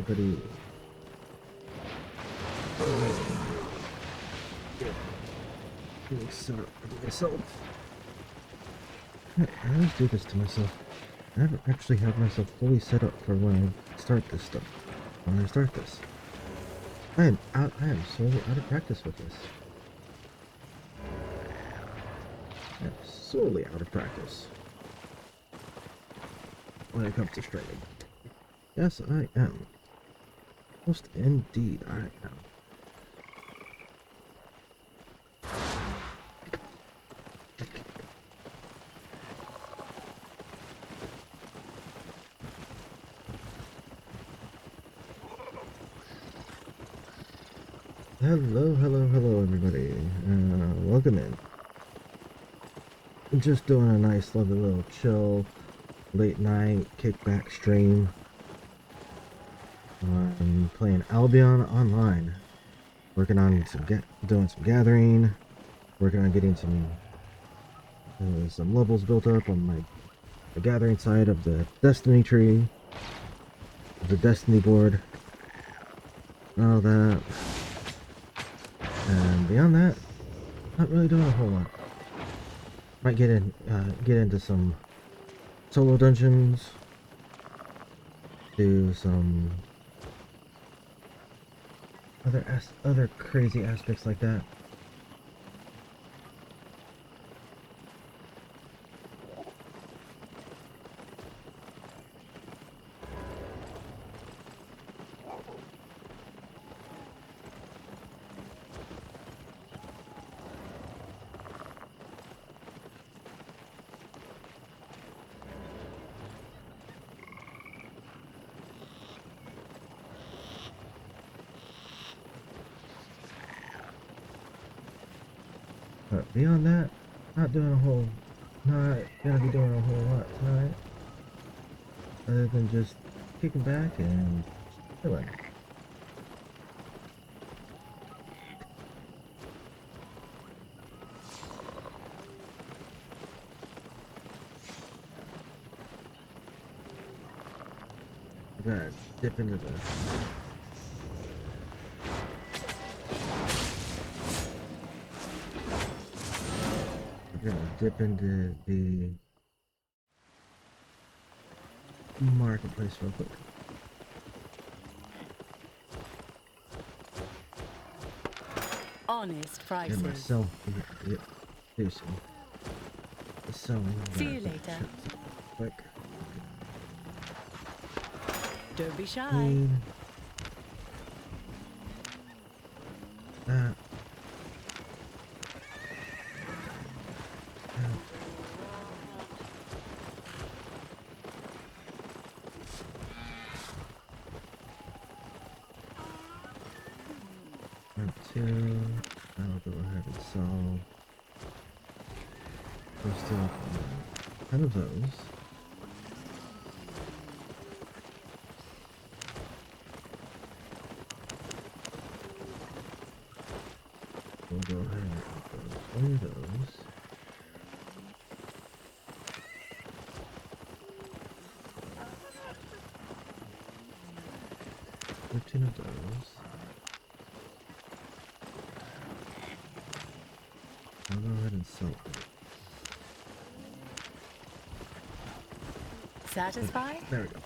everybody. Getting set up for myself. I always do this to myself. I never actually have myself fully set up for when I start this stuff. When I start this. I am solely out of practice with this. I am solely out of practice when it comes to streaming. Yes, I am. Most indeed, I am. Hello, everybody. Welcome in. I'm just doing a nice, lovely little chill, late night kickback stream. I'm playing Albion online. Working on doing some gathering. Working on getting some levels built up on the gathering side of the Destiny tree, the Destiny board, and all that. And beyond that, not really doing a whole lot. Might get into some solo dungeons, do some other crazy aspects like that. But beyond that, not gonna be doing a whole lot tonight, other than just kicking back and chilling. I gotta dip into the marketplace real quick. Honest prices. And myself, do some selling. See you later. Quick. Don't be shy. That. Two. I'll go ahead and sell. We're still 10 of those. We'll go ahead and put 20 of those. Of those. I'll go ahead and sell it. Satisfied? There we go.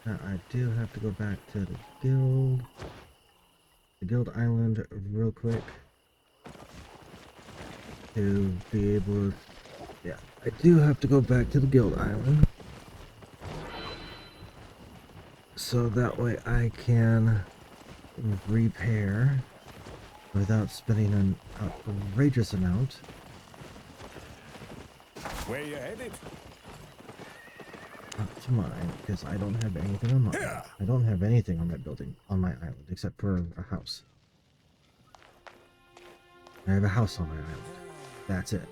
Now I do have to go back to the guild island real quick to be able to, yeah, I do have to go back to the guild island so that way I can repair without spending an outrageous amount. Where you headed? Up to mine, because I don't have anything on mine. I don't have anything on that building, on my island, except for a house. I have a house on my island. That's it.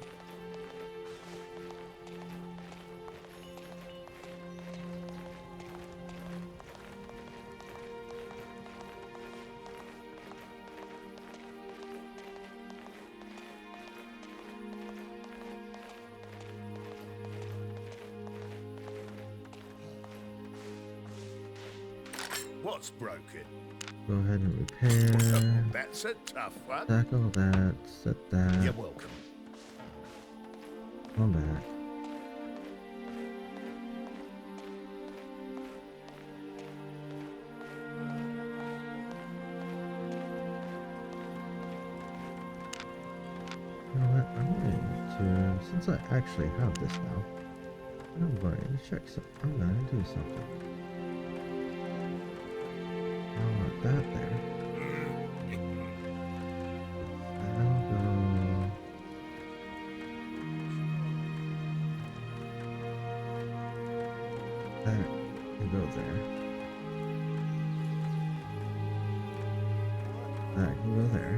What's broken? Go ahead and repair. That's a tough one. Tackle that. Set that. You're welcome. Come back. You know what? I'm going to, since I actually have this now, I'm going to check some. I'm going to do something. I don't want that there. That'll go. That can go there. That can go there.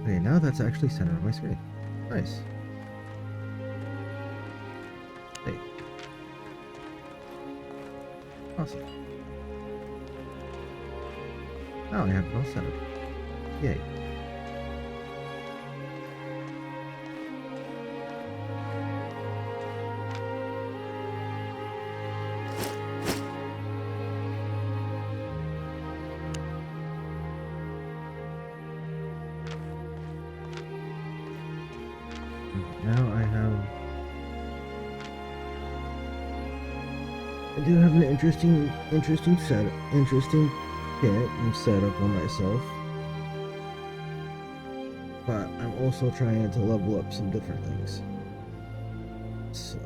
Okay, now that's actually center of my screen. Nice. Hey. Awesome. Now I have it all set up. Yay. Now I do have an interesting kit and setup on myself. But I'm also trying to level up some different things. So.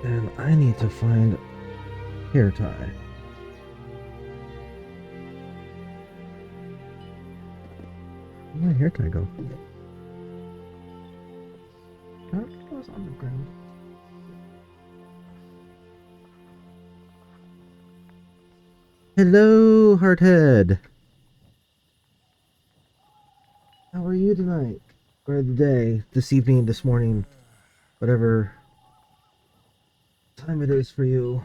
And I need to find hair tie. Where'd my hair tie go? Oh, it was on the ground. Hello, Hearthead. How are you tonight? Or the day, this evening, this morning, whatever time it is for you.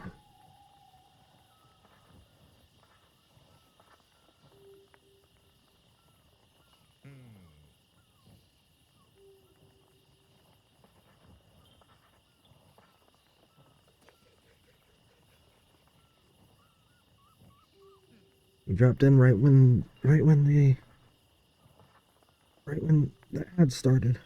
You dropped in right when the ad started.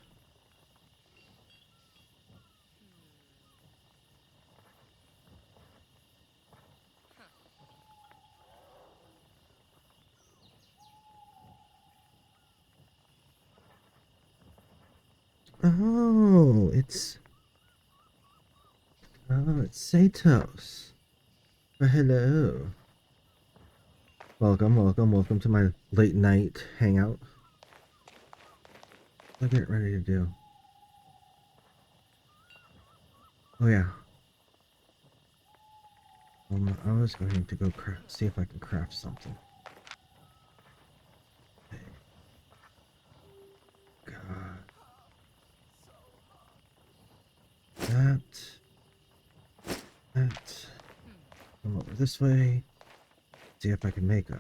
It's Satos. Hello. Welcome to my late night hangout. What am I getting ready to do? Oh yeah. I was going to go see if I can craft something. God. That. Come over this way. See if I can make a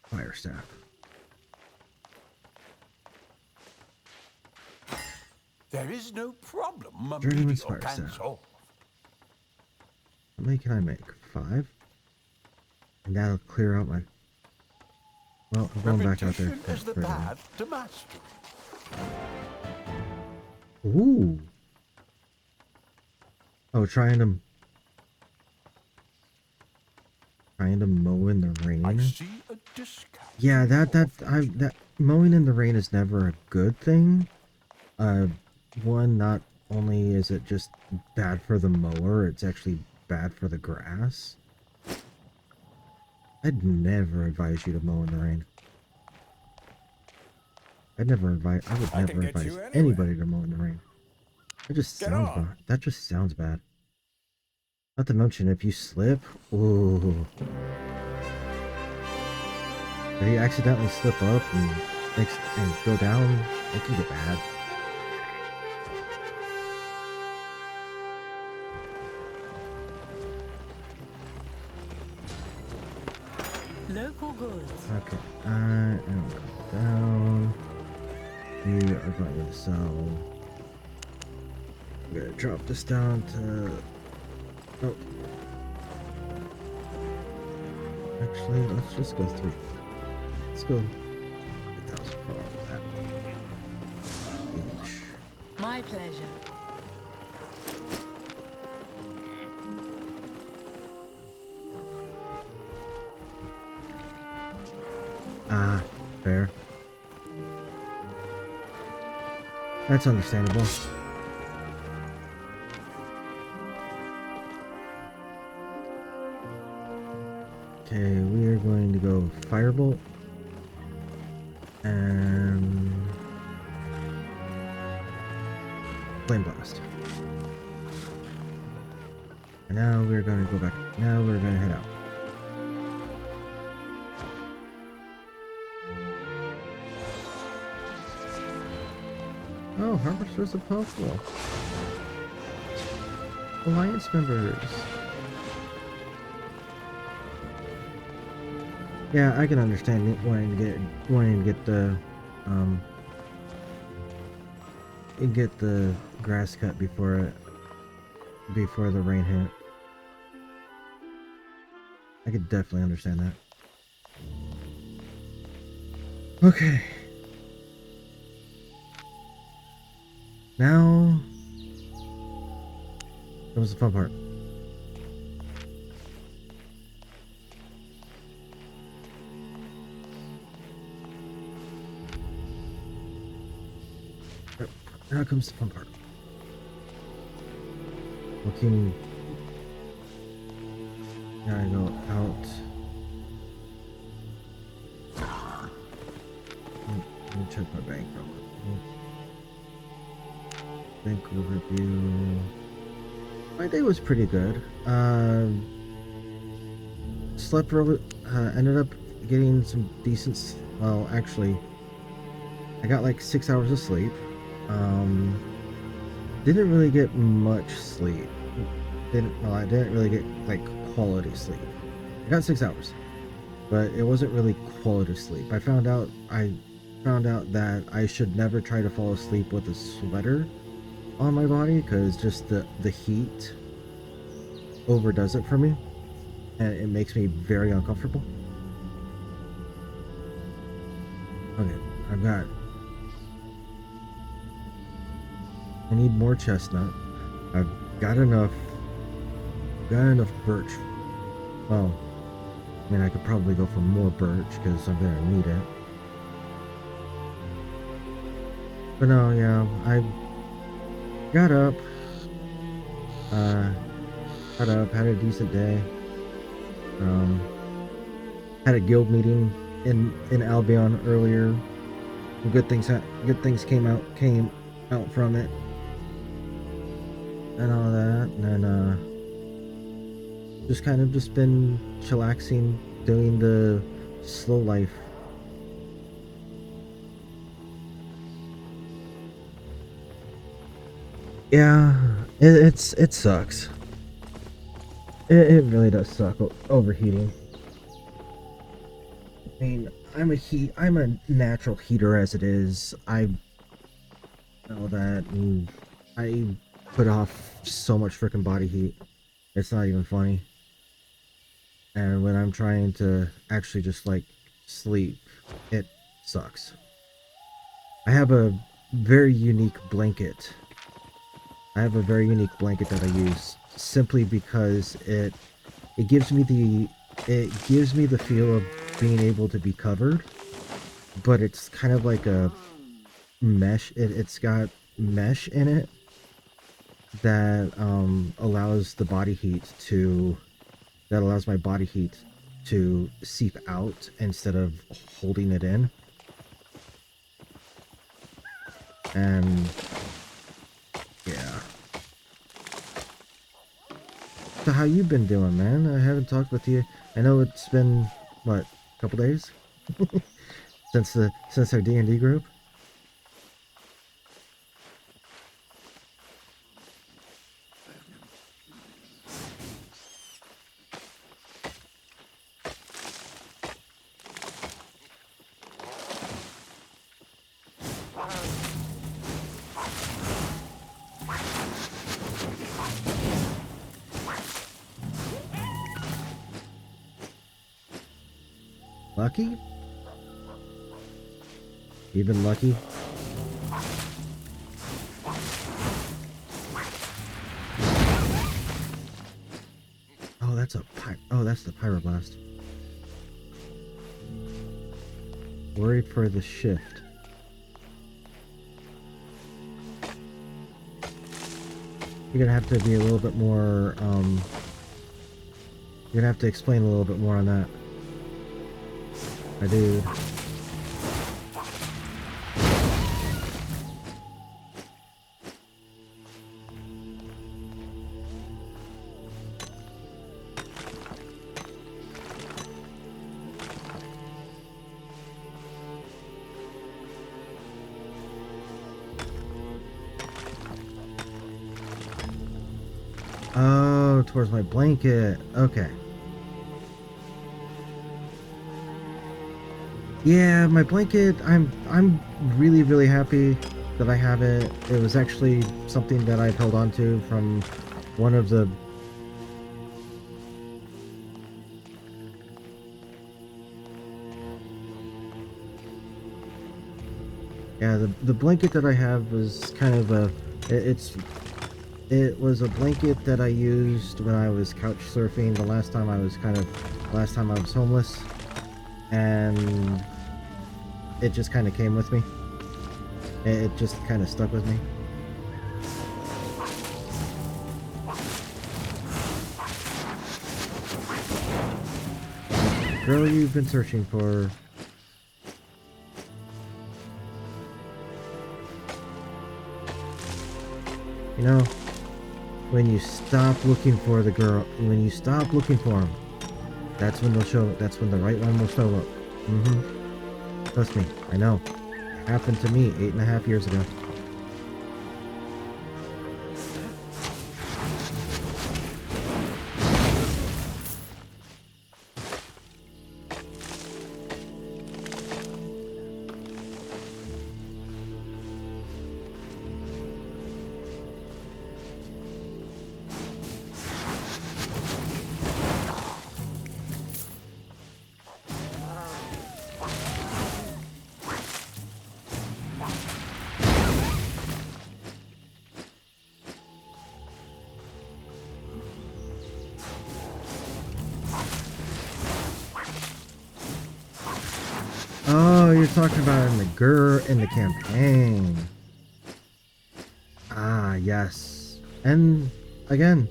fire staff. There is no problem. Journeyman's fire staff. How many can I make? 5? And that'll clear out my... Well, I'm going back out there. Is the path to mastery. Ooh. Oh, trying to mow in the rain. I see a discount. Yeah, that mowing in the rain is never a good thing. One, not only is it just bad for the mower, it's actually bad for the grass. I'd never advise you to mow in the rain. I would never advise anybody to mow in the rain. That just sounds bad. That just sounds bad. Not to mention, if you slip, ooh. If you accidentally slip up and go down, it can get bad. Local goods. Okay, I am going down. We are going to sell I'm gonna drop this down to. Oh. Actually, let's just go through. Let's go 8,000 for all of that. Each. My pleasure. Ah, fair. That's understandable. Okay, we are going to go Firebolt and Flame Blast. And now we're going to go back. Now we're going to head out. Oh, Harvesters of Helpful. Alliance members. Yeah, I can understand it wanting to get the grass cut before the rain hit. I could definitely understand that. Okay. Now comes the fun part. Now comes the fun part. Looking. Gotta go out. Let me check my bank real quick. Bank overview. My day was pretty good. Slept early. Ended up getting some decent. Well, actually, I got like 6 hours of sleep. Didn't really get much sleep. I didn't really get like quality sleep. I got 6 hours, but it wasn't really quality sleep. I found out that I should never try to fall asleep with a sweater on my body because just the heat overdoes it for me, and it makes me very uncomfortable. Okay, I need more chestnut. I've got enough birch. Well, I mean, I could probably go for more birch because I'm gonna need it. But no, yeah, I got up, had a decent day. Had a guild meeting in Albion earlier. Good things came out from it. And all that, and then just been chillaxing, doing the slow life. Yeah, it sucks. It really does suck overheating. I mean, I'm a natural heater as it is. I know that, and I put off so much freaking body heat. It's not even funny. And when I'm trying to actually just like sleep, it sucks. I have a very unique blanket. That I use simply because it gives me the feel of being able to be covered, but it's kind of like a mesh. It's got mesh in it that allows my body heat to seep out instead of holding it in. And yeah. So how you been doing, man? I haven't talked with you. I know it's been what, a couple days since our D&D group. Lucky? Even lucky? Oh, that's a that's the pyroblast. Worried for the shift. You're gonna have to be a little bit more, you're gonna have to explain a little bit more on that. My dude. Oh, towards my blanket. Okay. Yeah, my blanket, I'm really, really happy that I have it. It was actually something that I've held on to from one of the yeah, the blanket that I have was kind of a it was a blanket that I used when I was couch surfing the last time I was homeless, and it just kind of came with me. It just kind of stuck with me. Girl, you've been searching for. You know, when you stop looking for the girl, when you stop looking for them, that's when they'll show. That's when the right one will show up. Trust me, I know. It happened to me 8.5 years ago. Oh, you're talking about in the campaign. Ah, yes. And again,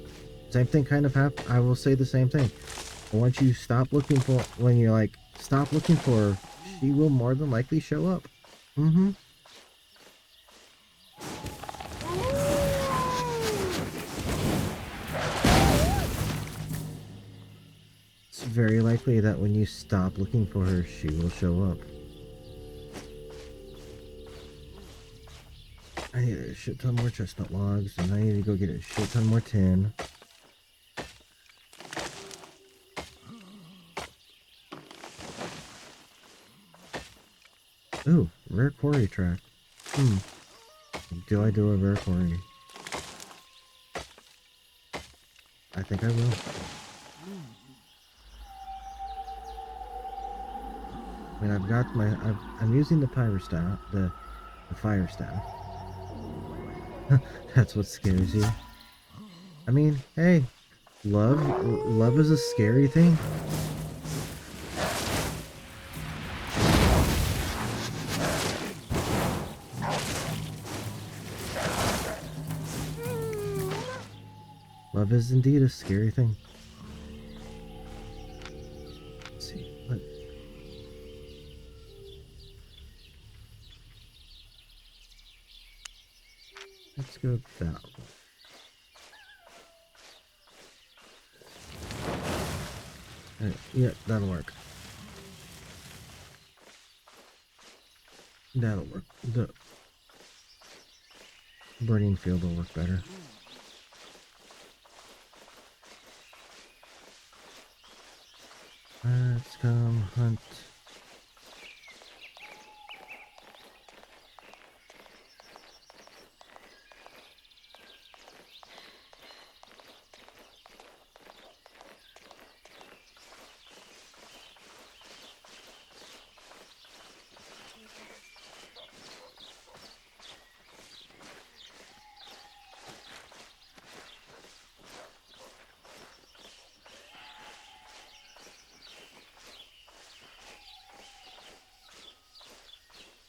same thing kind of happened. I will say the same thing. Once you stop looking for, when you're like, stop looking for her, she will more than likely show up. It's very likely that when you stop looking for her, she will show up. I need a shit ton more chestnut logs, and I need to go get a shit ton more tin. Ooh, rare quarry track. Do I do a rare quarry? I think I will. I mean, I've got my, I'm using the pyro staff, the fire staff. That's what scares you. I mean, hey, love is a scary thing. Love is indeed a scary thing. Let's see. Let's go that way. Yeah, that'll work. That'll work. The burning field will work better. Let's come hunt.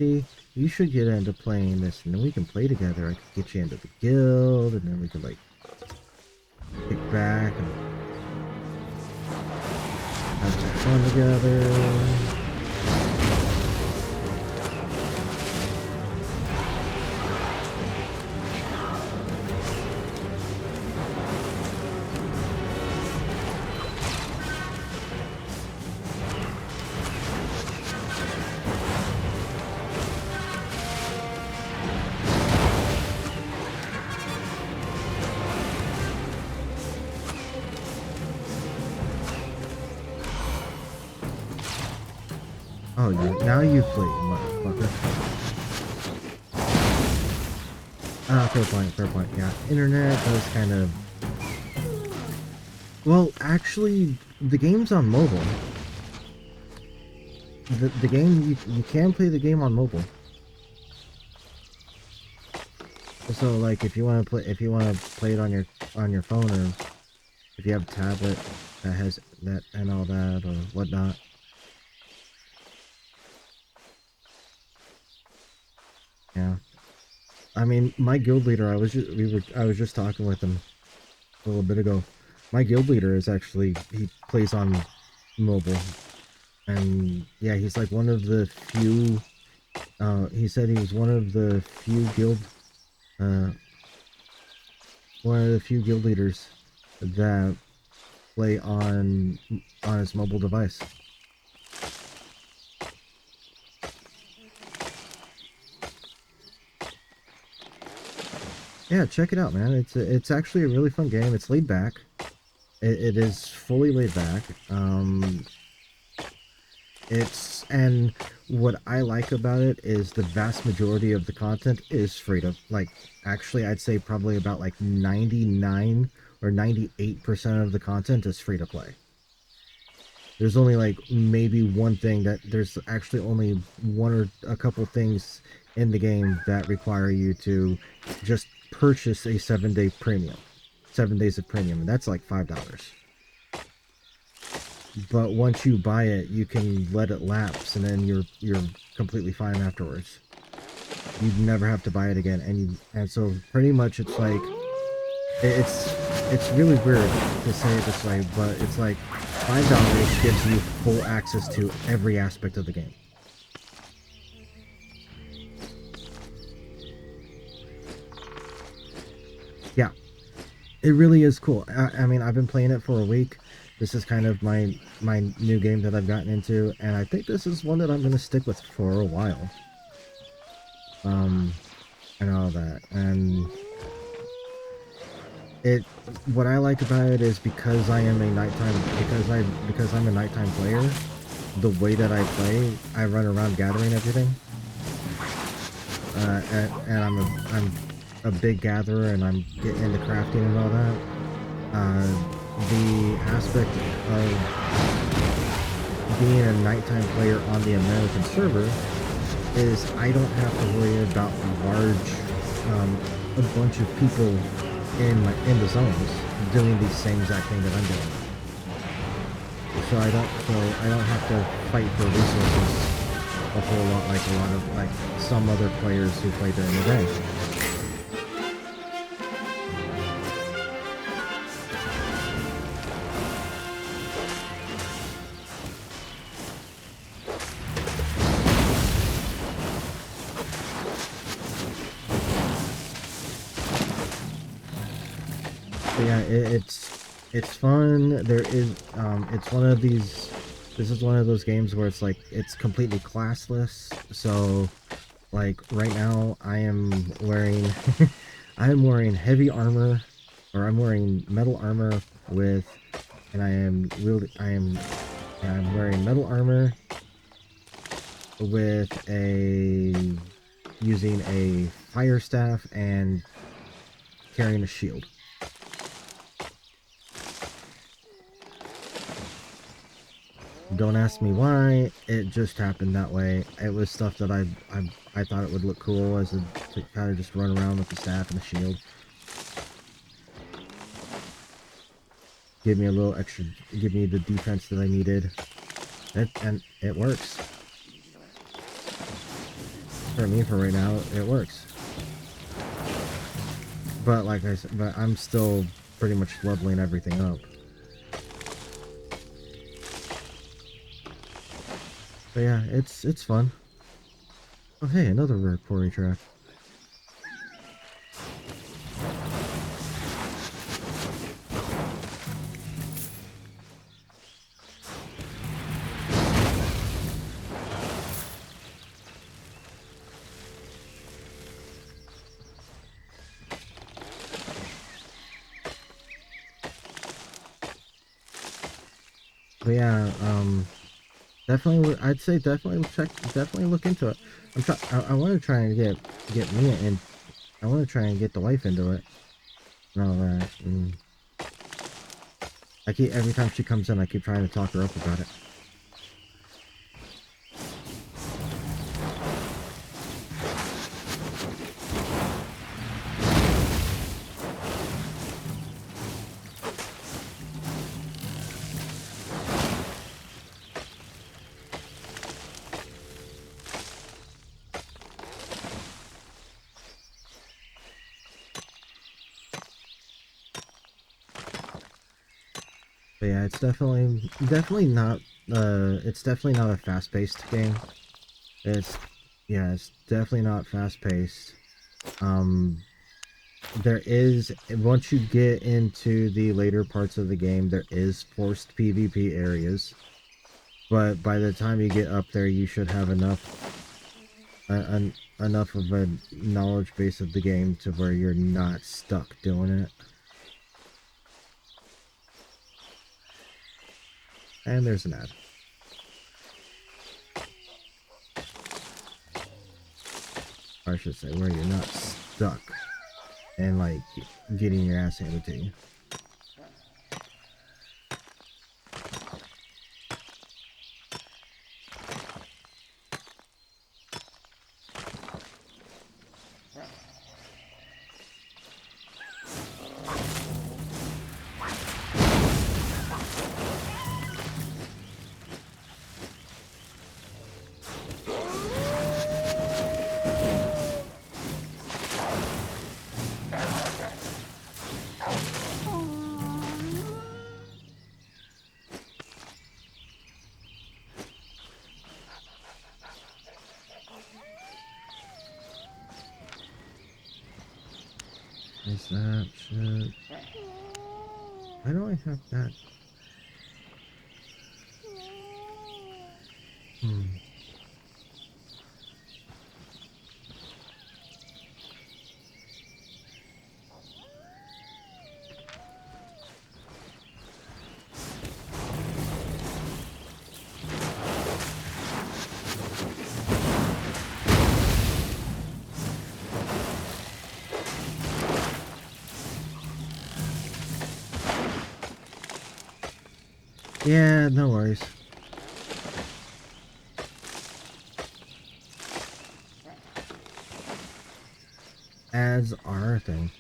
See, you should get into playing this, and then we can play together. I could get you into the guild, and then we could, like, kick back and have some fun together. Oh, now you play, motherfucker. Ah, fair point, fair point. Yeah, internet does kind of... Well, actually, the game's on mobile. The game, you can play the game on mobile. So, like, if you want to play it on your phone, or if you have a tablet that has that and all that or whatnot. Yeah. I mean, my guild leader, I was just talking with him a little bit ago. My guild leader is actually, he plays on mobile. And yeah, he's like one of the few, he said he was one of the few uh, guild leaders that play on his mobile device. Yeah, check it out, man. It's actually a really fun game. It's laid back. It is fully laid back. And what I like about it is the vast majority of the content is free to, like, actually I'd say probably about like 99 or 98% of the content is free to play. There's only like maybe one thing that there's actually only one or a couple things in the game that require you to just purchase a 7-day premium. 7 days of premium, and that's like $5. But once you buy it, you can let it lapse, and then you're completely fine afterwards. You never have to buy it again, and so pretty much it's like it's really weird to say it this way, but it's like $5 gives you full access to every aspect of the game. Yeah, it really is cool. I mean, I've been playing it for a week. This is kind of my new game that I've gotten into, and I think this is one that I'm going to stick with for a while. And all that. And what I like about it is because I'm a nighttime player, the way that I play, I run around gathering everything. And I'm a big gatherer, and I'm getting into crafting and all that. The aspect of being a nighttime player on the American server is I don't have to worry about a bunch of people in the zones doing the same exact thing that I'm doing. So I don't have to fight for resources a whole lot like some other players who play during the day. But yeah, it's fun. There is it's one of these. This is one of those games where it's like it's completely classless. So, like right now, I am wearing I am wearing heavy armor, or I'm wearing metal armor with, and I'm wearing metal armor with using a fire staff and carrying a shield. Don't ask me why, it just happened that way. It was stuff that I thought it would look cool to kind of just run around with the staff and the shield. Give me a little extra, give me the defense that I needed. And it works. for me for right now, it works. But like I said, but I'm still pretty much leveling everything up. But yeah, it's fun. Oh hey, another rare quarry track. But yeah, definitely, I'd say definitely look into it. I want to try and get Mia in. I want to try and get the wife into it and all that. And every time she comes in, I keep trying to talk her up about it. But yeah, it's definitely not a fast-paced game. It's yeah, it's definitely not fast-paced. There is, once you get into the later parts of the game, there is forced PvP areas. But by the time you get up there, you should have enough of a knowledge base of the game to where you're not stuck doing it. And there's an ad. Or I should say, where you're not stuck and like getting your ass handed to you. Is that shit? Why do I have that? Hmm. Yeah, no worries. Ads are a thing.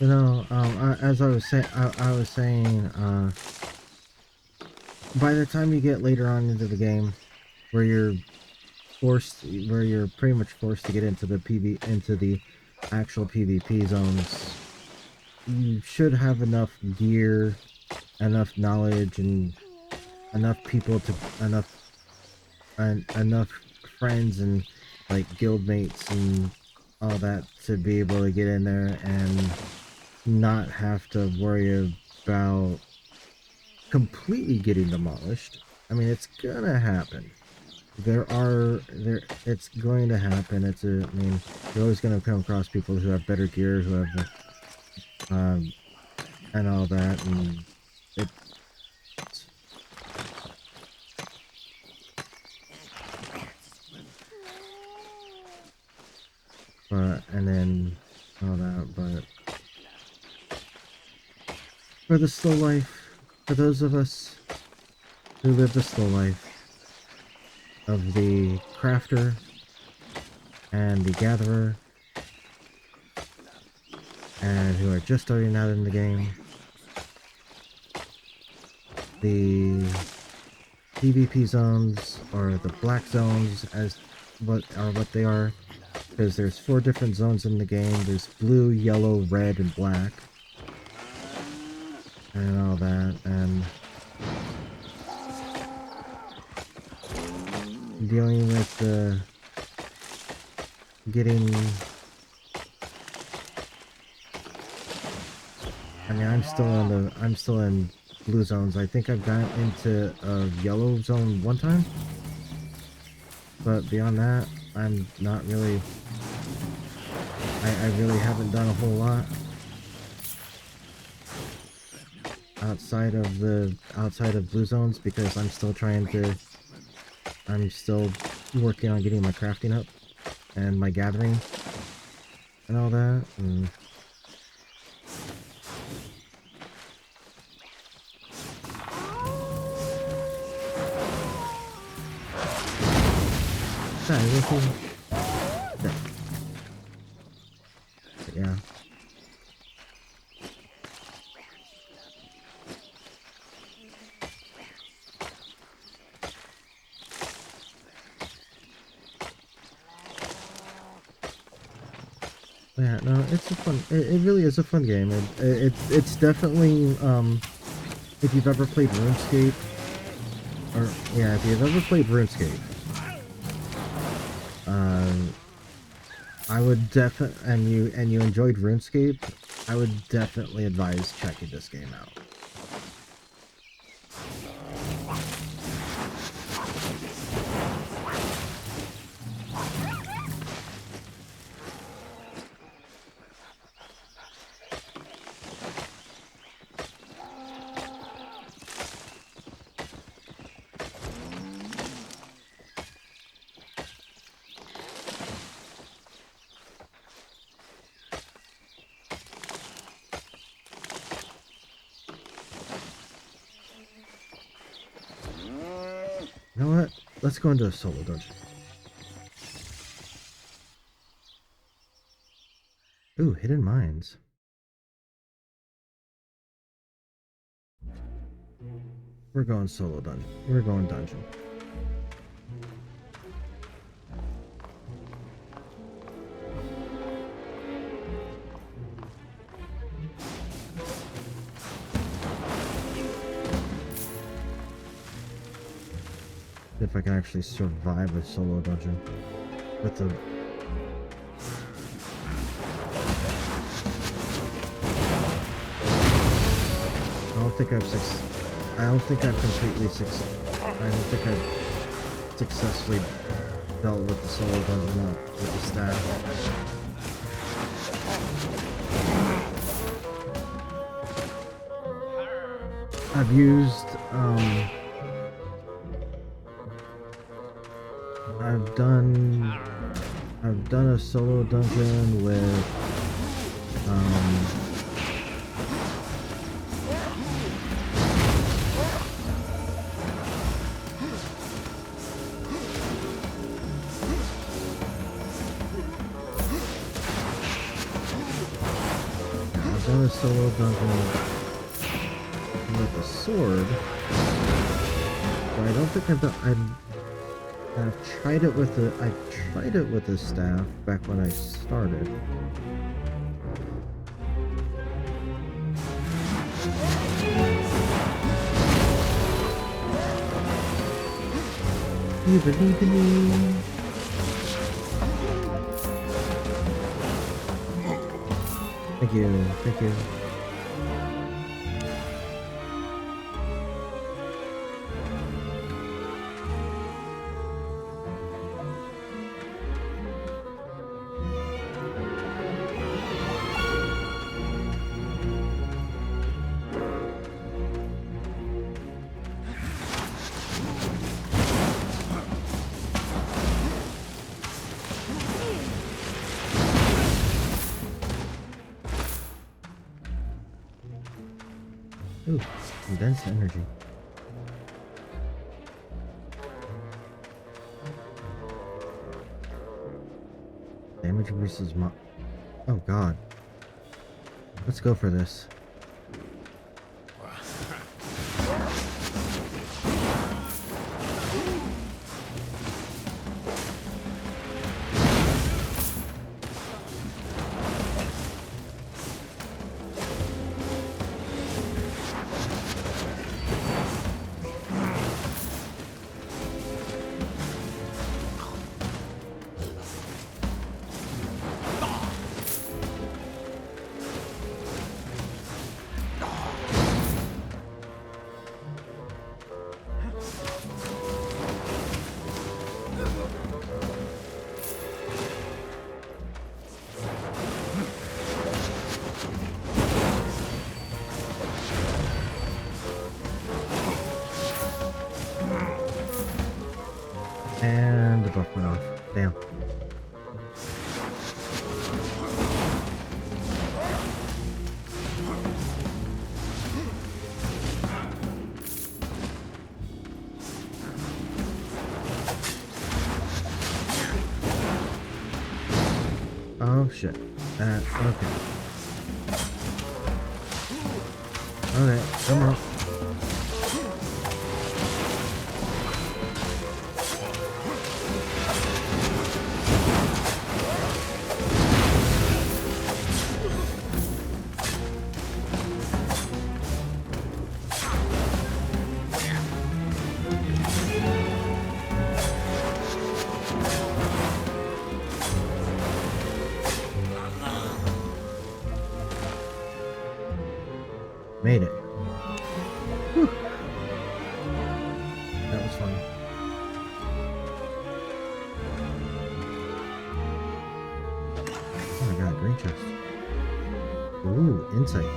You know, as I was saying, I was saying, by the time you get later on into the game, where you're pretty much forced to get into the actual PvP zones, you should have enough gear, enough knowledge, and enough people to enough friends and like guildmates and all that to be able to get in there and not have to worry about completely getting demolished. I mean, it's gonna happen. It's going to happen. I mean, you're always gonna come across people who have better gear, who have, and all that, and and then all that, but for the slow life, for those of us who live the slow life of the crafter and the gatherer, and who are just starting out in the game, the PvP zones, or the black zones, as what they are, because there's 4 different zones in the game. There's blue, yellow, red, and black, and all that, and dealing with the getting. I mean, I'm still in blue zones. I think I've gotten into a yellow zone one time, but beyond that, I'm not really. I really haven't done a whole lot outside of blue zones, because I'm still working on getting my crafting up and my gathering and all that. And yeah. Yeah, no, it's a fun. It really is a fun game. It's definitely if you've ever played RuneScape, or yeah, if you've ever played RuneScape, I would definitely, and you enjoyed RuneScape, I would definitely advise checking this game out. You know what? Let's go into a solo dungeon. Ooh, hidden mines. We're going solo dungeon. We're going dungeon. If I can actually survive a solo dungeon with the. I don't think I've successfully dealt with the solo dungeon with the staff. I've used I've done a solo dungeon with solo dungeon with a sword, but I don't think I've tried it with the staff back when I started. You believe in me? Thank you. Ooh, condensed energy. Damage versus oh god. Let's go for this. And the buff went off. Damn. Oh shit. Okay. Okay, come on. Made it. Whew. That was fun. Oh my god, green chest. Ooh, insight.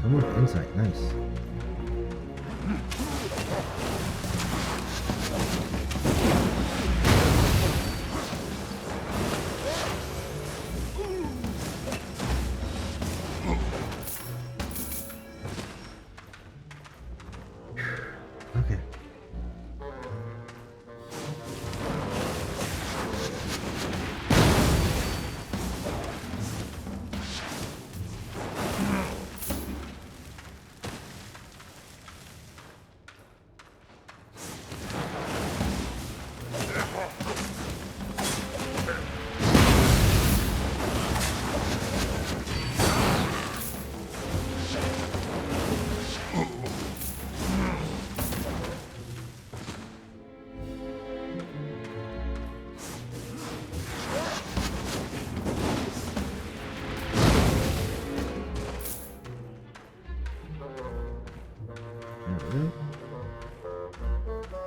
Someone with insight, nice. Okay.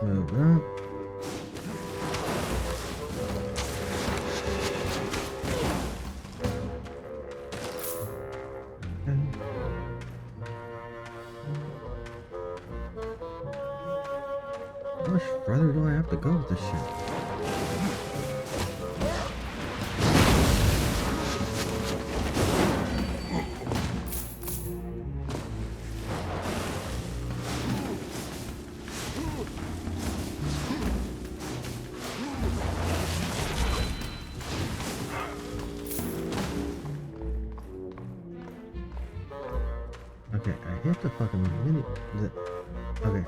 Move up. How much further do I have to go with this shit? Okay, I hit the fucking mini. Okay.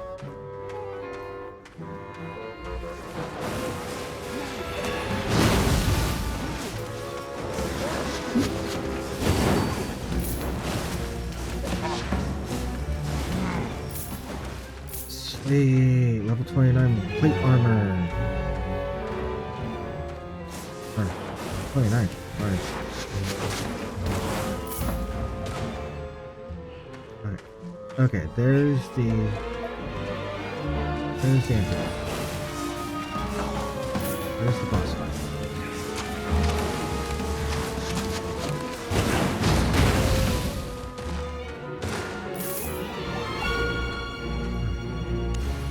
Sweet, level 29 plate armor. Or 29, sorry. Okay, there's the antidote. There's the boss fight.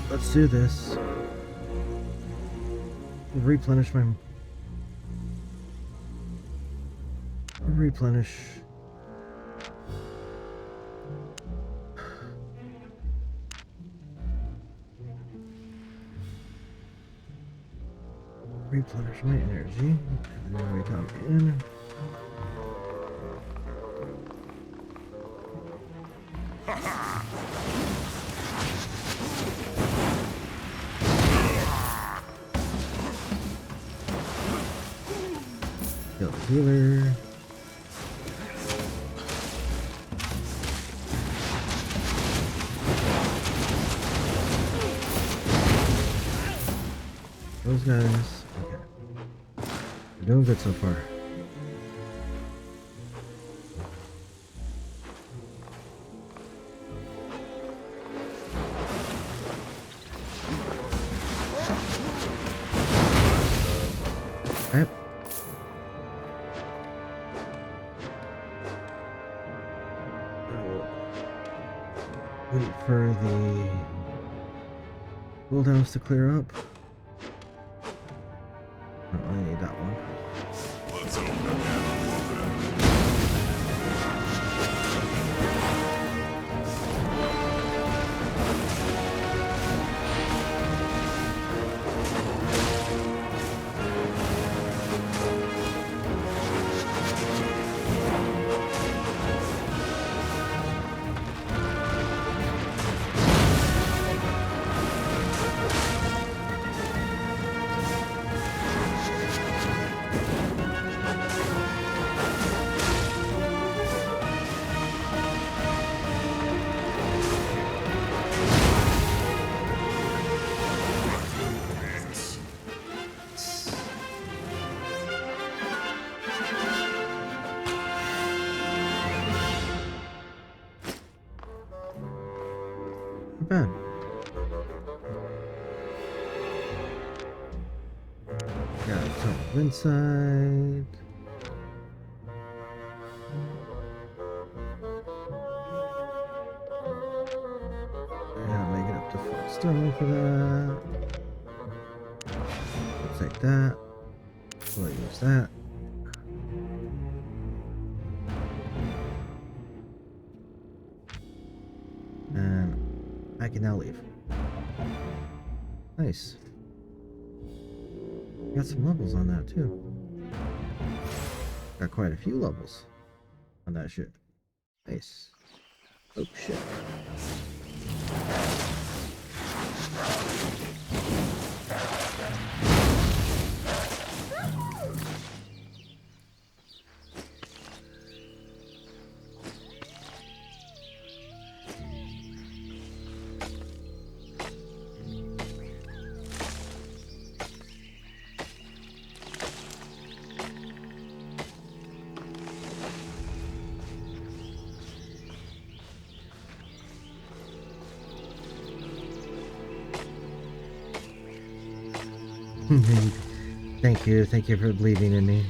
Let's do this. Replenish my replenish. Replenish my energy. And then we come in. Kill the healer. Those guys. Okay. We're doing good so far. Yep. Wait for the cooldowns to clear up. I need that one. Let's open it. Not bad. Got a ton of inside. Yeah, make it up to 4 sterling for that. We'll take that. We'll use that. And I can now leave. Nice. Got some levels on that too. Got quite a few levels on that shit. Nice. Oh shit. Thank you for believing in me.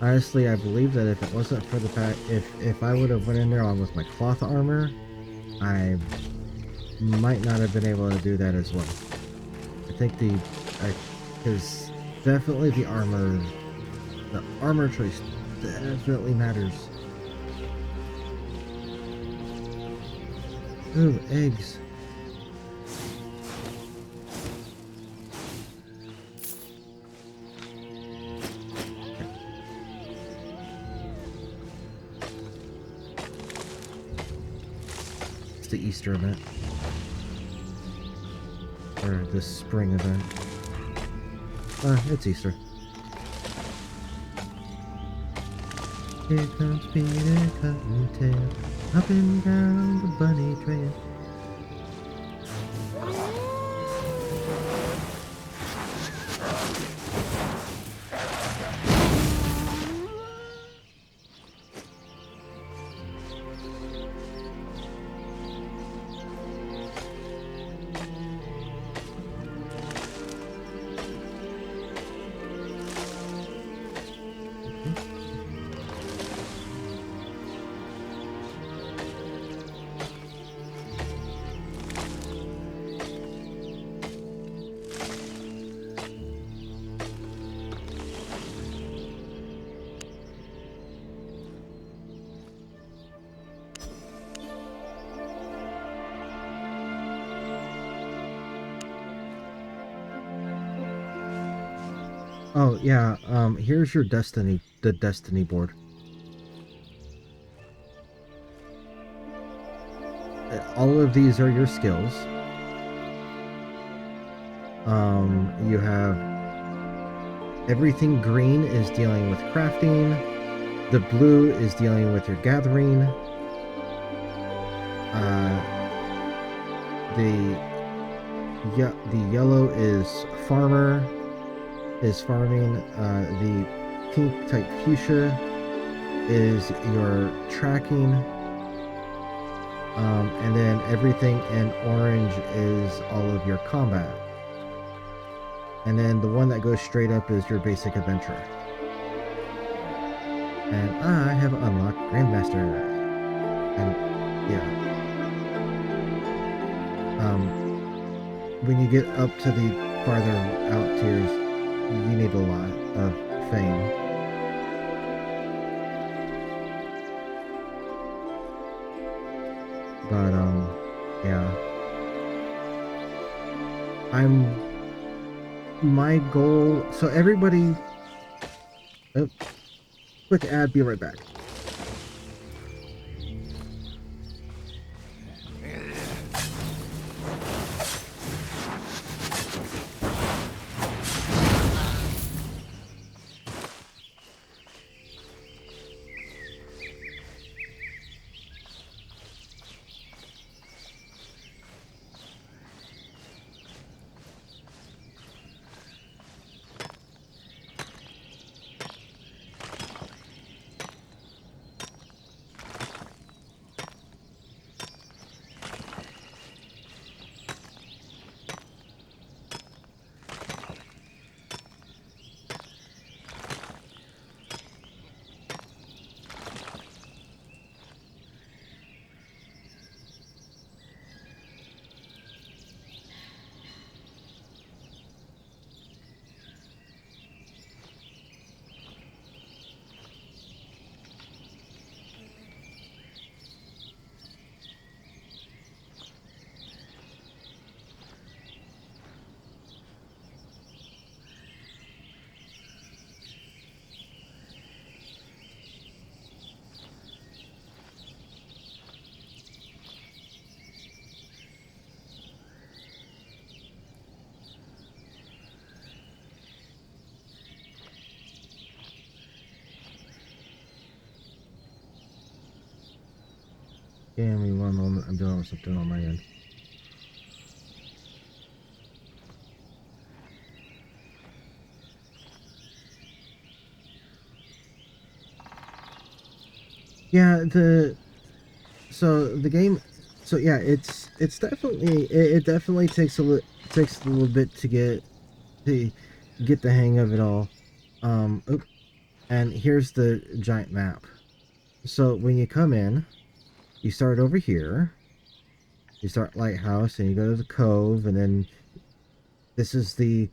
Honestly, I believe that if it wasn't for the fact, if I would have went in there on with my cloth armor, I might not have been able to do that as well. I think because definitely the armor choice definitely matters. Ooh, eggs. It's the Easter event. Or the spring event. It's Easter. Here comes Peter Cottontail, up and down the bunny trail. Oh yeah, here's your the destiny board. All of these are your skills. You have everything green is dealing with crafting. The blue is dealing with your gathering. The the yellow is farmer, is farming. The pink type fuchsia is your tracking. And then everything in orange is all of your combat. And then the one that goes straight up is your basic adventure. And I have unlocked Grandmaster. And yeah, when you get up to the farther out tiers, you need a lot of fame. But yeah, I'm my goal. So everybody, oh, quick ad. Be right back. Give me one moment. I'm doing something on my end. Yeah, the game. So yeah, it's definitely it definitely takes a little bit to get the hang of it all. Oop, and here's the giant map. So when you come in, you start over here. You start lighthouse, and you go to the cove, and then this is the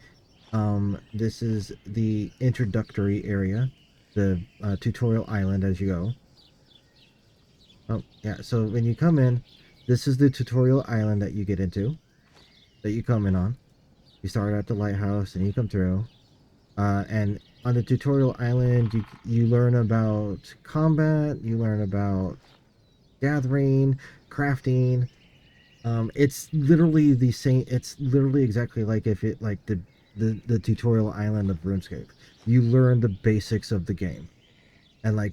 introductory area, the tutorial island as you go. Oh yeah, so when you come in, this is the tutorial island that you get into, that you come in on. You start at the lighthouse, and you come through. And on the tutorial island, you learn about combat, you learn about gathering, crafting. It's literally the same. It's literally exactly like if it like the tutorial island of RuneScape. You learn the basics of the game, and like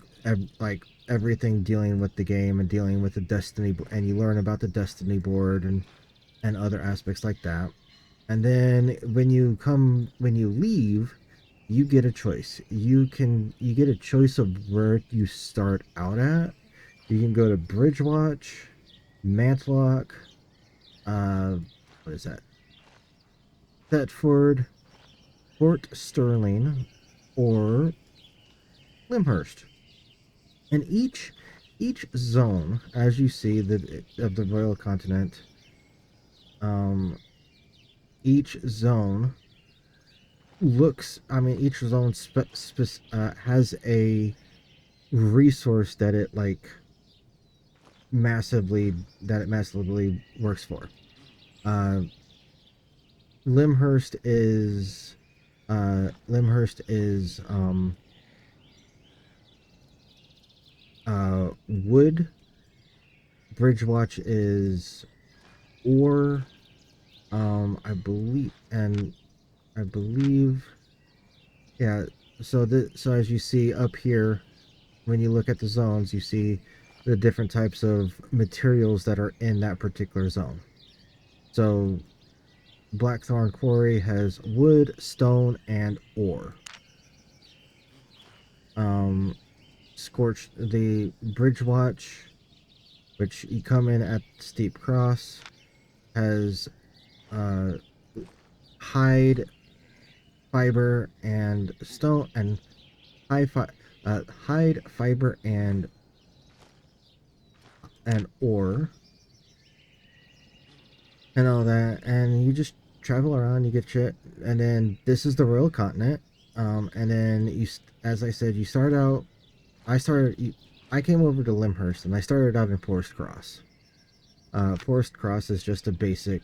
everything dealing with the game and dealing with the destiny, and you learn about the destiny board and other aspects like that. And then when you leave, you get a choice. You get a choice of where you start out at. You can go to Bridgewatch, Mantlock, uh, what is that? Thetford, Fort Sterling, or Lyndhurst. And each zone, as you see of the Royal Continent, um, each zone each zone has a resource massively that it massively works for. Uh, Lyndhurst is Limhurst is wood. Bridgewatch is ore. I believe, yeah. So as you see up here, when you look at the zones, you see the different types of materials that are in that particular zone. So Blackthorn Quarry has wood, stone, and ore. The Bridgewatch, which you come in at Steep Cross, has uh, hide, fiber, and stone, and hide, fiber, and ore, and all that, and you just travel around, you get shit, and then this is the Royal Continent, and then as I said, you start out. I came over to Limhurst, and I started out in Forest Cross. Forest Cross is just a basic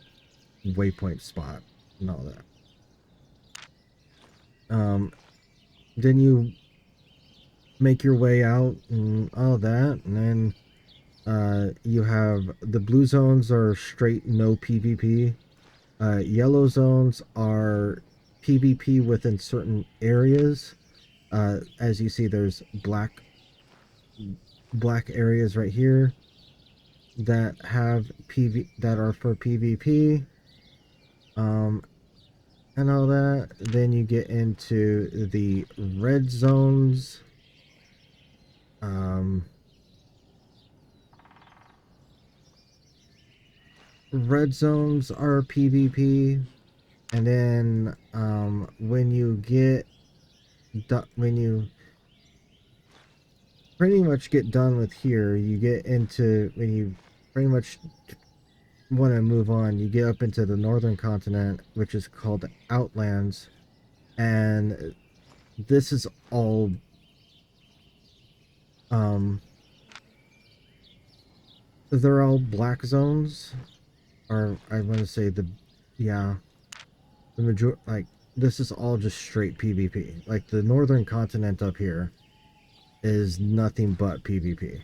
waypoint spot and all that. Then you make your way out and all that, and then you have the blue zones are straight no PvP. Yellow zones are PvP within certain areas. As you see, there's black areas right here that have that are for PvP, and all that. Then you get into the red zones. Red zones are PvP, and then when you pretty much get done with here, you get into when you pretty much want to move on, you get up into the northern continent, which is called Outlands, and this is all they're all black zones, or I want to say the major like this is all just straight PvP. Like the northern continent up here is nothing but PvP.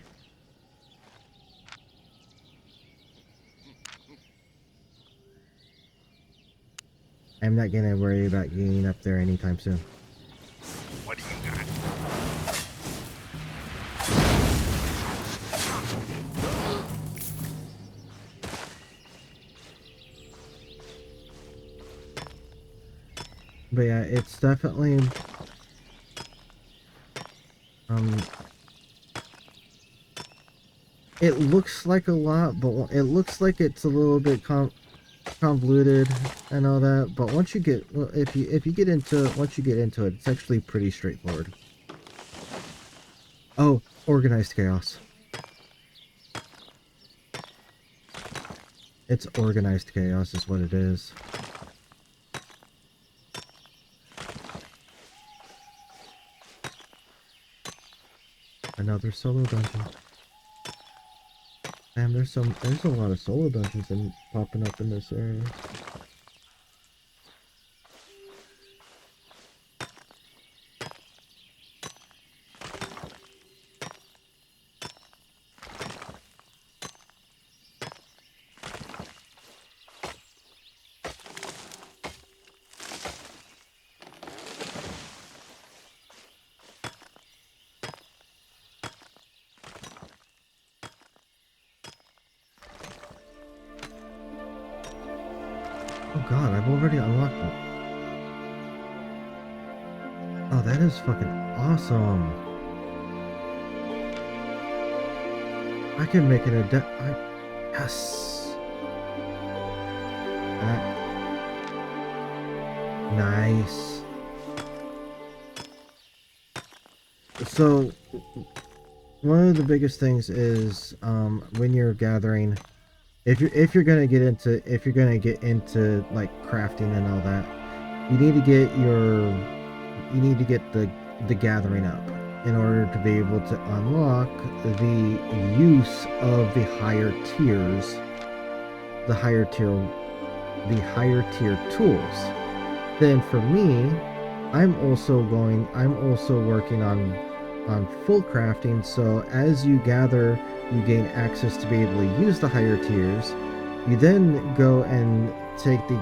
I'm not gonna worry about getting up there anytime soon. What do you got? But yeah, it's definitely it looks like a lot, but it looks like it's a little bit convoluted and all that. But once you get, well, if you get into it, once you get into it, it's actually pretty straightforward. Oh, organized chaos. It's organized chaos is what it is. Another solo dungeon. Damn, there's a lot of solo dungeons popping up in this area. Oh god, I've already unlocked it. Oh, that is fucking awesome. I can make it yes. Nice. So, one of the biggest things is when you're gathering, if you're gonna get into like crafting and all that, you need to get the gathering up in order to be able to unlock the use of the higher tiers, the higher tier tools. Then for me, I'm also working on full crafting, so as you gather, you gain access to be able to use the higher tiers. You then go and take the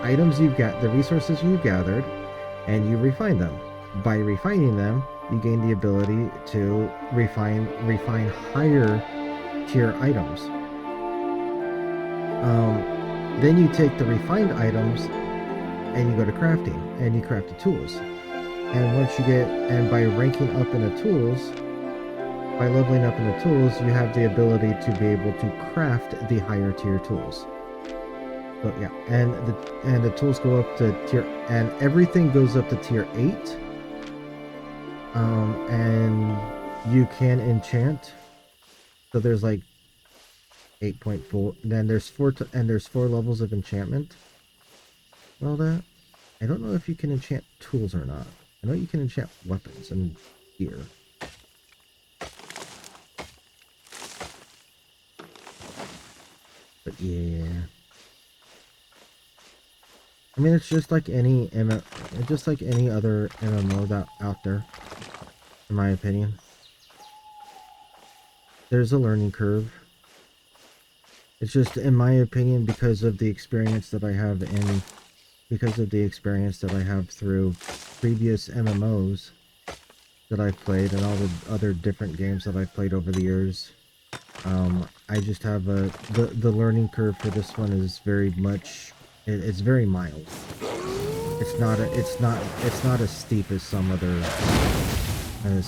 items you've got, the resources you've gathered, and you refine them. By refining them, you gain the ability to refine higher tier items. Then you take the refined items and you go to crafting and you craft the tools. And once you get, and by ranking up in the tools, by leveling up in the tools, you have the ability to be able to craft the higher tier tools. So yeah, and the tools go up to tier, and everything goes up to tier 8. And you can enchant. So there's like 8.4. Then there's there's 4 levels of enchantment. Well, that I don't know if you can enchant tools or not. I know you can enchant weapons and gear. But yeah. I mean, it's just like just like any other MMO that out there, in my opinion. There's a learning curve. It's just, in my opinion, because of the experience that I have through previous MMOs that I've played and all the other different games that I've played over the years. I just have the learning curve for this one is very much, it's very mild. It's not as steep as some other games.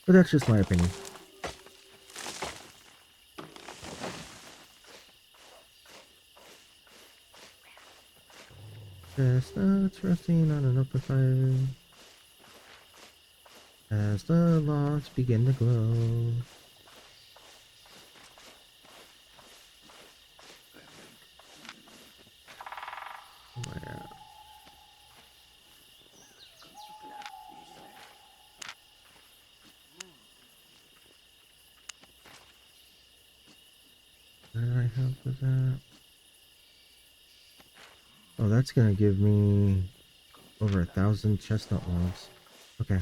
But that's just my opinion. Chestnuts resting on an open fire as the logs begin to glow. Wow. What did I have with that? Oh, that's gonna give me over 1,000 chestnut logs. Okay.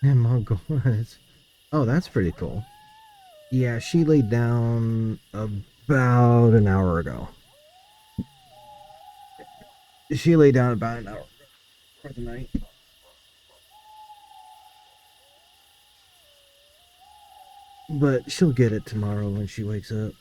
And Mongol. Oh, that's pretty cool. Yeah, she laid down about an hour ago. She laid down about an hour for the night. But she'll get it tomorrow when she wakes up.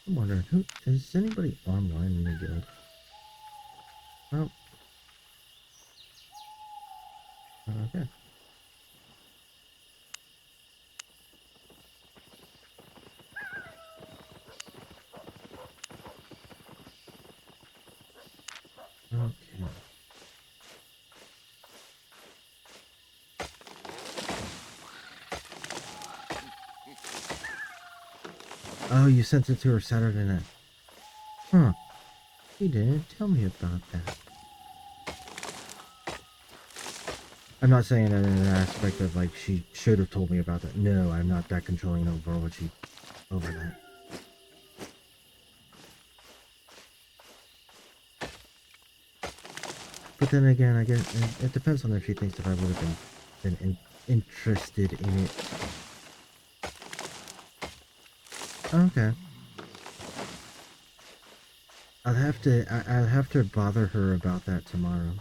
I'm wondering, is anybody online in the guild? Oh. Okay. Okay. Oh, you sent it to her Saturday night. Huh. You didn't tell me about that. I'm not saying that in an aspect of like she should have told me about that. No, I'm not that controlling over that. But then again, I guess it depends on if she thinks that I would have interested in it. Okay. I'll have to bother her about that tomorrow.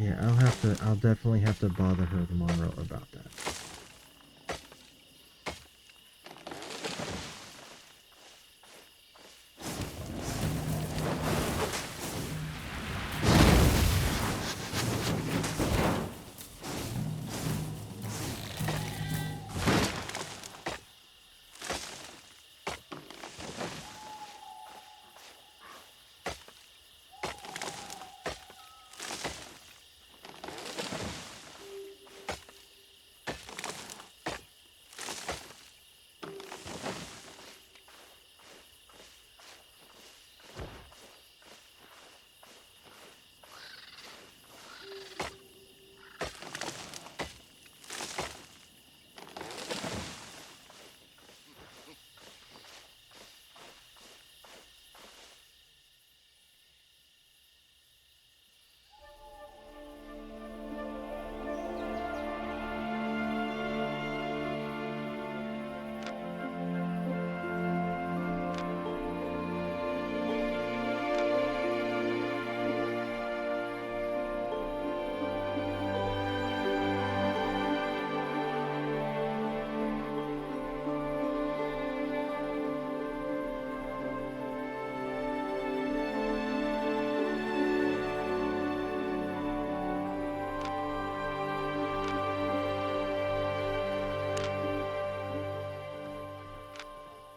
Yeah, I'll definitely have to bother her tomorrow about that.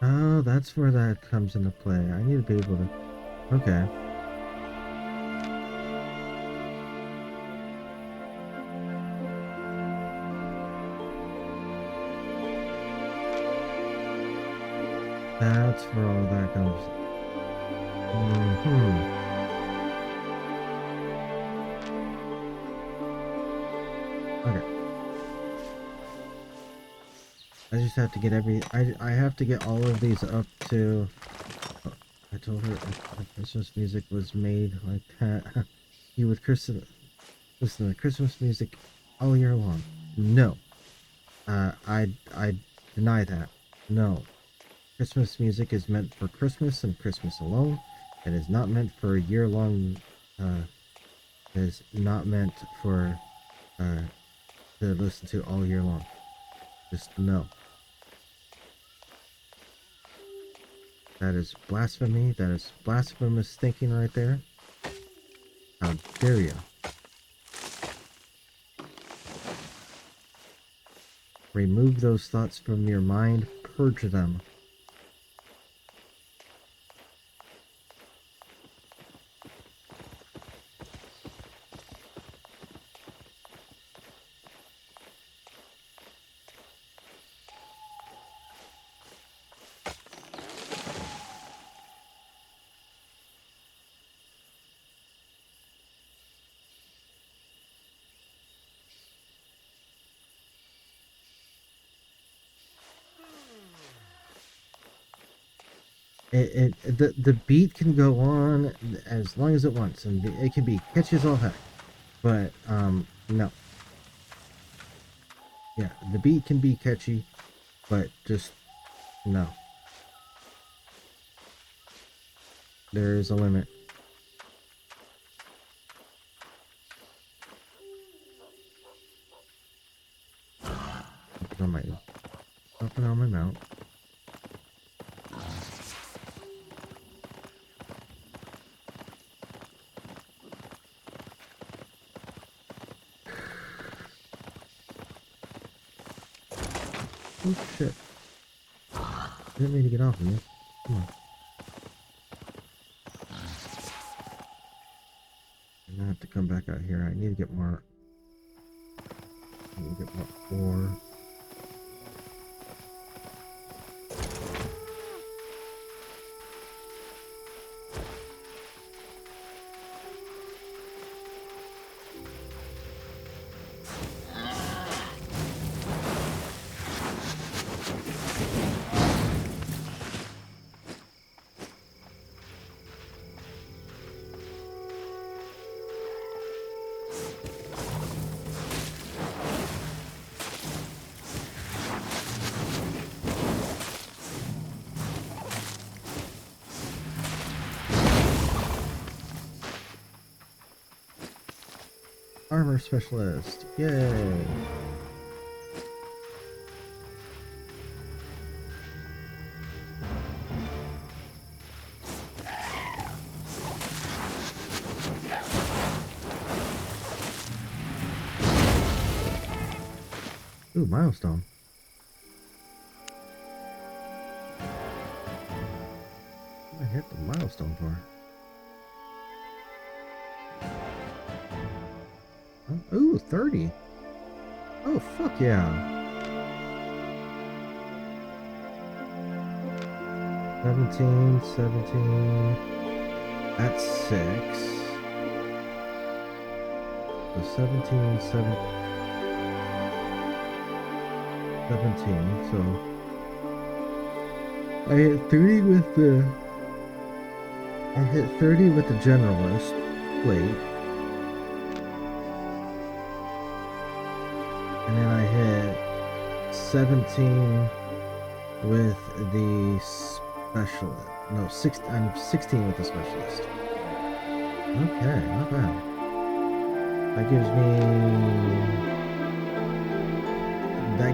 Oh, that's where that comes into play. I need to be able to... Okay. That's where all that comes. Okay. I just have to get I have to get all of these up to... Oh, I told her Christmas music was made like that. You would listen to Christmas music all year long. No. I deny that. No. Christmas music is meant for Christmas and Christmas alone. It is not meant for a year-long, it is not meant for, to listen to all year long. Just no. That is blasphemy. That is blasphemous thinking right there. How dare you? Remove those thoughts from your mind. Purge them. The beat can go on as long as it wants, and it can be catchy as all heck. But no. Yeah, the beat can be catchy, but just no. There is a limit. Up and on my mount. Oh shit. I didn't mean to get off of you. Come on. I'm gonna have to come back out here. I need to get more. I need to get more ore. Armor specialist. Yay. Ooh, milestone. I hit the milestone for. Oh, ooh, 30. Oh, fuck yeah. 17, 17. That's 6. So 17, 17. So I hit 30 with the. I hit 30 with the generalist plate. And then I hit 17 with the specialist. No, I'm 16 with the specialist. Okay, not bad. That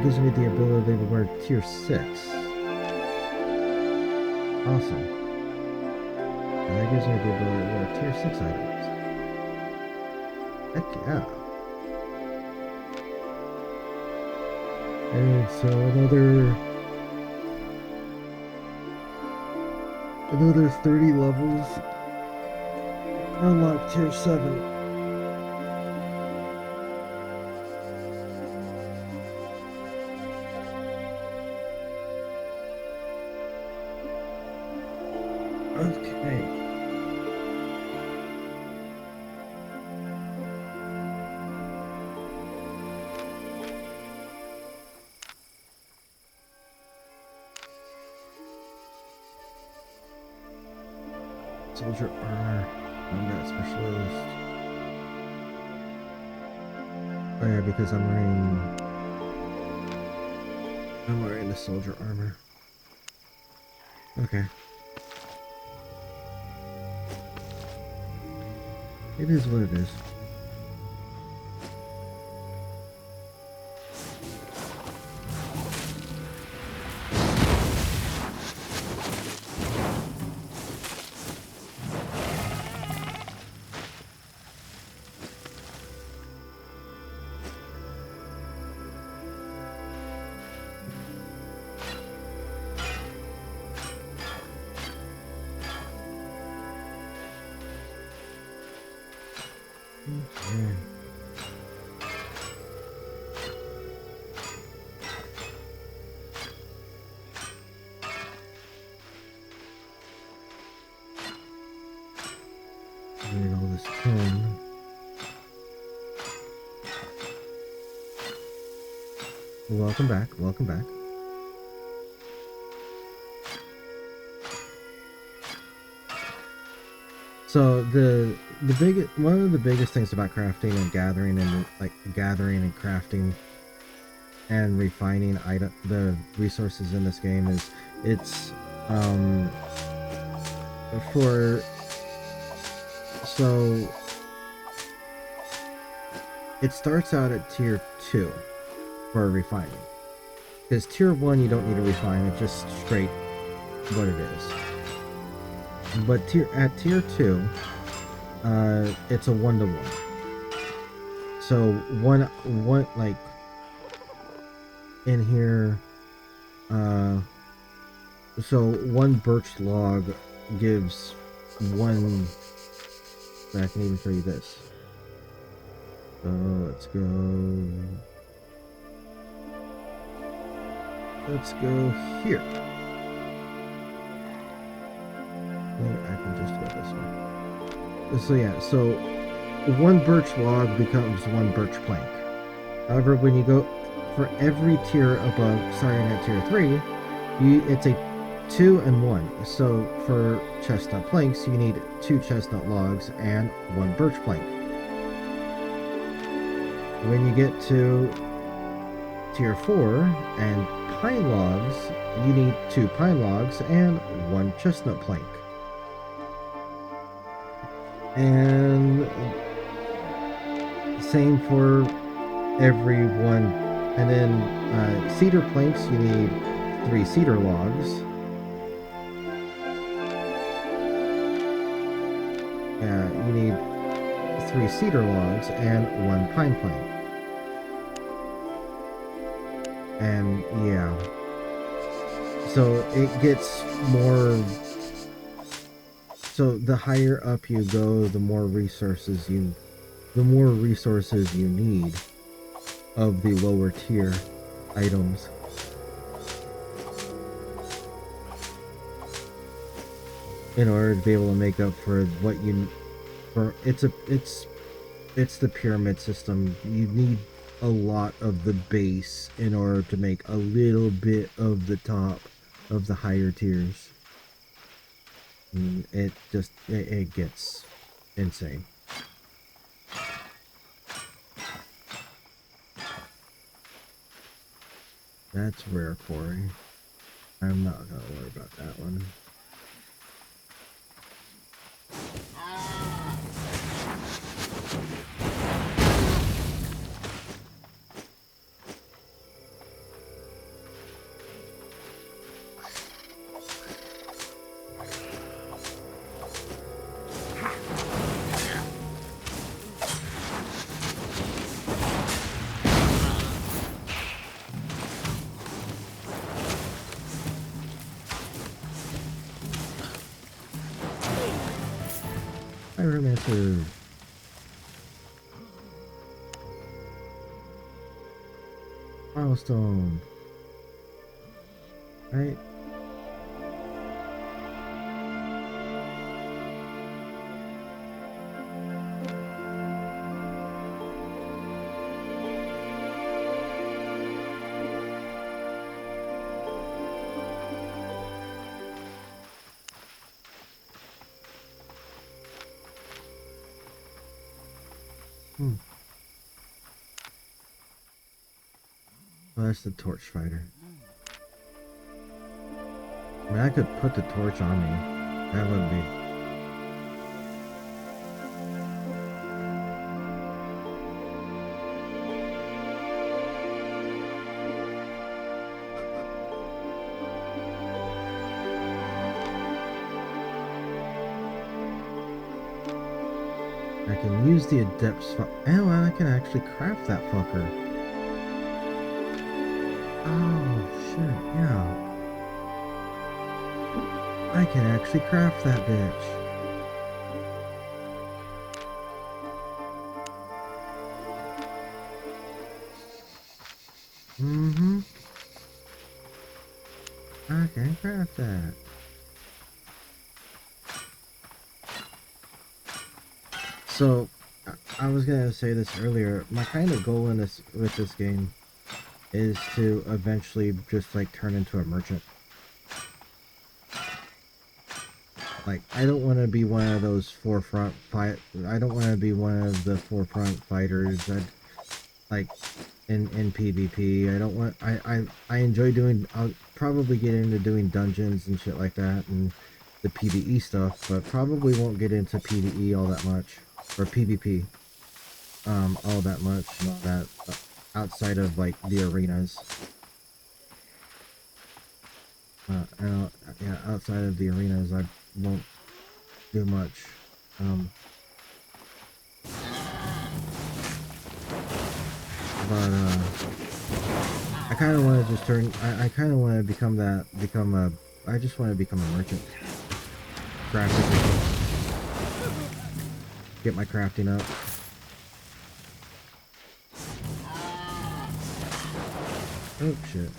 gives me the ability to wear tier 6. Awesome. And that gives me the ability to wear tier 6 items. Heck yeah. And so another 30 levels. Unlock tier 7. Okay. Soldier armor, combat specialist. Oh yeah, because I'm wearing the soldier armor. Okay. It is what it is. Okay. Getting all this tin. Welcome back. Welcome back. So one of the biggest things about crafting and gathering and crafting and refining the resources in this game is it's so it starts out at tier 2 for refining, because tier 1 you don't need to refine, it's just straight what it is. But at tier 2 it's a 1-to-1. So one like in here so one birch log gives one. I can even show you this. Let's go here. I can just go this way. So yeah, so one birch log becomes one birch plank. However, when you go for every tier above, starting at tier 3, it's a 2 and 1. So for chestnut planks, you need 2 chestnut logs and 1 birch plank. When you get to tier 4 and pine logs, you need 2 pine logs and 1 chestnut plank. And same for everyone. And then cedar planks, you need 3 cedar logs. You need 3 cedar logs and 1 pine plank. And yeah. So it gets more. So the higher up you go, the more resources you need of the lower tier items. In order to be able to make up for what you it's the pyramid system. You need a lot of the base in order to make a little bit of the top of the higher tiers. And it gets insane. That's rare quarry. I'm not gonna worry about that one. Pyromancer. Milestone. Right? Well, that's the torch fighter. I mean, I could put the torch on me. That wouldn't be. I can use the adept's. Oh, and I can actually craft that fucker. Oh, shit, yeah. I can actually craft that bitch. Mm-hmm. I can craft that. So, I was gonna say this earlier. My kind of goal with this game is to eventually just like turn into a merchant. Like, I don't want to be one of those forefront fight. I don't want to be one of the forefront fighters that, like, in PvP. I don't want. I enjoy doing. I'll probably get into doing dungeons and shit like that and the PvE stuff, but probably won't get into PvE all that much or PvP. All that much. That outside of like the arenas. Yeah, outside of the arenas, I won't do much. But I kind of want to just turn. I kind of want to become a. I just want to become a merchant. Crafting. Get my crafting up. Oh shit.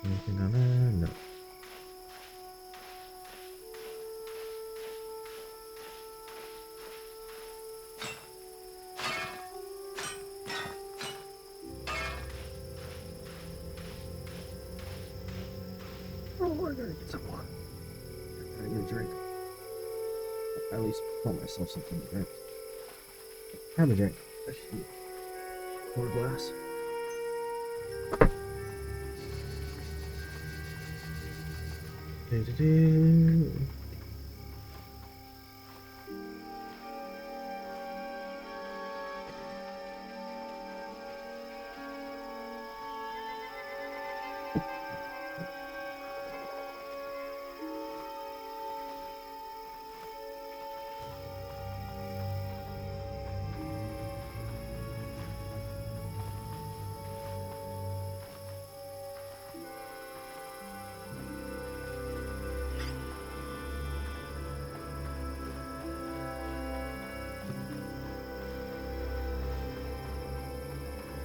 Anything on there? No. Oh, I gotta get some water. I gotta get a drink. At least pour myself something to drink. Have a drink. Pour a glass. Do-do-do.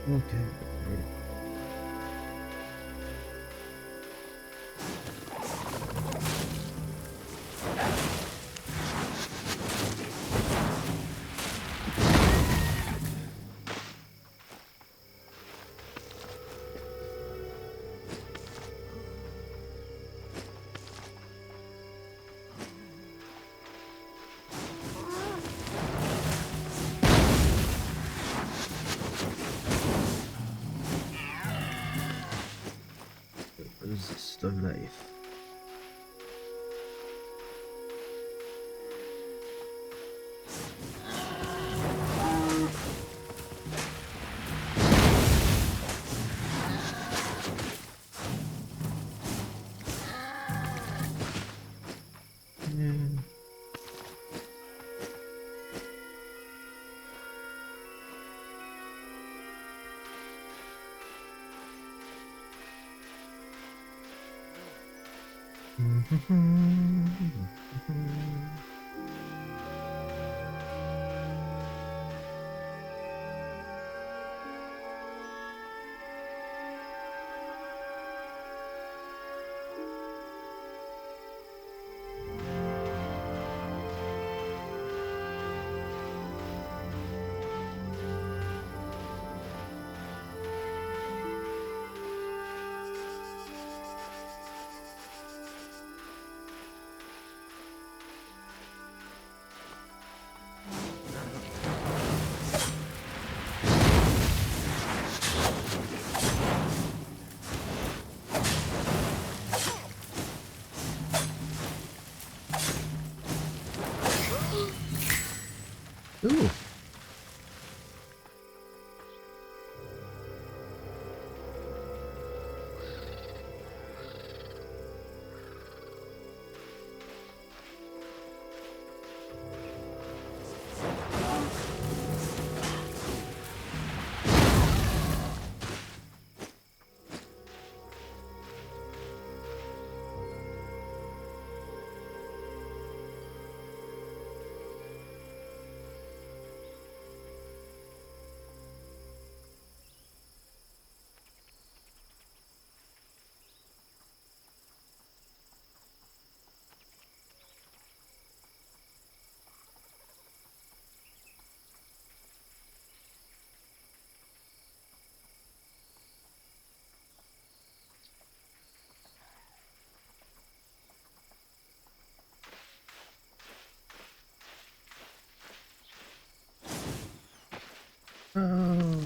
Okay. Resist of life. Yeah. Ooh. Oh.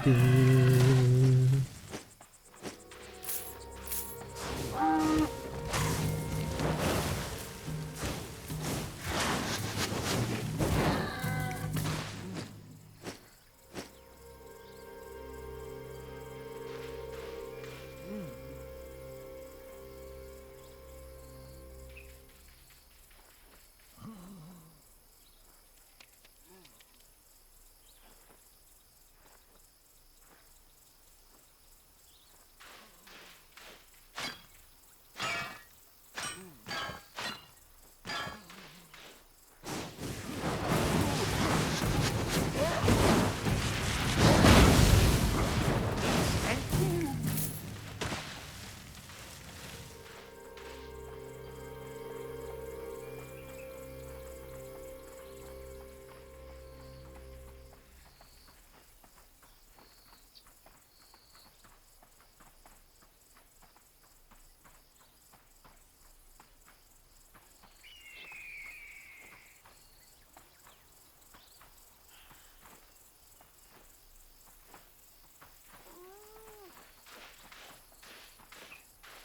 Do-do-do.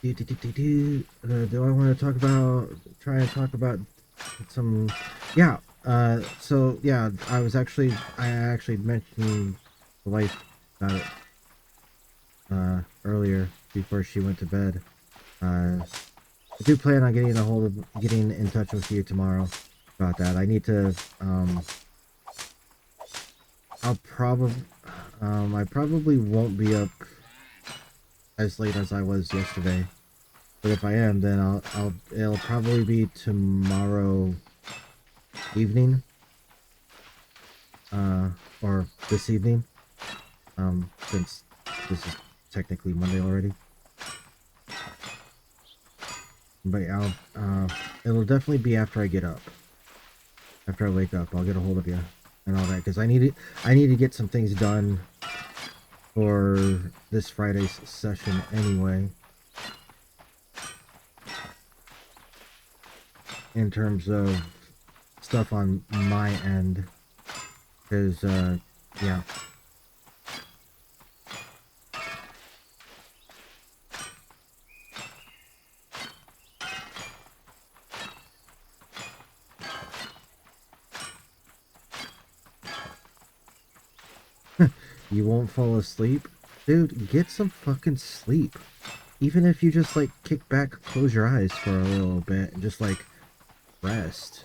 Do I want to talk about? Try and talk about some. Yeah. So yeah, I actually mentioned the wife about it earlier before she went to bed. I do plan on getting in touch with you tomorrow about that. I need to. I'll probably. I probably won't be up as late as I was yesterday. But if I am, then it'll probably be tomorrow evening, or this evening, since this is technically Monday already. But it'll definitely be after I get up. After I wake up, I'll get a hold of you and all that, because I need to get some things done for this Friday's session anyway. In terms of stuff on my end, because yeah. You won't fall asleep? Dude, get some fucking sleep. Even if you just like kick back, close your eyes for a little bit and just like rest.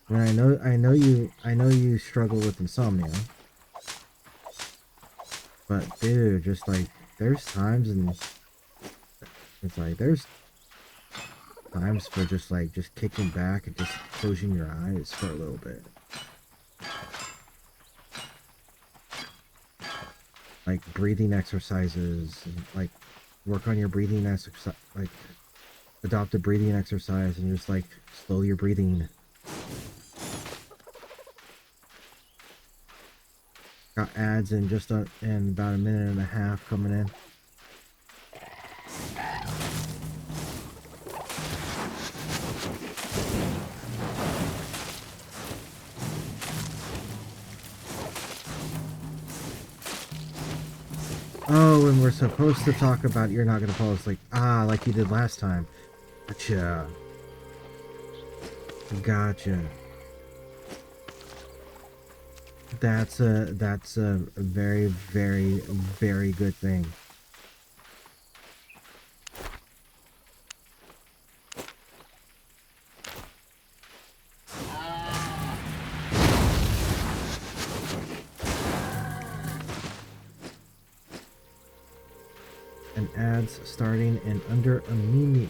And I know you struggle with insomnia. But dude, just like there's times and it's like there's times for just kicking back and just closing your eyes for a little bit. Like breathing exercises, and like work on your breathing exercise, like adopt a breathing exercise and just like slow your breathing. Got ads in in about a minute and a half coming in. Oh, and we're supposed to talk about you're not gonna fall asleep. Ah, like you did last time. Gotcha. Gotcha. That's a very, very, very good thing. And ads starting in under a minute.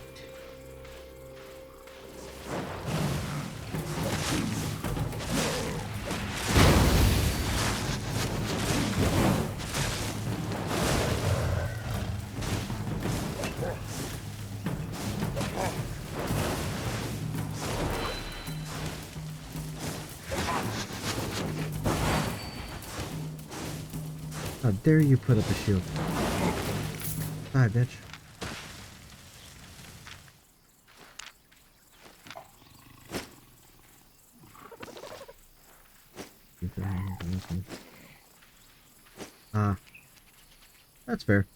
How dare you put up a shield? Bye, bitch. Ah, that's fair.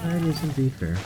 That is indeed fair.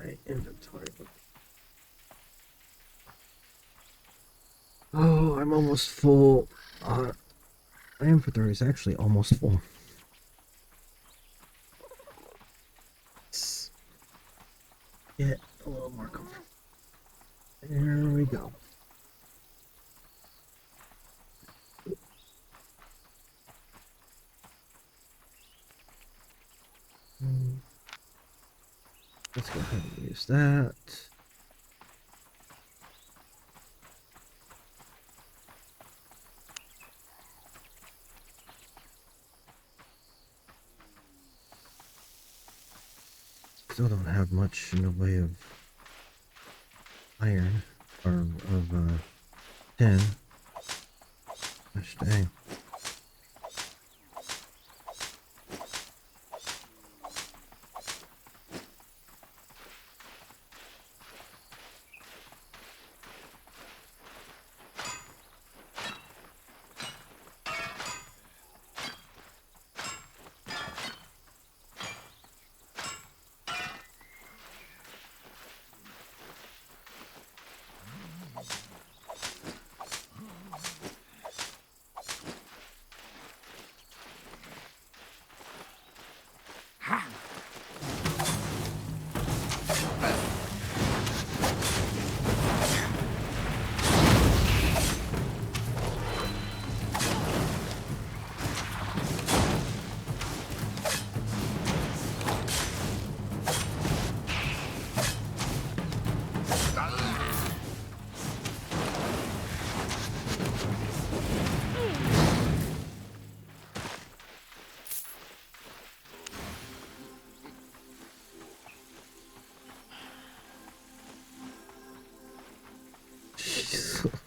my inventory. Oh, I'm almost full. My inventory is actually almost full. Let's get a little more comfortable. There we go. Let's go ahead and use that. Still don't have much in the way of iron or of tin. Gosh dang.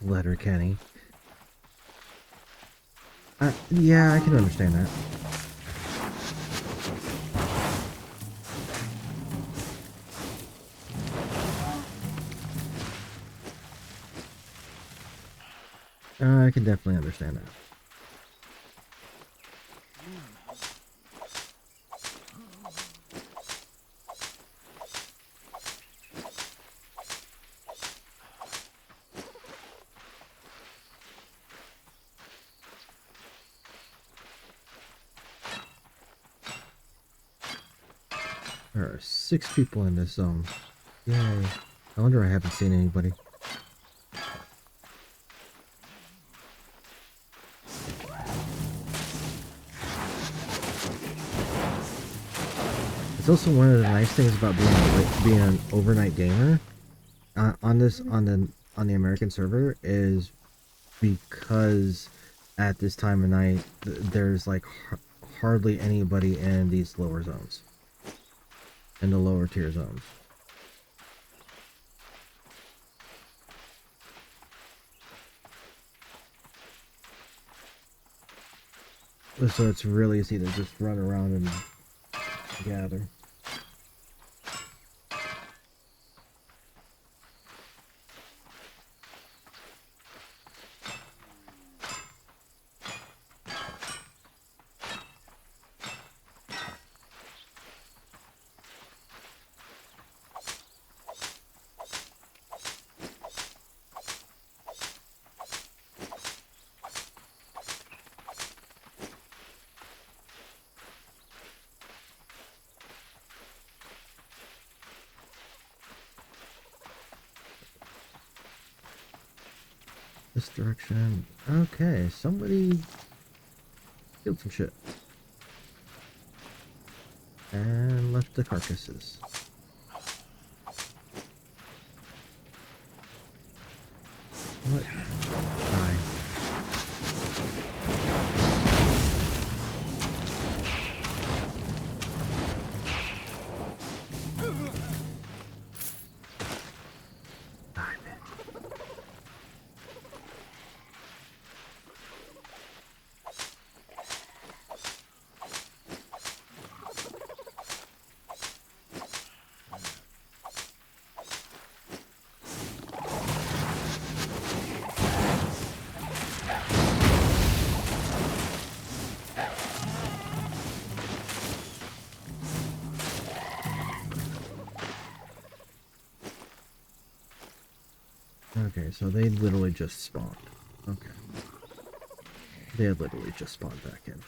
Letter Kenny. Yeah, I can understand that. I can definitely understand that. There are 6 people in this zone. Yay. I wonder I haven't seen anybody. It's also one of the nice things about being an overnight gamer on the American server is because at this time of night there's like hardly anybody in these lower zones, in the lower tier zones. So it's really easy to just run around and gather. This direction. Okay, somebody killed some shit. And left the carcasses. What? Die. Die, man. Okay, so they literally just spawned. Okay. They had literally just spawned back in.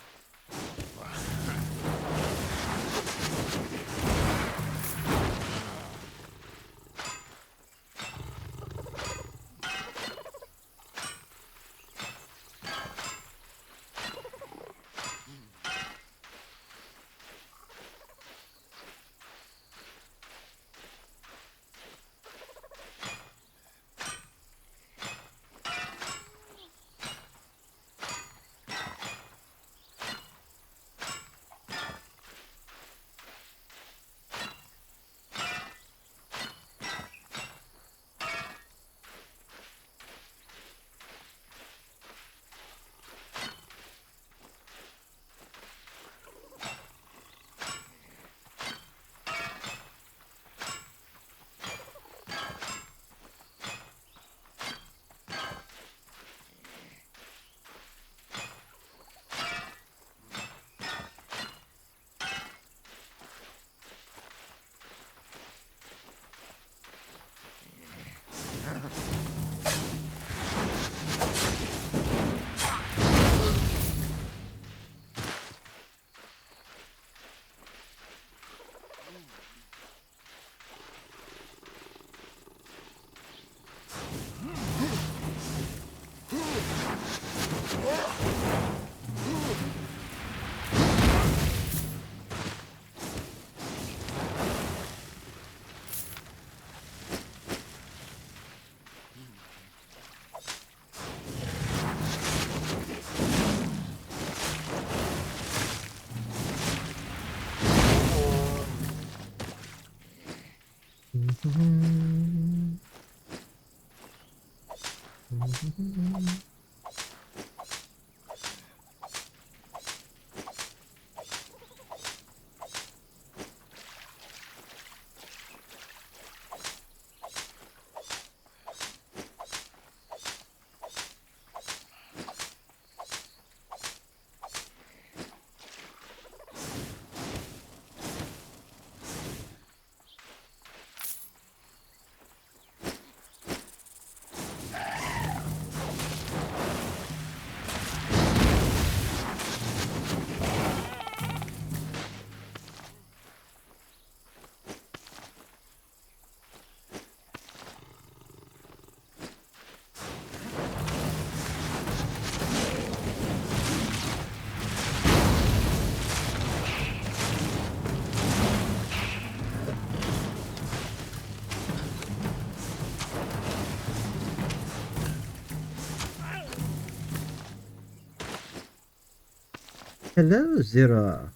Hello, Zira.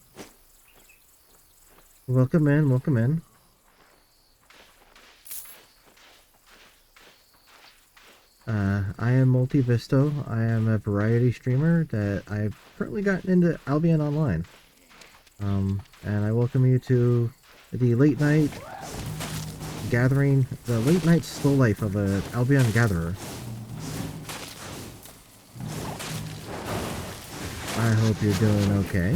Welcome in, welcome in. I am Multivisto. I am a variety streamer that I've currently gotten into Albion Online. And I welcome you to the late night gathering, the late night slow life of a Albion gatherer. I hope you're doing okay.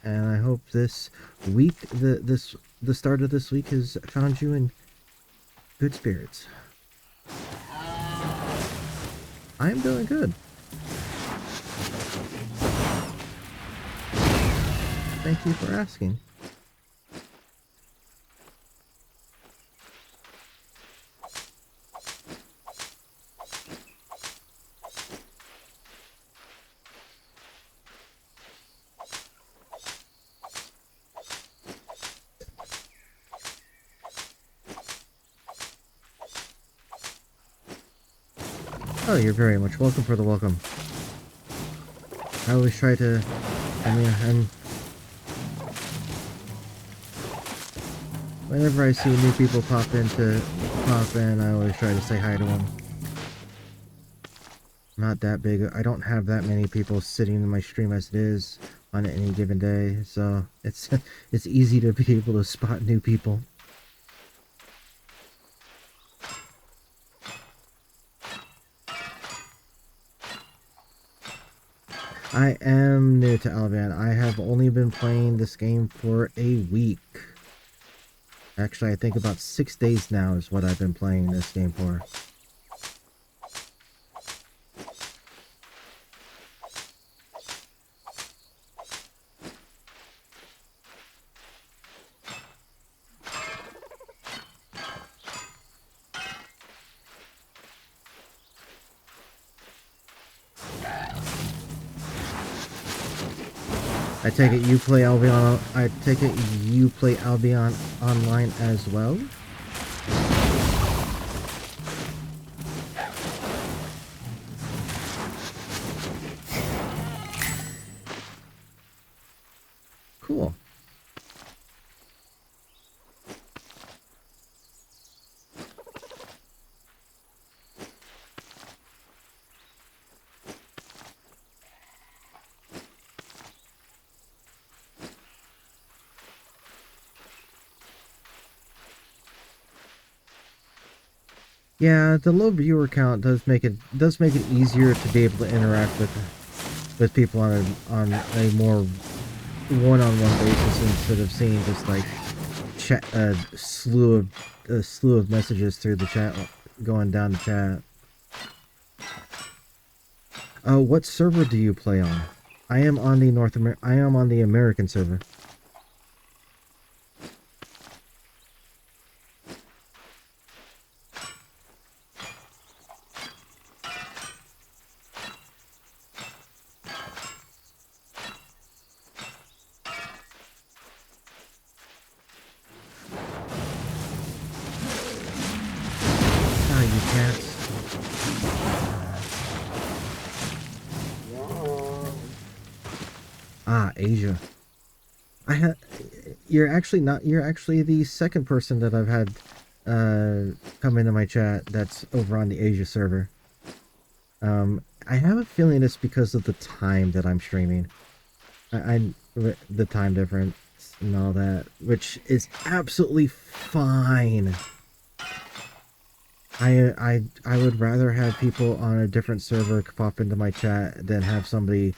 And I hope this week, the start of this week has found you in good spirits. I am doing good. Thank you for asking. Oh, you're very much welcome for the welcome. I always try to, whenever I see new people pop in, I always try to say hi to them. Not that big. I don't have that many people sitting in my stream as it is on any given day, so it's it's easy to be able to spot new people. I am new to Albion. I have only been playing this game for a week. Actually, I think about 6 days now is what I've been playing this game for. I take it you play Albion. I take it you play Albion online as well. Cool. Yeah, the low viewer count does make it easier to be able to interact with people on a more one-on-one basis instead of seeing just like chat a slew of messages through the chat going down the chat. What server do you play on? I am on the American server. Ah, you cats. Ah, Asia. You're actually the second person that I've had come into my chat that's over on the Asia server. I have a feeling it's because of the time that I'm streaming. The time difference and all that, which is absolutely fine. I would rather have people on a different server pop into my chat than have somebody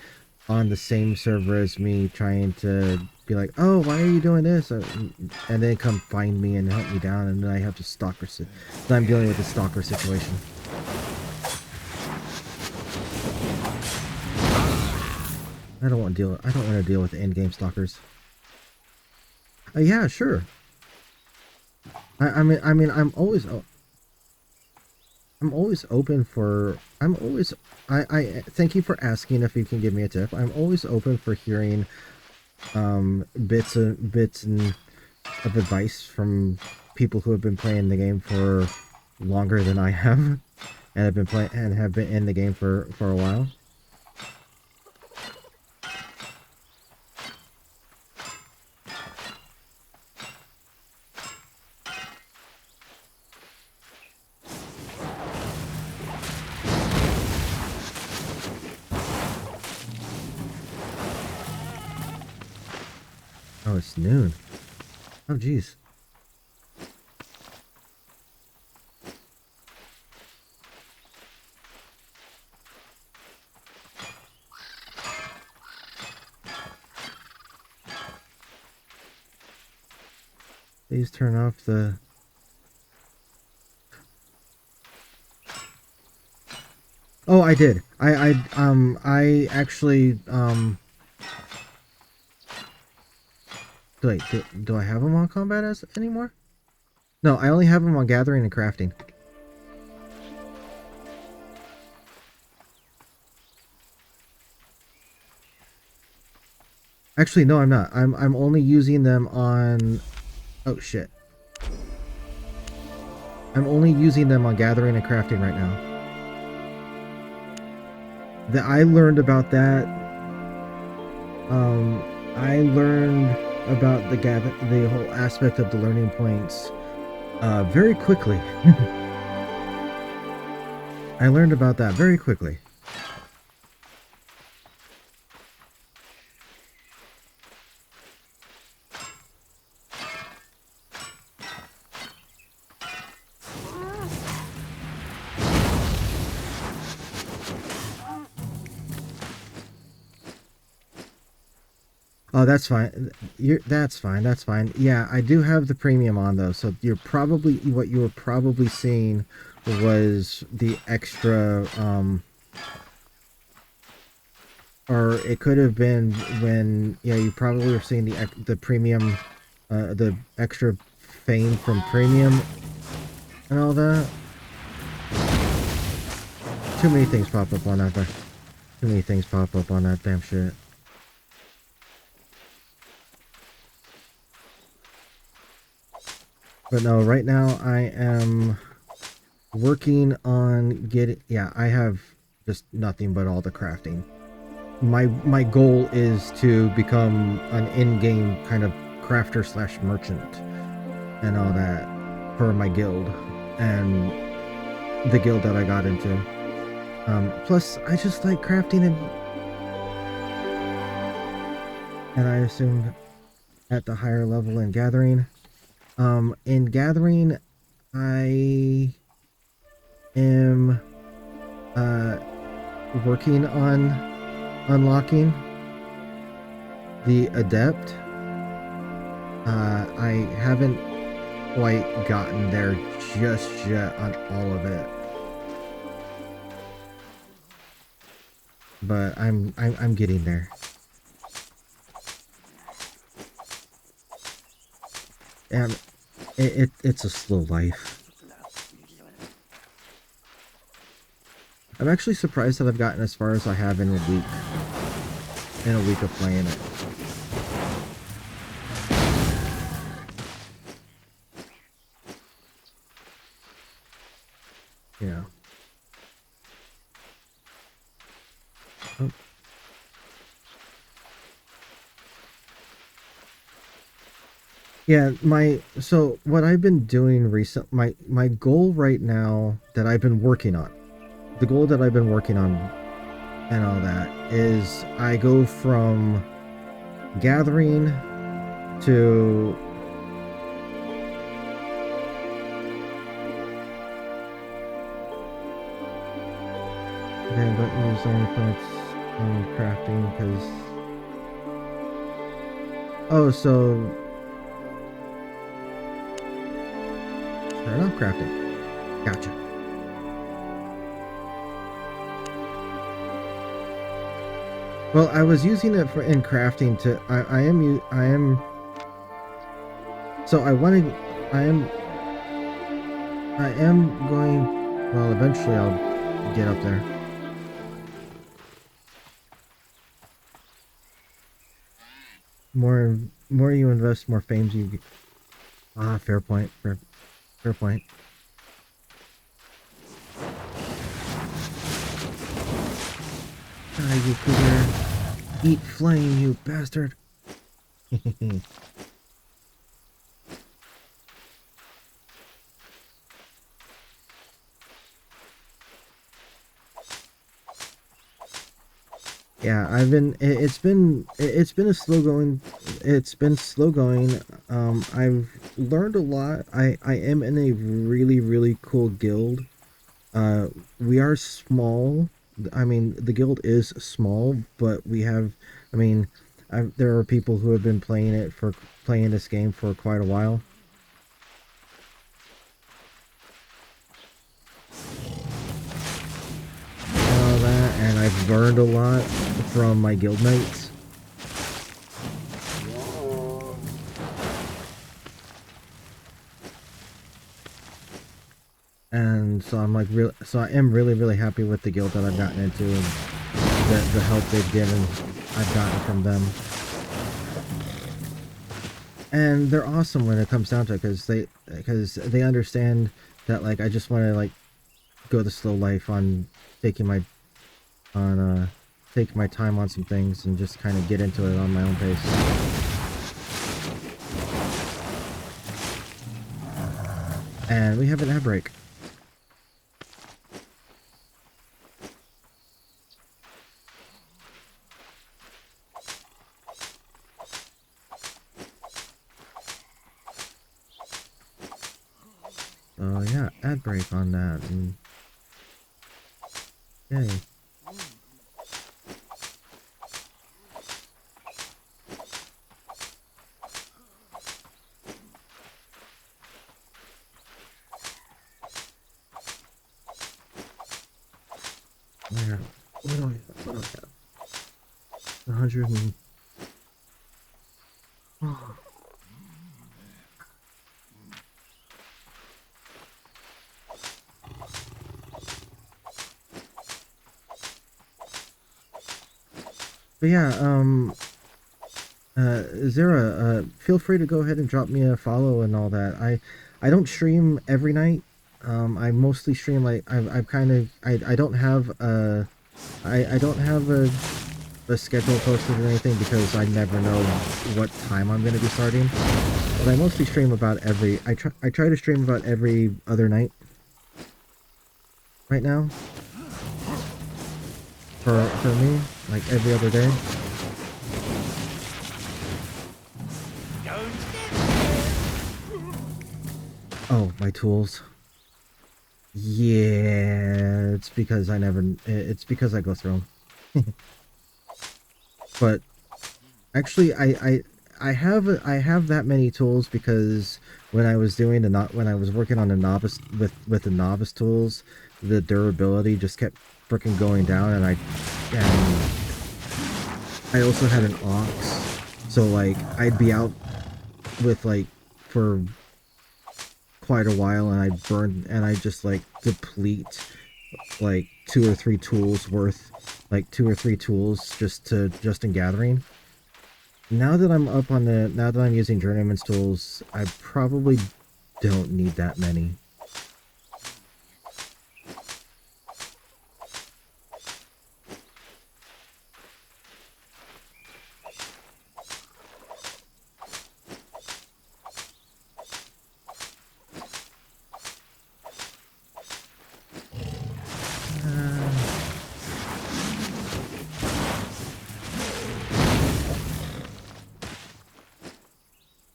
on the same server as me trying to be like, oh, why are you doing this? And then come find me and hunt me down, and then I have to then I'm dealing with a stalker situation. I don't want to deal with in-game stalkers. Yeah, sure. I mean, I'm always open for. I thank you for asking if you can give me a tip. I'm always open for hearing bits of advice from people who have been playing the game for longer than I have, and have been in the game for a while. Oh, it's noon. Oh, geez. Please turn off the... Oh, I did. I actually, wait, do I have them on combat as anymore? No, I only have them on gathering and crafting. Actually, no, I'm not. I'm only using them on... Oh, shit. I'm only using them on gathering and crafting right now. I learned about that. I learned about the whole aspect of the learning points very quickly. I learned about that very quickly. Oh, that's fine. That's fine. That's fine. Yeah, I do have the premium on though, so you're probably what you were probably seeing was the extra, or it could have been when, yeah, you probably were seeing the premium, the extra fame from premium and all that. Too many things pop up on that. Too many things pop up on that damn shit. But no, right now I am working on getting, yeah, I have just nothing but all the crafting. My goal is to become an in-game kind of crafter slash merchant and all that for my guild and the guild that I got into. Plus I just like crafting, and I assume at the higher level in gathering. In gathering, I am working on unlocking the adept. I haven't quite gotten there just yet on all of it, but I'm getting there. And it's a slow life. I'm actually surprised that I've gotten as far as I have in a week. In a week of playing it. Yeah. Oh. Yeah, so what I've been doing my goal right now that I've been working on, the goal that I've been working on and all that is I go from gathering to okay, don't use only points on crafting because oh, so turn off crafting. Gotcha. Well, I was using it for in crafting to I am so I am going, well, eventually I'll get up there. More you invest, more fames you get. Ah, fair point. Fair point. Ah, you cougar. Eat flame, you bastard. Yeah, it's been a slow going, it's been slow going. I've learned a lot. I am in a really cool guild. We are small. I mean, the guild is small, but we have, I mean, there are people who have been playing this game for quite a while. All that, and I've learned a lot from my guild mates. And so so I am really happy with the guild that I've gotten into and the help they've given, I've gotten from them. And they're awesome when it comes down to it because they understand that like I just want to like go the slow life on taking my taking my time on some things and just kind of get into it on my own pace. And we have an ad break. So yeah, ad break on that, and yay. Yeah. What do I have? What do I have? 100 and... But yeah, Zara, feel free to go ahead and drop me a follow and all that. I don't stream every night. I mostly stream like I've kind of I don't have I don't have a schedule posted or anything because I never know what time I'm gonna be starting. But I mostly stream about every I try to stream about every other night right now for me, like every other day. Oh, my tools. Yeah, it's because it's because I go through them. But actually, I have that many tools because when I was doing the not when I was working on the novice with the novice tools, the durability just kept freaking going down, and I also had an ox, so like I'd be out with like for quite a while, and I'd burn and I just like deplete like two or three tools just in gathering. Now that I'm using Journeyman's tools, I probably don't need that many.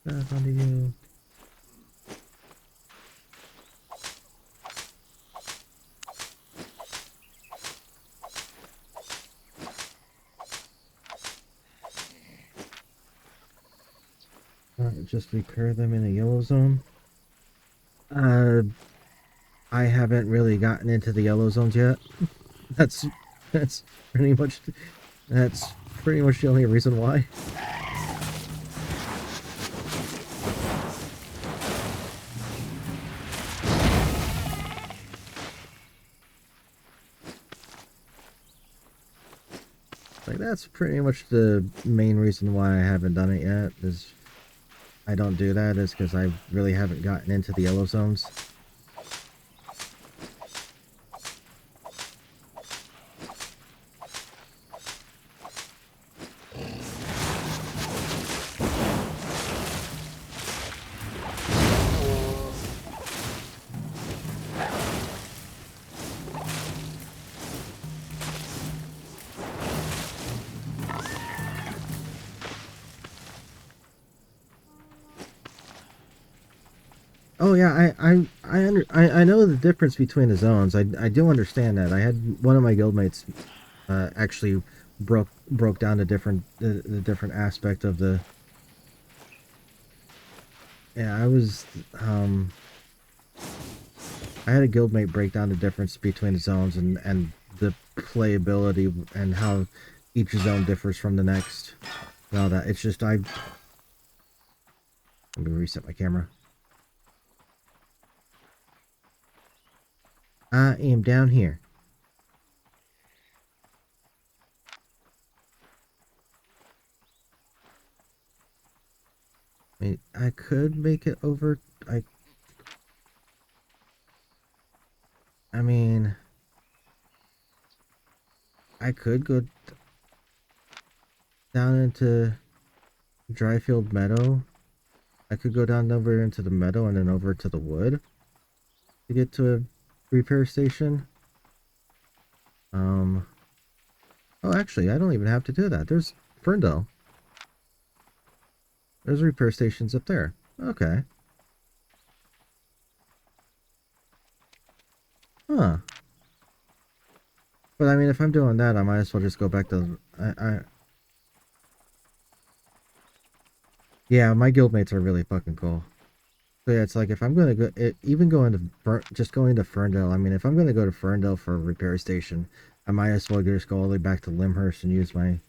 Back onto you. Just repair them in a yellow zone. Uh, I haven't really gotten into the yellow zones yet. That's that's pretty much that's pretty much the only reason why. Like that's pretty much the main reason why I haven't done it yet. Is I don't do that is because I really haven't gotten into the yellow zones. Oh yeah, I know the difference between the zones. I do understand that. I had one of my guildmates actually broke down the different aspect of the. Yeah, I had a guildmate break down the difference between the zones and the playability and how each zone differs from the next. And all that. It's just let me reset my camera. I am down here. I mean, I could make it over. I mean, I could go down into Dryfield Meadow. I could go down over into the meadow and then over to the wood to get to a repair station. Um. Oh, actually, I don't even have to do that. There's Ferndale. There's repair stations up there. Okay. Huh. But I mean, if I'm doing that, I might as well just go back to. Yeah, my guildmates are really fucking cool. So yeah, it's like if I'm gonna go, even going to just going to Ferndale. I mean, if I'm gonna go to Ferndale for a repair station, I might as well just go all the way back to Limhurst and use my...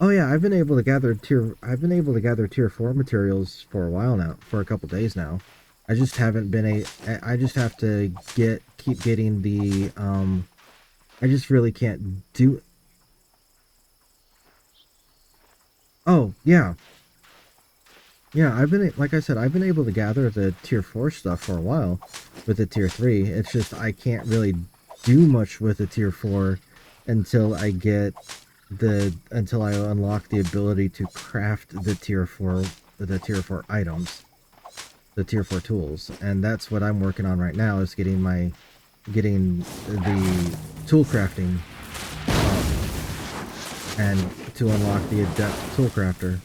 Oh yeah, I've been able to gather tier 4 materials for a while now, for a couple days now. I just haven't been I just have to keep getting the I just really can't do... Oh, yeah. Yeah, like I said, I've been able to gather the tier 4 stuff for a while with the tier 3. It's just I can't really do much with the tier 4 until I unlock the ability to craft the tier 4 items, the tier 4 tools. And that's what I'm working on right now, is getting the tool crafting up and to unlock the adept tool crafter.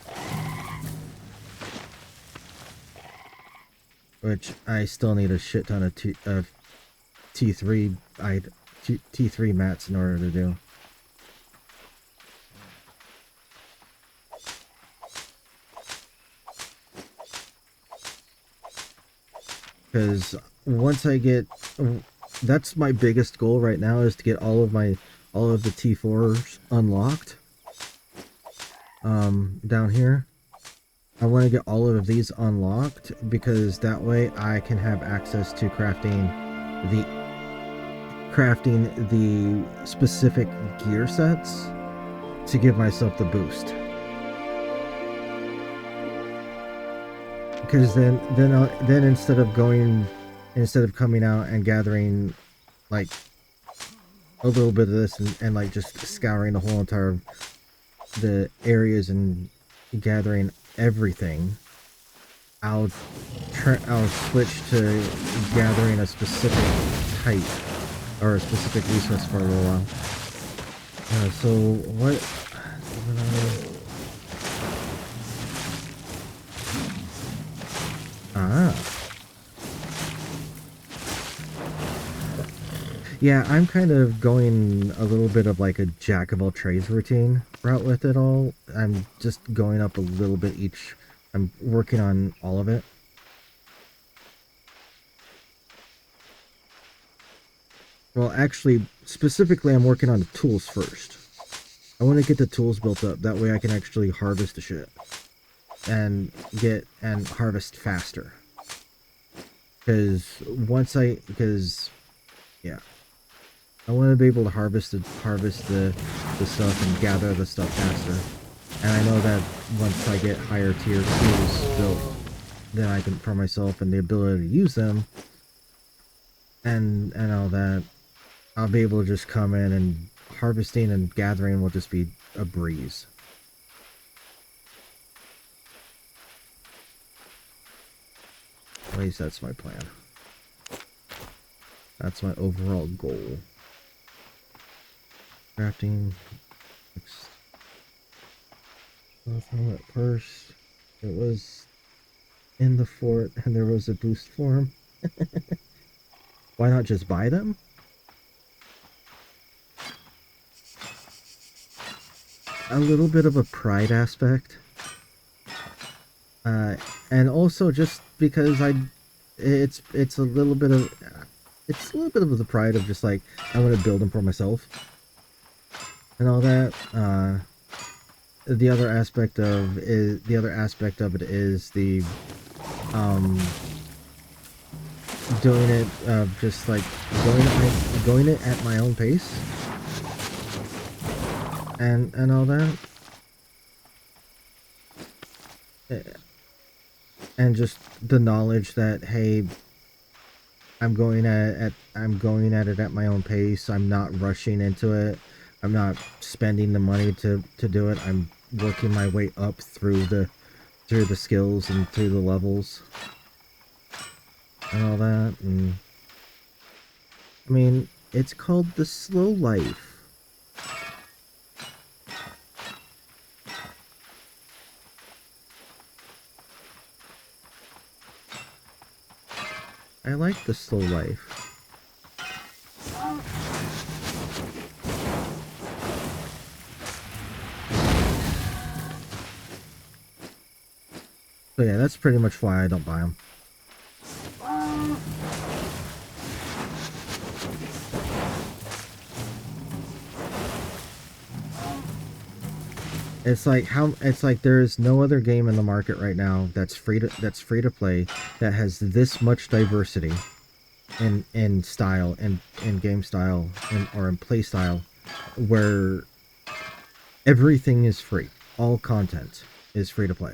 Which I still need a shit ton of T3 T3 mats in order to do. Because once I get, that's my biggest goal right now, is to get all of the T4s unlocked down here. I want to get all of these unlocked, because that way I can have access to crafting the specific gear sets to give myself the boost. Because then instead of coming out and gathering like a little bit of this and like just scouring the whole entire the areas and gathering everything, I'll switch to gathering a specific type or a specific resource for a little while. So what? Yeah, I'm kind of going a little bit of like a jack of all trades routine route with it all. I'm just going up a little bit each. I'm working on all of it. Well, actually, specifically, I'm working on the tools first. I want to get the tools built up. That way I can actually harvest the shit. And harvest faster. Yeah. I want to be able to harvest the stuff and gather the stuff faster. And I know that once I get higher tier tools built, then I can, for myself, and the ability to use them, and all that, I'll be able to just come in, and harvesting and gathering will just be a breeze. At least that's my plan. That's my overall goal. Crafting. At first, it was in the fort, and there was a boost for him. Why not just buy them? A little bit of a pride aspect. And also just because it's a little bit of the pride of just like, I want to build them for myself and all that. The other aspect of it is the doing it just like going it at my own pace and all that. And just the knowledge that, hey, I'm going at it at my own pace. I'm not rushing into it. I'm not spending the money to do it. I'm working my way up through the skills and through the levels and all that. And I mean, it's called the slow life. I like the slow life. So yeah, that's pretty much why I don't buy them. it's like there's no other game in the market right now that's free to play that has this much diversity in style and in game style or in play style, where everything is free. All content is free to play.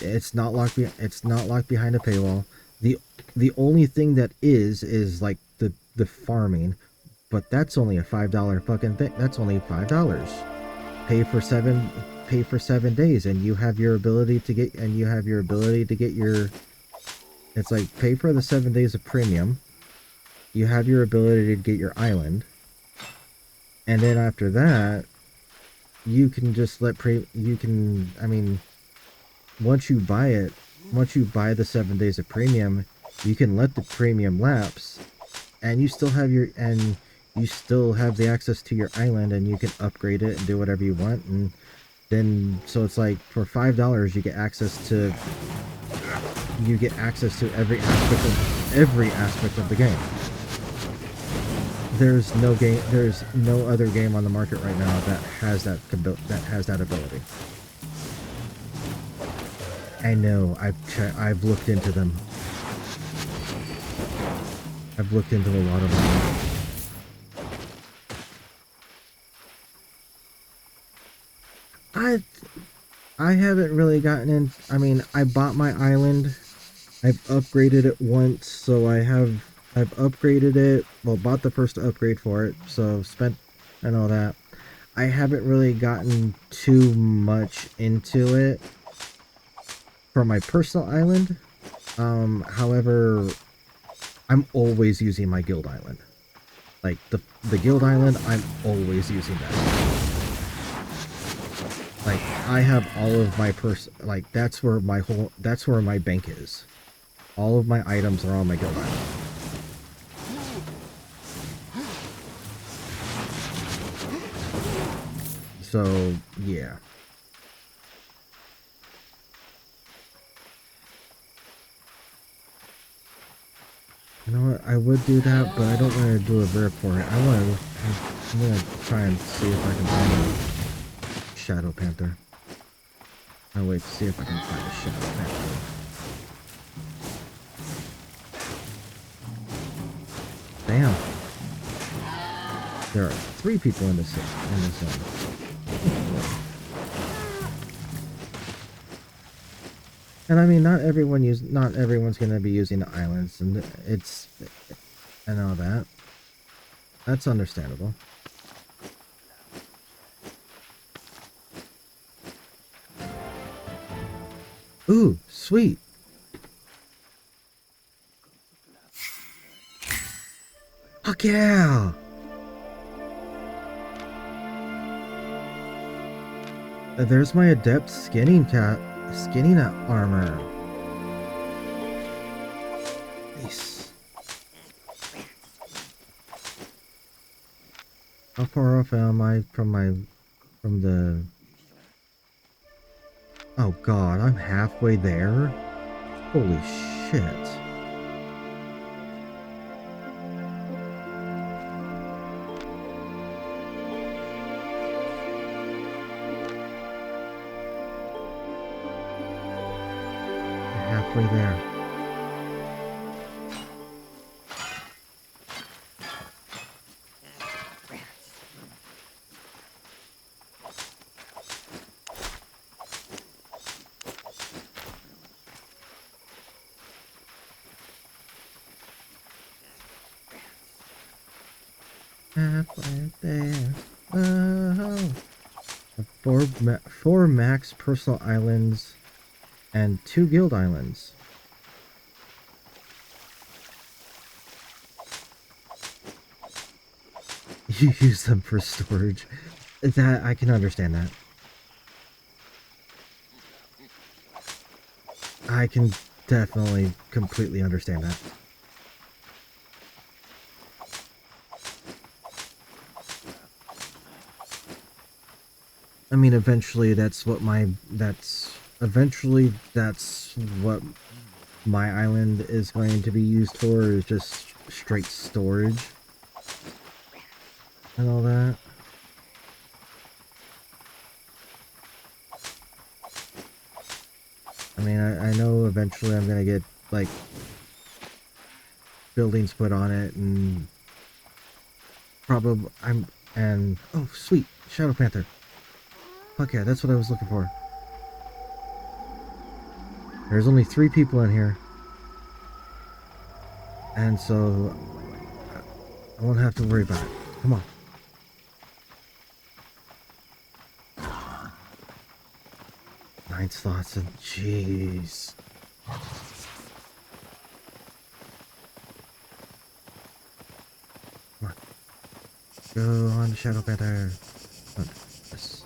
It's not locked behind a paywall. The only thing that is like the farming, but that's only a $5 fucking thing. That's only $5. Pay for 7 days and you have your ability to get your, it's like pay for the 7 days of premium. You have your ability to get your island. And then after that, you can just I mean, once you buy the 7 days of premium, you can let the premium lapse, and you still have the access to your island, and you can upgrade it and do whatever you want. And then, so it's like for $5, you get access to every aspect of the game. There's no other game on the market right now that has that ability. I know. I've looked into them. I've looked into a lot of them. I haven't really gotten in. I mean, I bought my island. I've upgraded it once, so I've upgraded it. Well, bought the first upgrade for it, so spent and all that. I haven't really gotten too much into it for my personal island. However, I'm always using my guild island. Like the guild island, I'm always using that. Like I have all of my like that's where my bank is. All of my items are on my guild island. So yeah. You know what? I would do that, but I don't want to do a rare for it. I'm gonna try and see if I can find a Shadow Panther. I'll wait to see if I can find a Shadow Panther. Damn. There are 3 people in this zone. And I mean, not everyone's gonna be using the islands, and I know that. That's understandable. Ooh, sweet. Fuck yeah! There's my adept skinning armor. Nice. How far off am I from the... Oh god, I'm halfway there? Holy shit. Halfway there. Halfway there. Oh. 4 max personal islands and 2 guild islands. You use them for storage. That I can understand that. I can definitely completely understand that. I mean, eventually that's what my island is going to be used for, is just straight storage and all that. I mean, I know eventually I'm gonna get, like, buildings put on it, and probably, oh, sweet, Shadow Panther. Fuck yeah, that's what I was looking for. There's only 3 people in here. And so, I won't have to worry about it. Come on. Nine slots and jeez. Come on. Go on to Shadow Panther. Come on. Yes.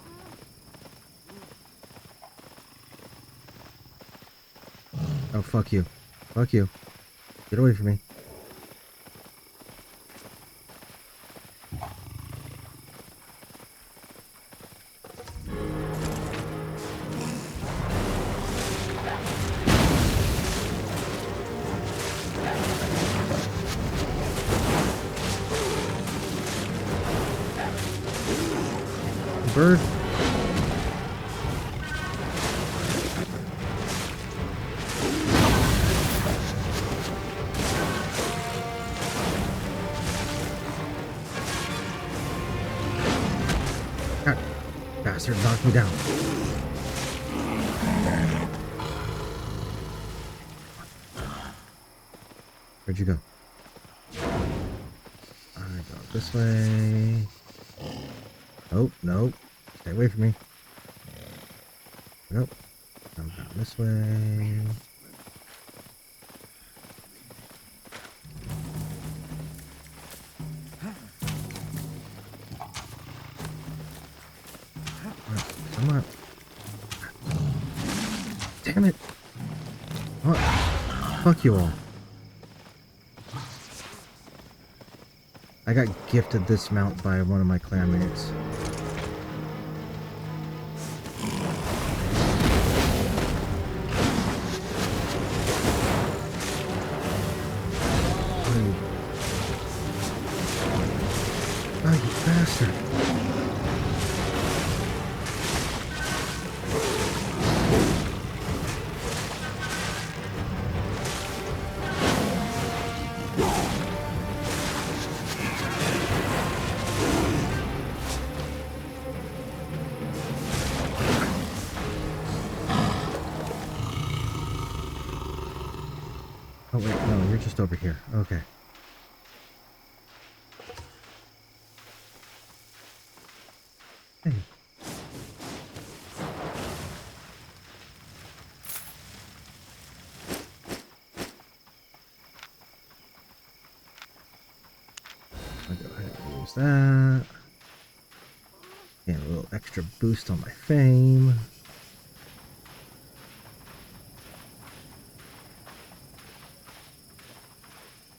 Oh, fuck you. Fuck you. Get away from me. Bird. God, bastard knocked me down. Where'd you go? I go this way. Oh, nope. Stay away from me. Nope. Come down this way. Come on. Damn it. Oh, fuck you all. I got gifted this mount by one of my clanmates. Oh, you bastard. Oh wait, no, you're just over here. Okay. Hey. I'll go ahead and use that. Get a little extra boost on my fame.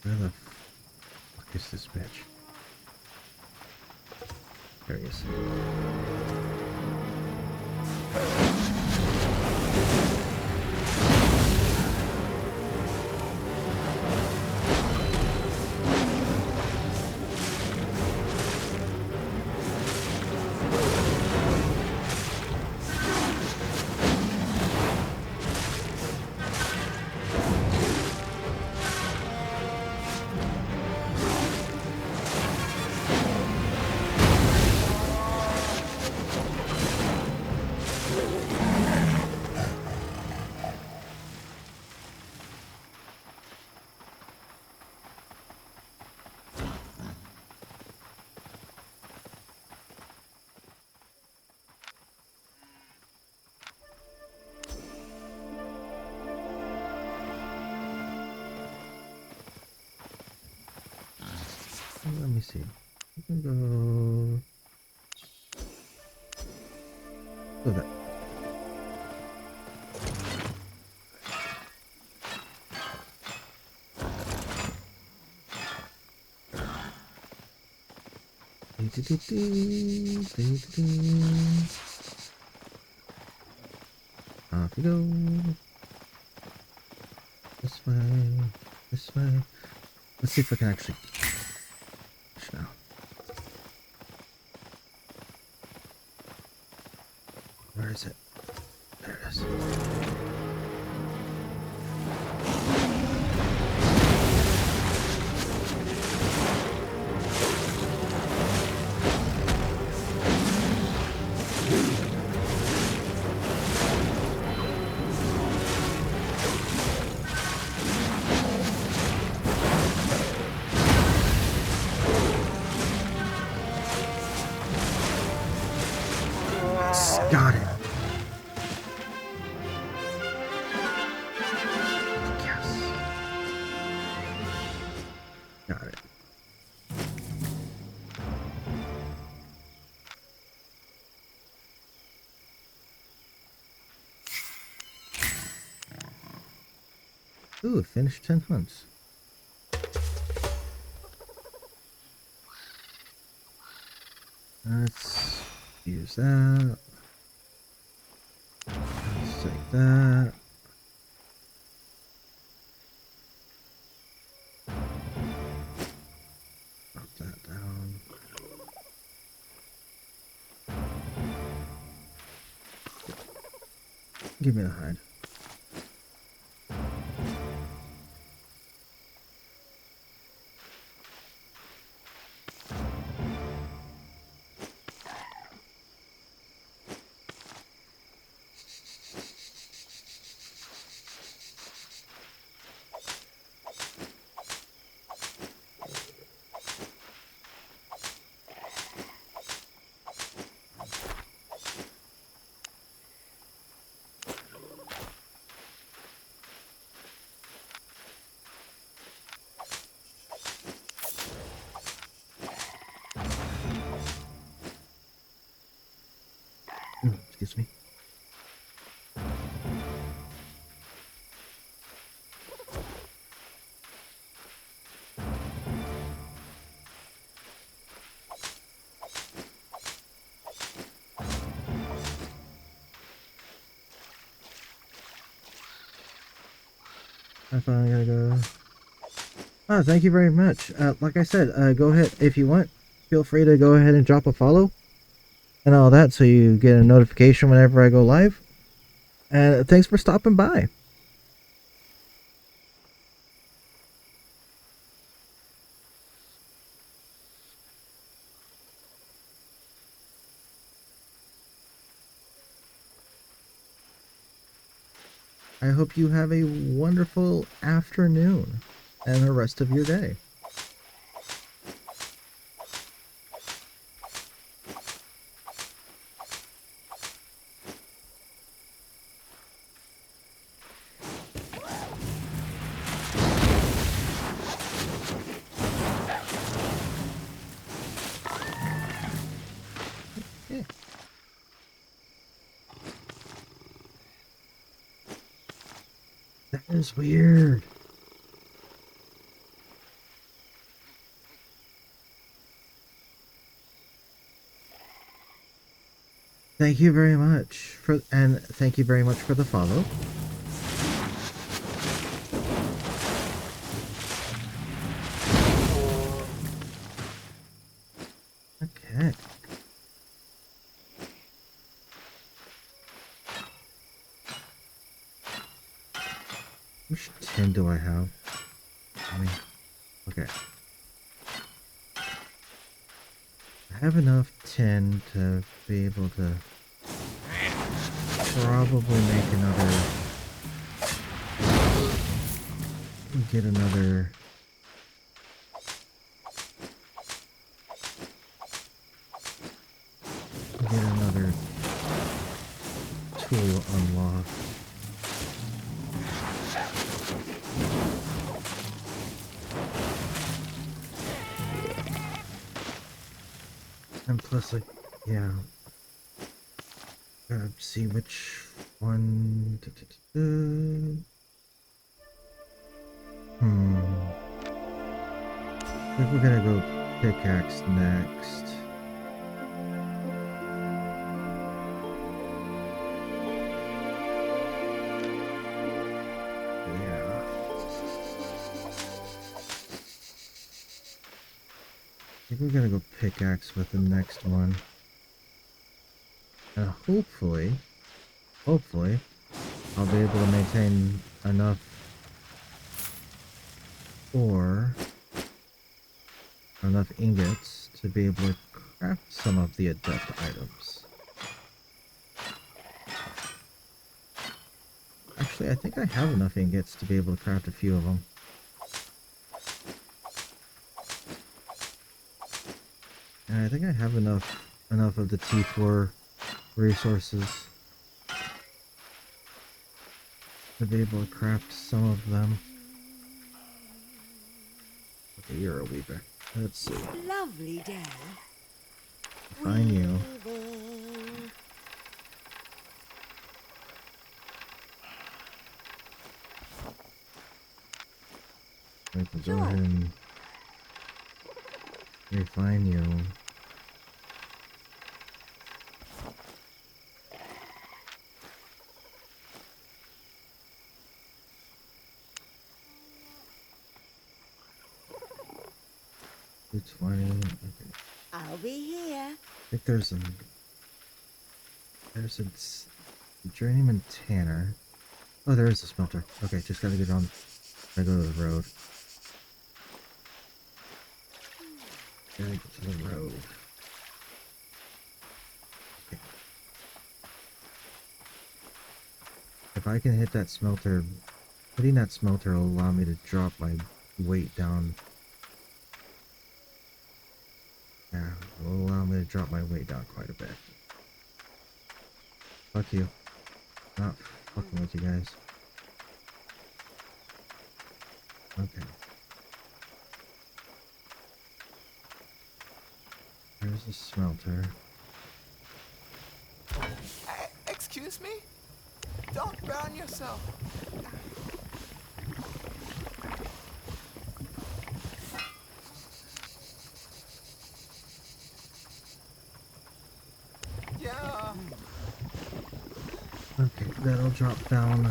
Where the fuck is this bitch? There he is. Let me see. We can go. Look at that. Off you go. This way. This way. Let's see if I can actually. Now. Where is it? There it is. Got it. Yes. Got it. Ooh, finished 10 hunts. Let's use that. Let's take that. Drop that down. Give me the hide. Excuse me. I finally gotta go. Oh, thank you very much. Like I said, go ahead if you want. Feel free to go ahead and drop a follow and all that, so you get a notification whenever I go live. And thanks for stopping by. I hope you have a wonderful afternoon and the rest of your day. Yeah. That is weird. Thank you very much and thank you very much for the follow. Okay. How much tin do I have? I mean, okay. I have enough tin to be able to probably make another... get another... get another tool unlocked. And plus, like, yeah. Gotta see which one. I think we're gonna go pickaxe next. Yeah. I think we're gonna go pickaxe with the next one. And hopefully, I'll be able to maintain enough ore, enough ingots to be able to craft some of the adept items. Actually, I think I have enough ingots to be able to craft a few of them. And I think I have enough of the T4 resources to be able to craft some of them. Okay, you're a weaver. Let's see. Lovely day. Find you. Weaving. We can go ahead and refine you. To 20. Okay. I'll be here. I think there's a journeyman tanner. Oh, there is a smelter. Okay, just gotta get on. Gotta go to the road. Gotta get to the road. Okay. If I can hit that smelter, hitting that smelter will allow me to drop my weight down. Yeah, it will allow me to drop my weight down quite a bit. Fuck you. Not fucking with you guys. Okay. There's the smelter. Excuse me? Don't burn yourself. Yeah. Okay, that'll drop down.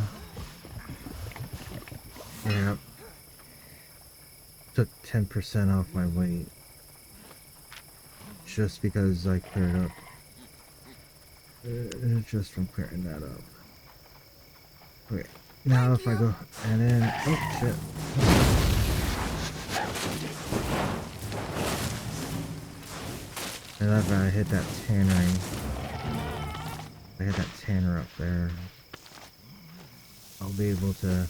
Yeah. Took 10% off my weight. Just because I cleared up. Just from clearing that up. Okay. Now if I go and then oh shit. And if I hit that tannery. I hit that tanner up there. I'll be able to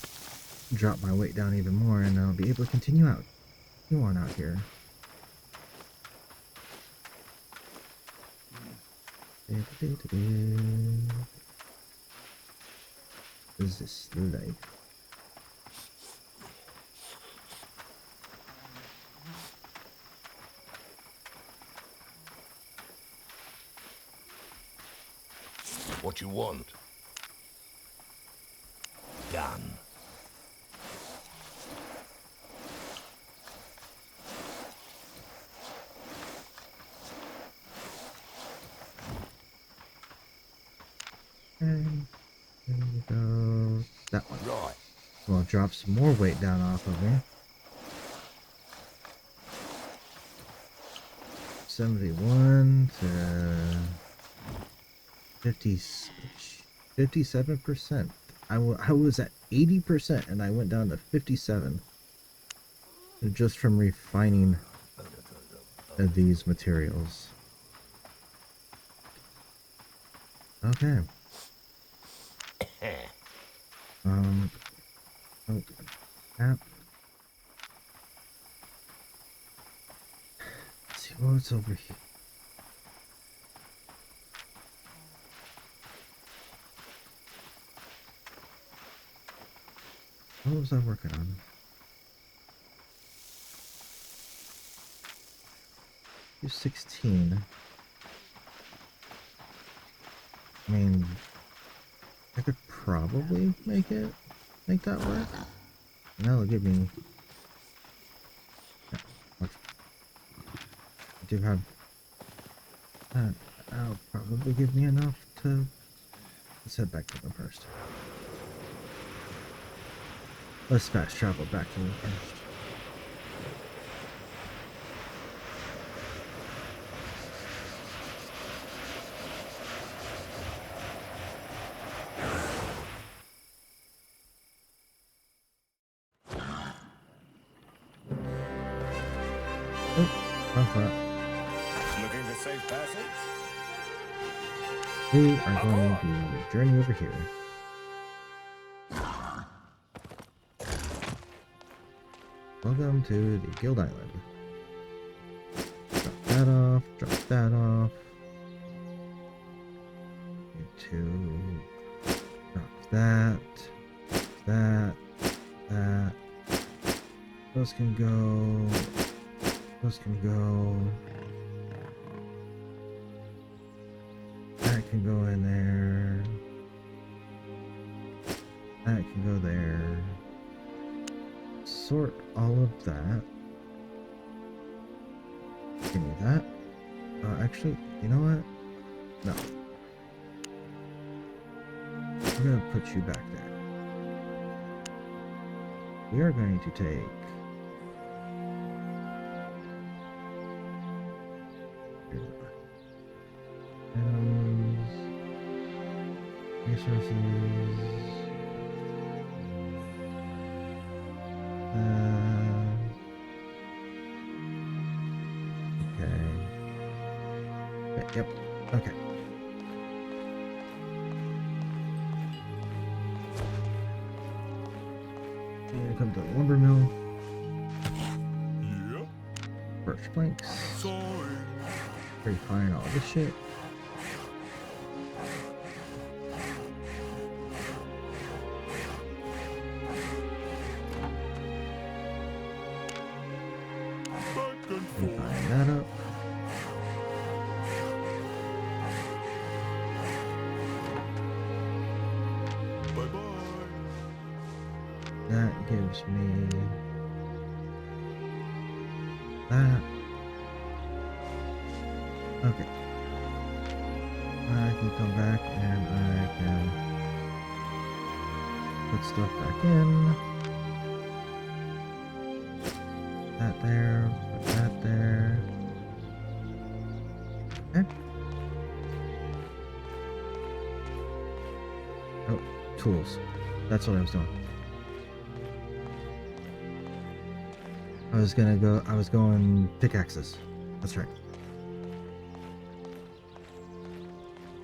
drop my weight down even more and I'll be able to continue on out here. Is this like? What you want? Done. And there we go. That one. Right. Well, drop some more weight down off of me. 71 to 50, 57%. I was at 80% and I went down to 57. Just from refining these materials. Okay. Oh, app. Let's see what's over here. What was I working on? You're 16. I mean, I could probably make that work. And that'll give me. Yeah, watch. I do have. That'll probably give me enough to. Let's head back to them first. Let's fast travel back to them first. Looking for safe passage? We are going to journey over here. Welcome to the Guild Island. Drop that off, drop that off. Need to drop that, that. Those can go. Those can go. That can go in there. That can go there. Sort all of that. Give me that. Actually, you know what? No. I'm gonna put you back there. We are going to take items, resources, okay. Yep, okay. Here comes the lumber mill. Yep. Birch planks. Sorry. Refining all this shit. Back and forth. Refine that up. Bye-bye. That gives me that. Okay. I can come back and I can put stuff back in. That there, put that there. Okay. Oh, tools. That's what I was doing. I was going pickaxes. That's right.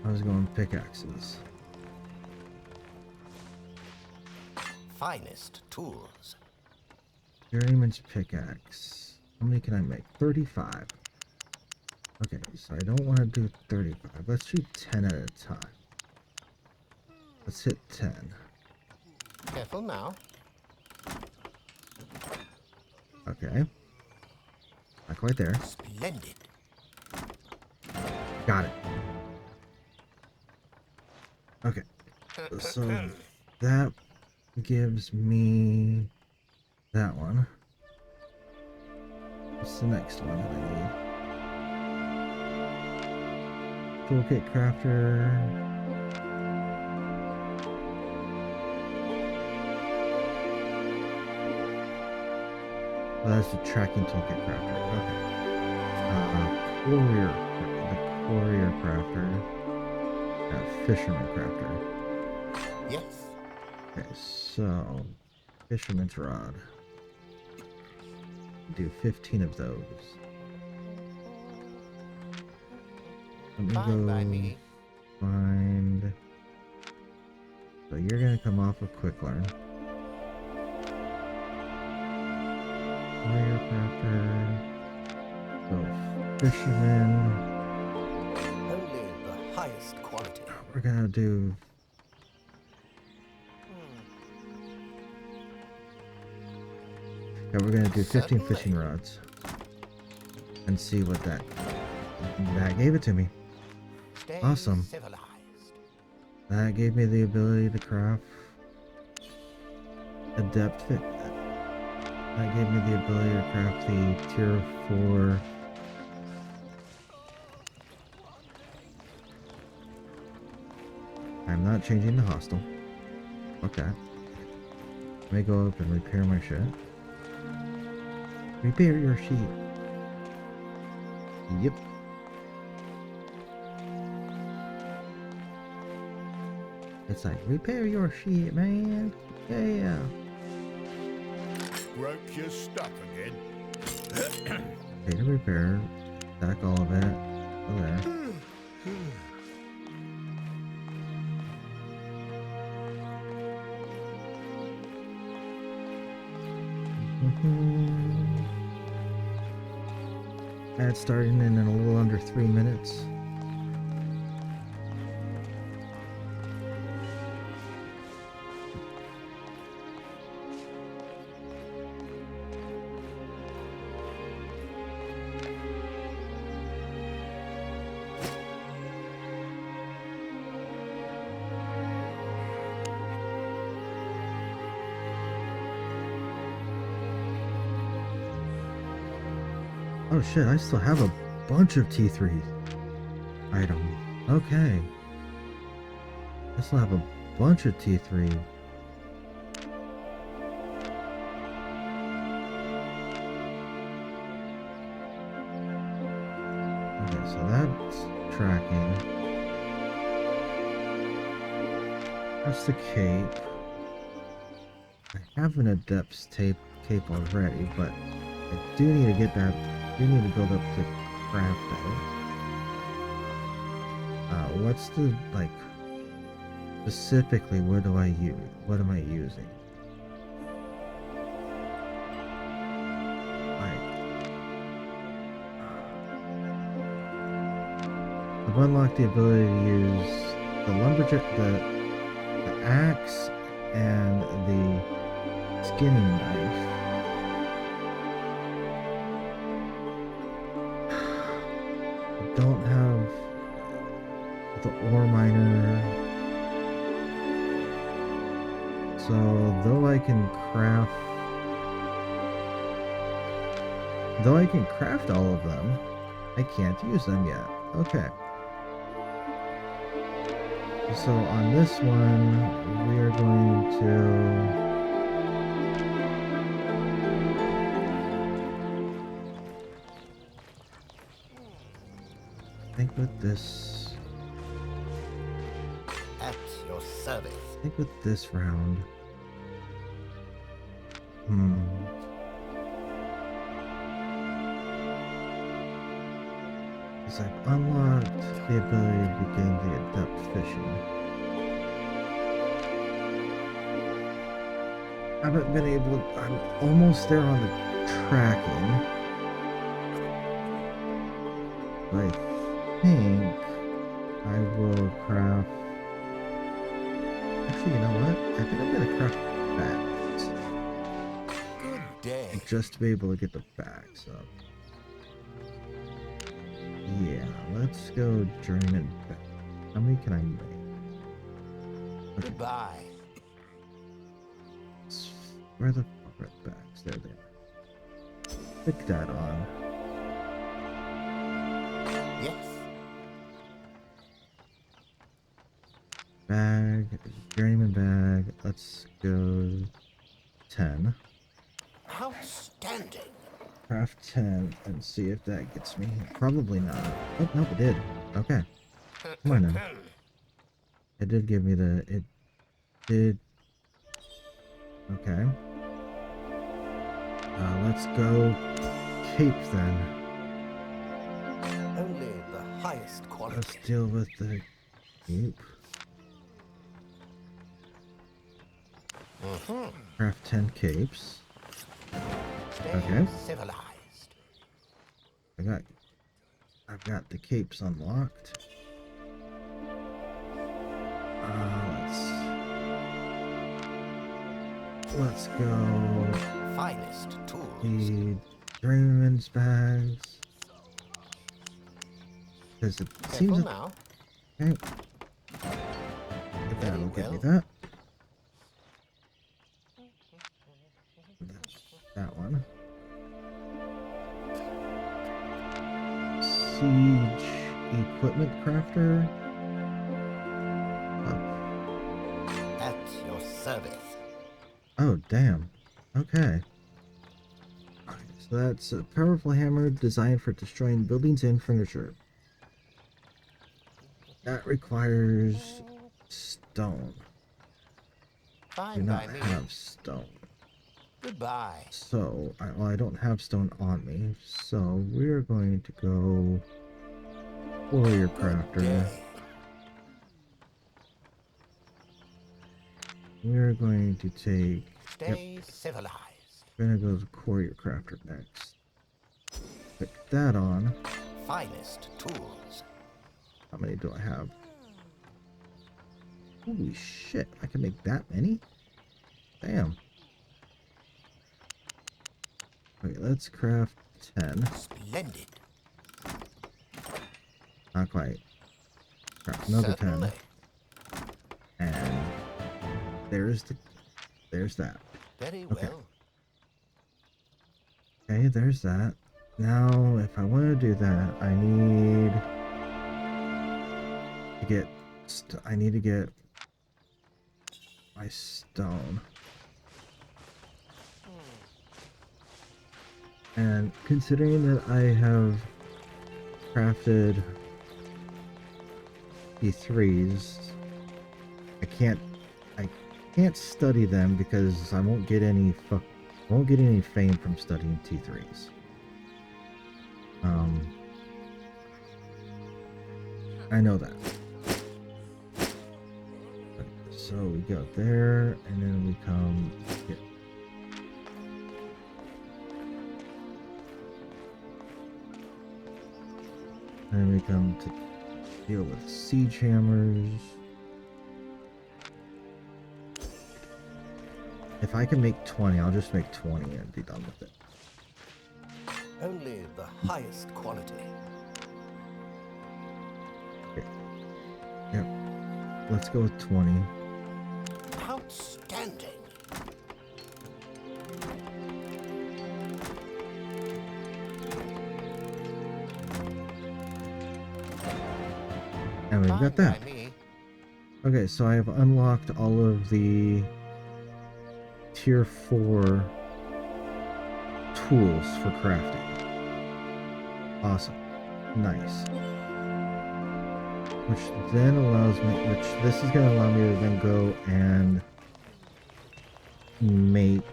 I was going pickaxes. Finest tools. Journeyman's pickaxe. How many can I make? 35. Okay, so I don't want to do 35. Let's do 10 at a time. Let's hit 10. Careful now. Okay. Not quite there. Splendid. Got it. Okay. So that gives me that one. What's the next one that I need? Toolkit crafter. Well, that's the tracking toolkit crafter. Okay. Courier. The courier crafter. Fisherman crafter. Yes. Okay, so fisherman's rod. Do 15 of those. Let me Fine go by me. find. So you're gonna come off of quick learn. Fire crafter. So fisherman. Only the highest quality. We're gonna do. Yeah, we're gonna do 15 fishing Certainly. rods. And see what that gave it to me. Stay Awesome. civilized. That gave me the ability to craft a depth fit. That gave me the ability to craft the tier 4. I'm not changing the hostel. Fuck that. Let me go up and repair my shit. Repair your sheet. Yep. It's like, repair your shit, man. Yeah. Broke your stuff again. Okay, to repair. Stack all of it. Go there. Ad starting in a little under 3 minutes. Oh shit, I still have a bunch of T3 items. Okay. I still have a bunch of T3. Okay, so that's tracking. That's the cape. I have an Adept's cape already, but I do need to get that. I do need to build up to crafting. What's the, like, specifically, what do I use? What am I using? I've unlocked the ability to use the lumberjack, the axe, and the skinning knife. I don't have the ore miner, so though I can craft all of them, I can't use them yet. Okay. So on this one, we are going to I think with this. At your service. I think with this round. Because I've unlocked the ability to begin the adept fishing. I haven't been able to. I'm almost there on the tracking. But I think I will craft. Actually, you know what? I think I'm gonna craft bags. Good day. Just to be able to get the bags up. Yeah, let's go journeyman bag. How many can I make? Okay. Goodbye. Where the fuck are the bags? There they are. Pick that on. Yes. Bag, journeyman bag. Let's go 10. Outstanding. Craft 10 and see if that gets me. Probably not. Oh, nope, it did. Okay. Come on now. It did give me the. It did. Okay. Let's go cape then. Only the highest quality. Let's deal with the cape. Craft 10 capes. Stay Okay. civilized. I've got the capes unlocked. Let's go. Finest tools. The journeyman's bags. Because it seems Careful that. now. Okay. If that'll get me that. That one. Siege equipment crafter. At your service. Oh, damn. Okay. So that's a powerful hammer designed for destroying buildings and furniture. That requires stone. Do Fine not by me. have stone. Goodbye. So, I don't have stone on me. So, we're going to go warrior crafter. Day. We're going to take. Stay civilized. We're gonna go to warrior crafter next. Put that on. Finest tools. How many do I have? Holy shit, I can make that many? Damn. Okay, let's craft 10. Splendid. Not quite. Craft another Certainly. 10. And there's that. Very Okay. well. Okay, there's that. Now, if I want to do that, I need to get my stone. And considering that I have crafted T3s, I can't study them because I won't get any fame from studying T3s. I know that. So we go there, and then we come here. And then we come to deal with siege hammers. If I can make 20, I'll just make 20 and be done with it. Only the highest quality. Okay. Yep. Let's go with 20. Outstanding. And we've Fine got that. by me. Okay, so I have unlocked all of the tier 4 tools for crafting. Awesome. Nice. Which this is going to allow me to then go and make...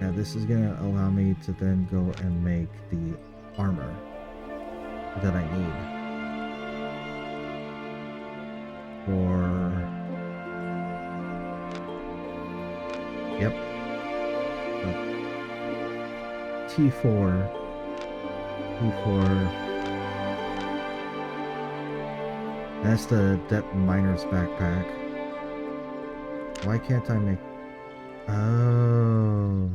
Yeah, this is going to allow me to then go and make the armor that I need for... Yep. T4. That's the Depth Miner's backpack. Why can't I make... Oh.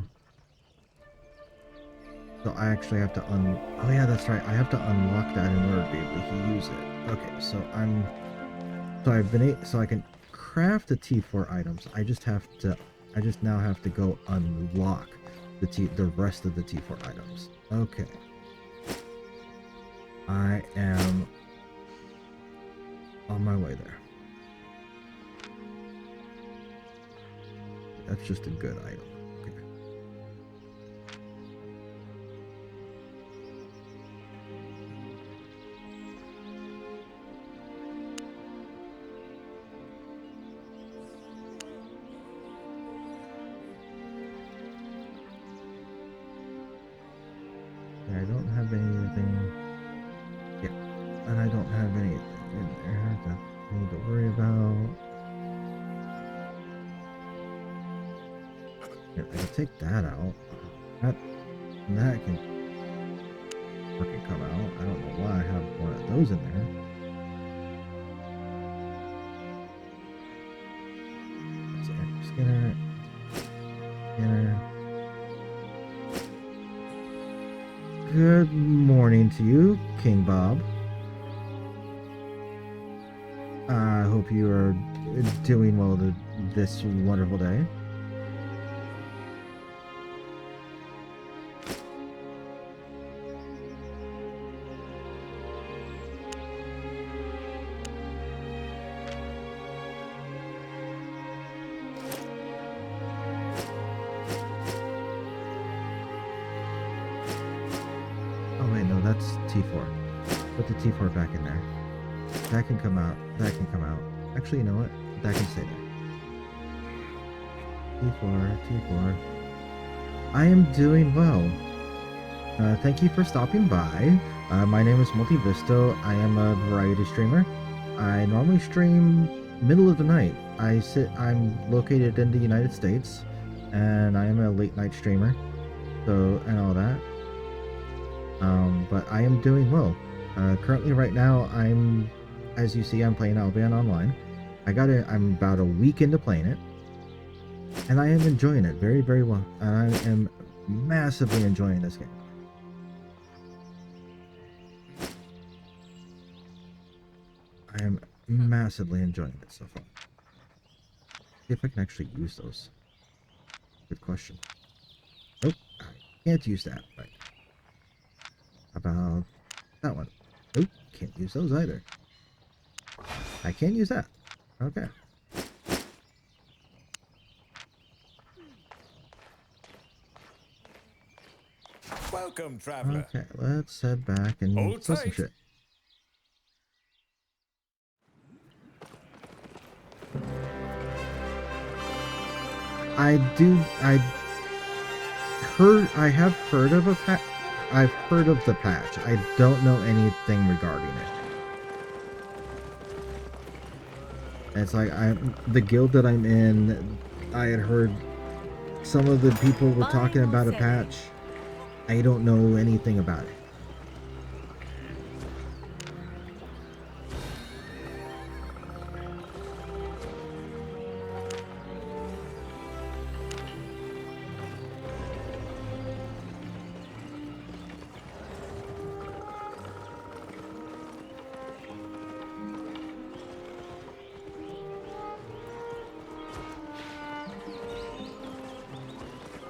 So I actually have to Oh yeah, that's right. I have to unlock that in order to be able to use it. Okay, so so I can craft the T4 items. I just now have to go unlock the rest of the T4 items. Okay. I am on my way there. That's just a good item. Okay. Yeah, I don't have anything. Yeah, and I don't have anything in there that I need to worry about. Yeah, I can take that out. That can freaking come out. I don't know why I have one of those in there. Let's see. Skinner. Good morning to you, King Bob. I hope you are doing well this wonderful day. Oh wait, no, that's T4. Put the T4 back in there. That can come out. That can come out. Actually, you know what? That can stay there. T4. I am doing well. Thank you for stopping by. My name is Multivisto. I am a variety streamer. I normally stream middle of the night. I'm located in the United States, and I am a late night streamer. So, and all that. But I am doing well. Currently, right now, as you see, I'm playing Albion online. I'm about a week into playing it, and I am enjoying it very, very well. I am massively enjoying this game. I am massively enjoying it so far. See if I can actually use those. Good question. Nope, I can't use that. Right. How about that one? Nope, can't use those either. I can't use that. Okay. Welcome, traveler. Okay, let's head back and Hold sell some tight. shit. I have heard of a patch. I've heard of the patch. I don't know anything regarding it. It's like the guild that I'm in, I had heard some of the people were talking about a patch. I don't know anything about it.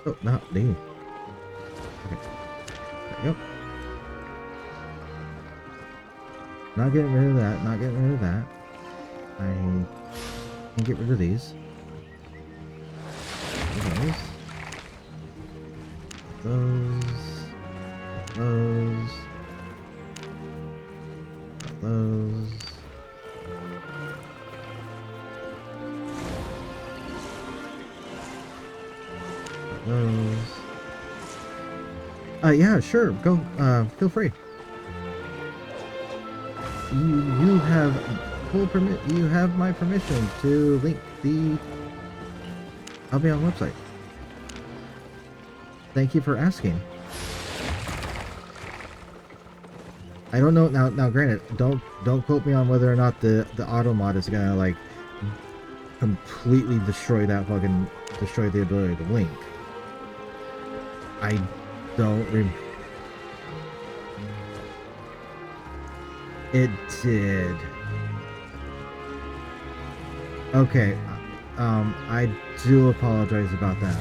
Oh, not me. Okay. There we go. Not getting rid of that. Not getting rid of that. I can get rid of these. Those. Those. Those. Those. Yeah, sure. Go. Feel free. You have full permit. You have my permission to link the Albion website. Thank you for asking. I don't know now. Now, granted, don't quote me on whether or not the auto mod is gonna like completely destroy the ability to link. I don't It did. Okay. I do apologize about that.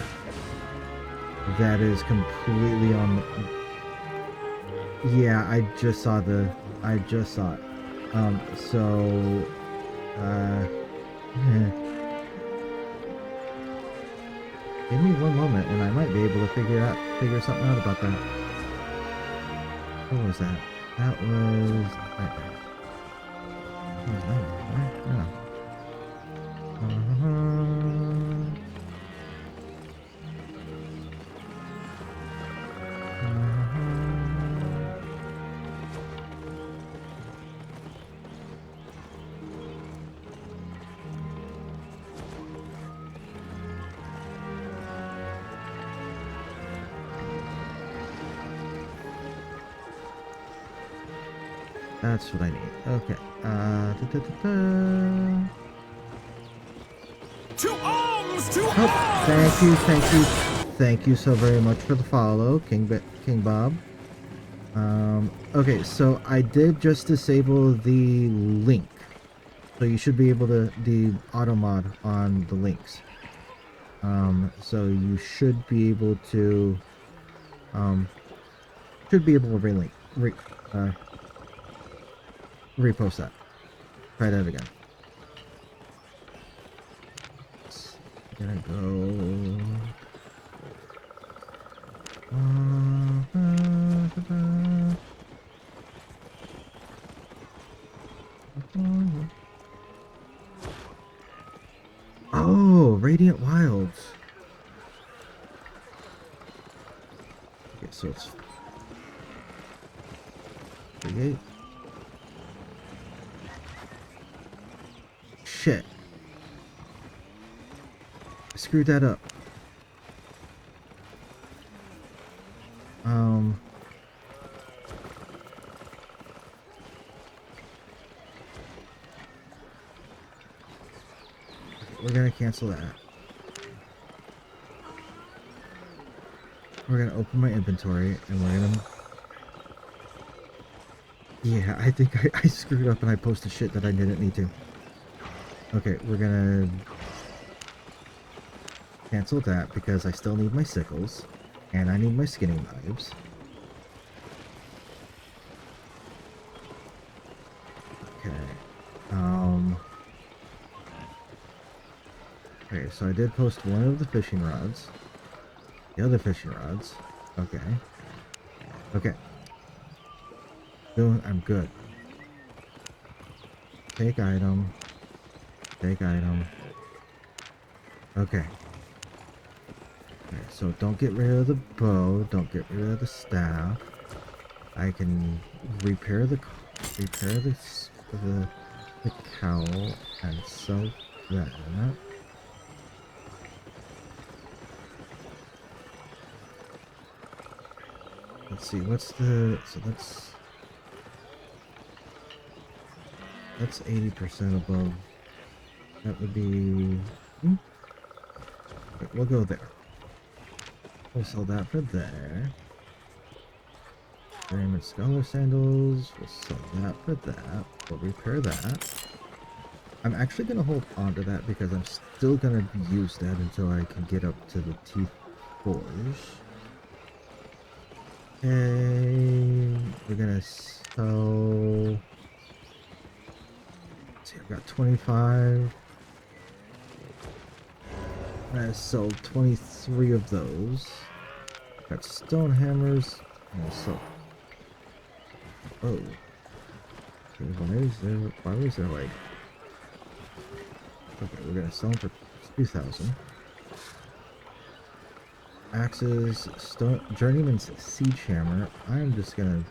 That is completely on. Yeah, I just saw it. So, give me one moment, and I might be able to figure something out about that. What was that? That was. That was Nightmare, right? Yeah. That's what I need. Okay. To arms! To Oh, thank you so very much for the follow, King Bob. Okay, so I did just disable the link, so you should be able to the auto mod on the links. So you should be able to repost that. Try that again. Gonna go. Oh, Radiant Wilds. Okay, so it's 38. Shit. I screwed that up. we're gonna cancel that. We're gonna open my inventory and we're gonna... Yeah, I think I screwed up and I posted shit that I didn't need to. Okay, we're gonna cancel that because I still need my sickles and I need my skinning knives. Okay. Okay, so I did post one of the fishing rods. The other fishing rods. Okay. Okay. I'm good. Take item. Take item. Okay. Okay, so don't get rid of the bow. Don't get rid of the staff. I can repair the cowl and sell that. Let's see, what's the... So that's 80% above. That would be... Okay, we'll go there. We'll sell that for there. Diamond Scholar Sandals. We'll sell that for that. We'll repair that. I'm actually going to hold on to that because I'm still going to use that until I can get up to the Teeth Forge. Okay, we're gonna sell... Let's see, I've got 25. I'm gonna sell 23 of those. Got stone hammers. I'm gonna sell... Oh. Okay, why was there like... Okay, we're gonna sell them for 2,000. Axes, Journeyman's Siege Hammer. I'm just gonna...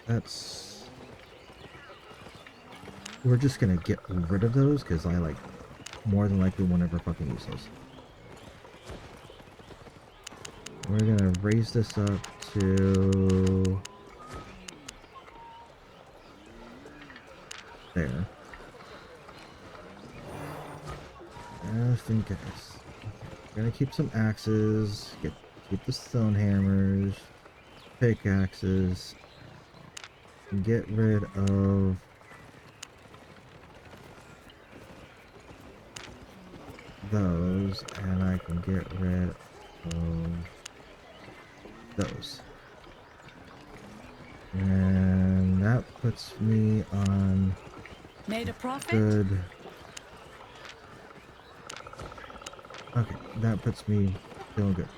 That's... We're just gonna get rid of those, because I, like, more than likely won't ever fucking use those. We're gonna raise this up to... There. Just in case. We're gonna keep some axes, keep the stone hammers, pickaxes, and get rid of those, and I can get rid of those. And that puts me on Made a profit? good... Okay, that puts me feeling good.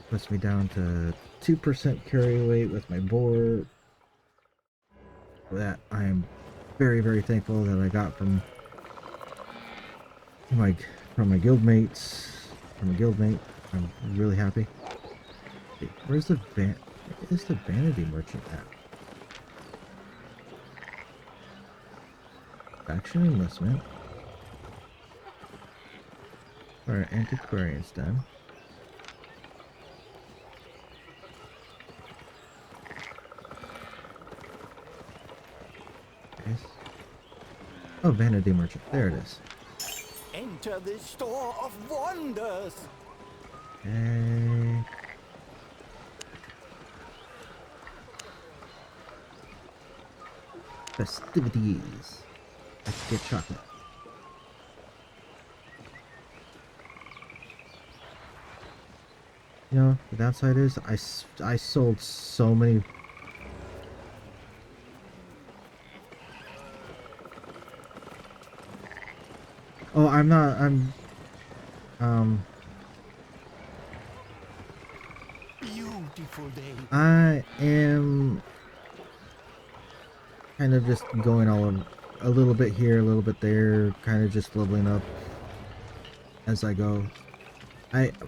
Puts me down to 2% carry weight with my board. That I am very, very thankful that I got from my guildmates. From a guildmate. I'm really happy. Wait, where's the vanity merchant at? Faction enlistment. Alright, antiquarian's done. Yes. Oh, vanity merchant. There it is. Enter the store of wonders. Okay. Festivities. Let's get chocolate. You know, the downside is I sold so many. Oh, I'm not. Beautiful day. I am kind of just going a little bit here, a little bit there, kind of just leveling up as I go.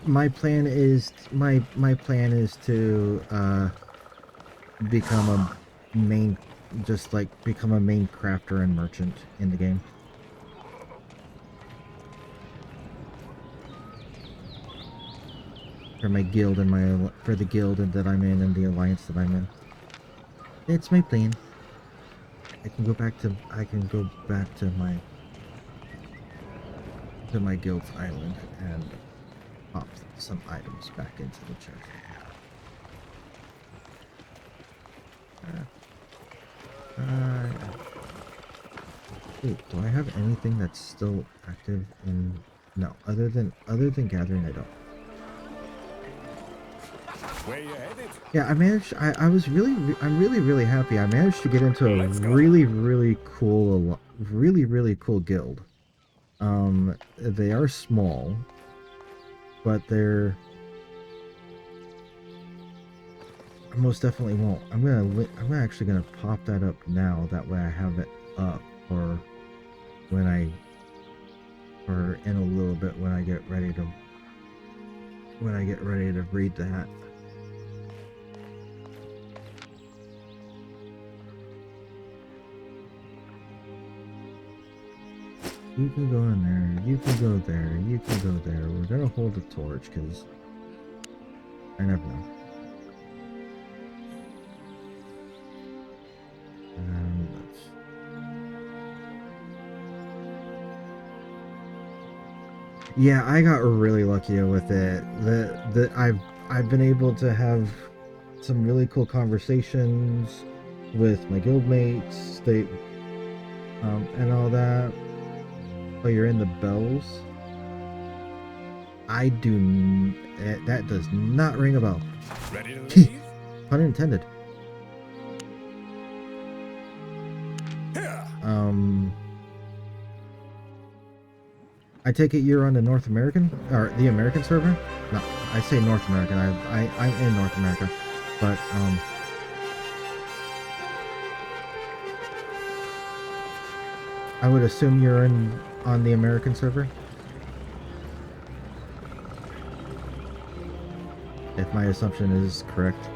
My plan is to become a main crafter and merchant in the game. For my guild and for the guild that I'm in and the alliance that I'm in. It's my plan. I can go back to my guild's island and pop some items back into the chest. Wait, do I have anything that's still active in... No, other than gathering, I don't. Where you headed? Yeah, I managed. I'm really happy. I managed to get into a Let's go. really cool guild. They are small, but they're... I most definitely won't. I'm actually gonna pop that up now. That way I have it up for or in a little bit when I get ready to read that. You can go in there, you can go there, you can go there. We're gonna hold the torch because I never know. Yeah, I got really lucky with it. I've been able to have some really cool conversations with my guildmates. And all that. Oh, you're in the bells? That does not ring a bell. Ready to leave? Pun intended. Here. I take it you're on the North American or the American server? No, I say North American. I'm in North America, but I would assume you're on the American server. If my assumption is correct,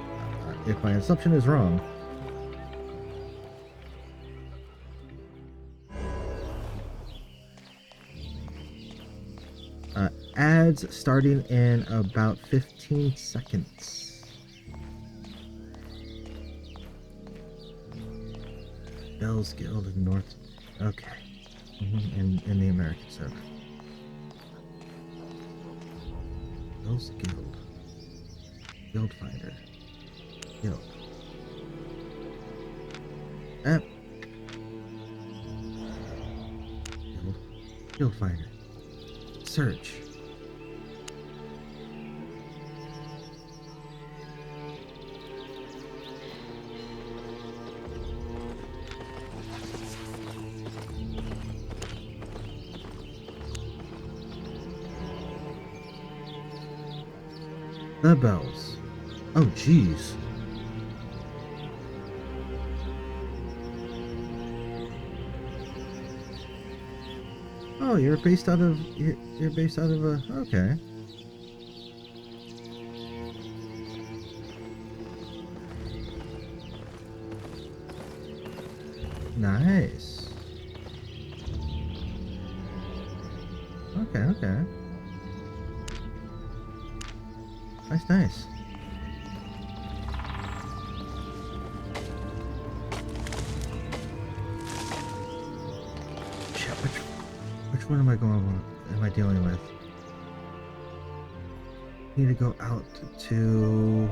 if my assumption is wrong. Ads starting in about 15 seconds. Bell's Guild in North. Okay. In the American server. Bell's Guild. Guild Finder. Guild. App. Guild Finder. Search. The bells. Oh, jeez. Oh, you're based out of okay. Nice. Okay. Nice. Shit, which one am I dealing with? I need to go out to...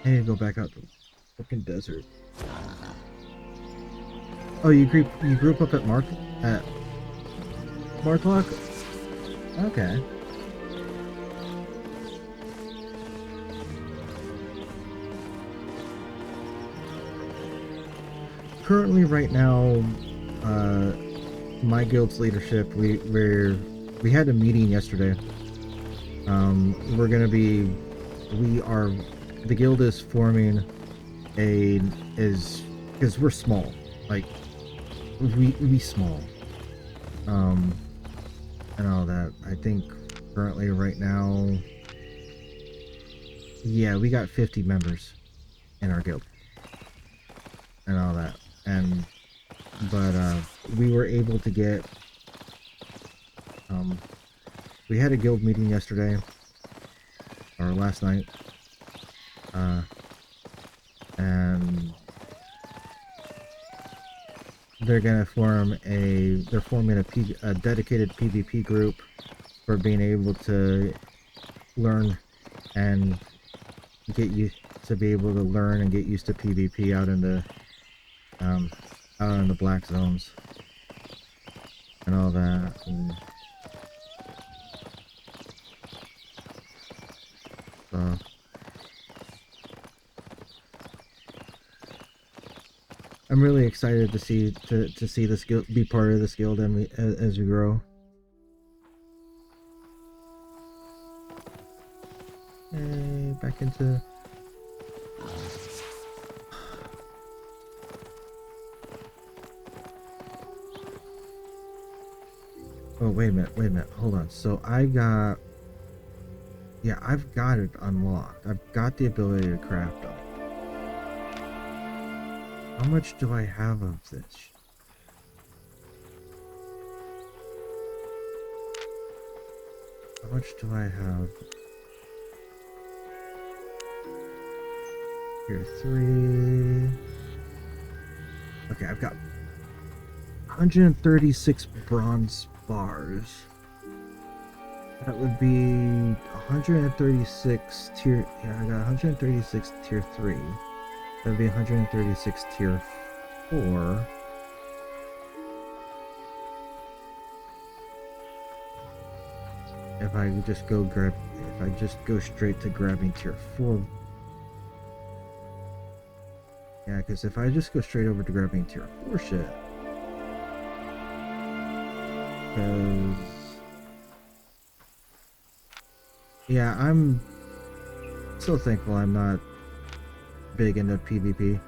I need to go back out to the fucking desert. Oh, you grew up at Martlock? Okay. Currently, right now, my guild's leadership, we had a meeting yesterday. The guild is forming because we're small, like we small, and all that. I think currently right now, yeah, we got 50 members in our guild and all that. But we were able to get, we had a guild meeting yesterday, or last night, and they're gonna form they're forming a dedicated PvP group for being able to learn and get you to be able to learn and get used to PvP out in the black zones and all that. And so I'm really excited to see this guild, be part of this guild, and as we grow. Hey, back into. Oh, wait a minute, hold on. So yeah, I've got it unlocked. I've got the ability to craft them. How much do I have of this? How much do I have? Here, 3. Okay, I've got 136 bronze bars. That would be 136 tier. Yeah, I got 136 tier 3. That would be 136 tier 4. If I just go straight to grabbing tier 4. Yeah, because if I just go straight over to grabbing tier 4 shit. Because yeah, I'm so thankful I'm not big into PvP.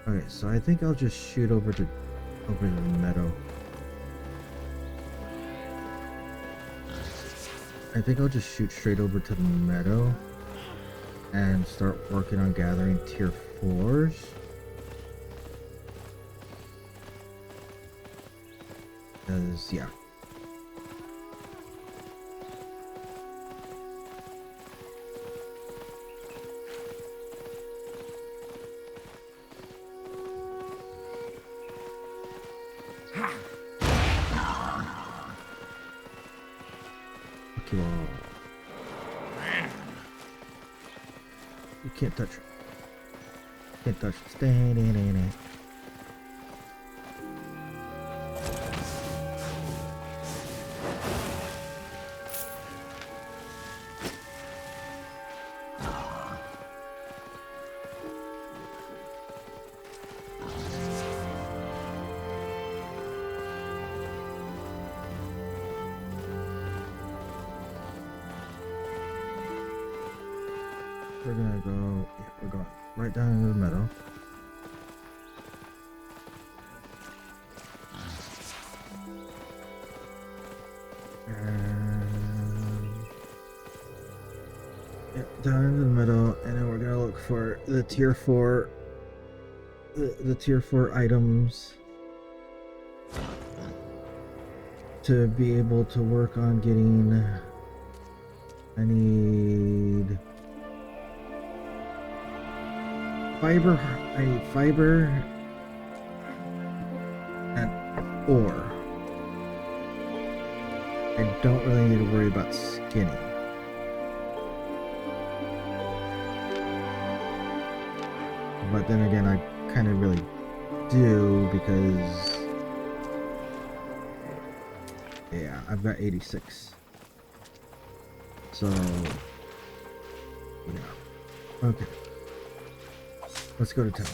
Okay, so I think I'll just shoot over to the meadow. I think I'll just shoot straight over to the meadow and start working on gathering tier 4s. Because, yeah. Fuck you all. You can't touch her. Can't touch it. Stay in it. We're gonna go, yeah, we're going right down into the meadow. And yeah, down into the meadow, and then we're gonna look for the tier 4, the tier 4 items to be able to work on getting. I need fiber. I need fiber and ore. I don't really need to worry about skinning. But then again, I kind of really do because, yeah, I've got 86. So, yeah. Okay. Let's go to town.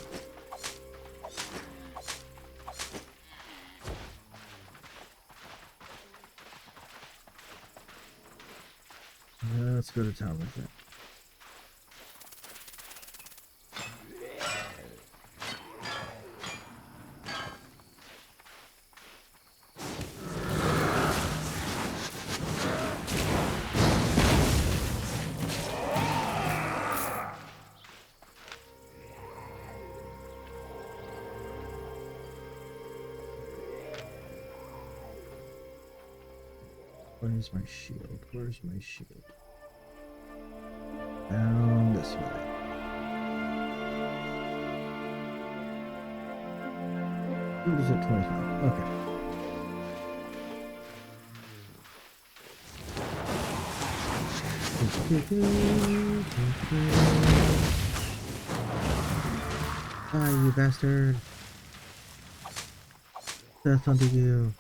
Let's go to town with it. Where's my shield? Where's my shield? Down this way. Food is at 25. Okay. Die, you bastard. Death unto you.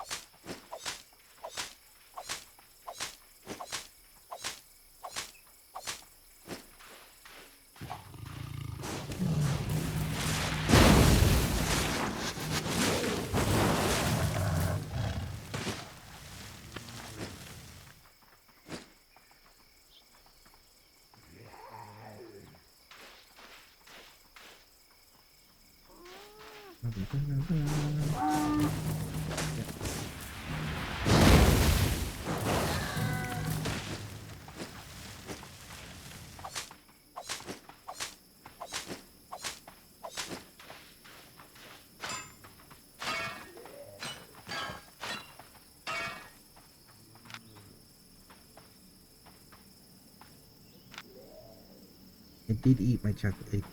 I did eat my chocolate egg.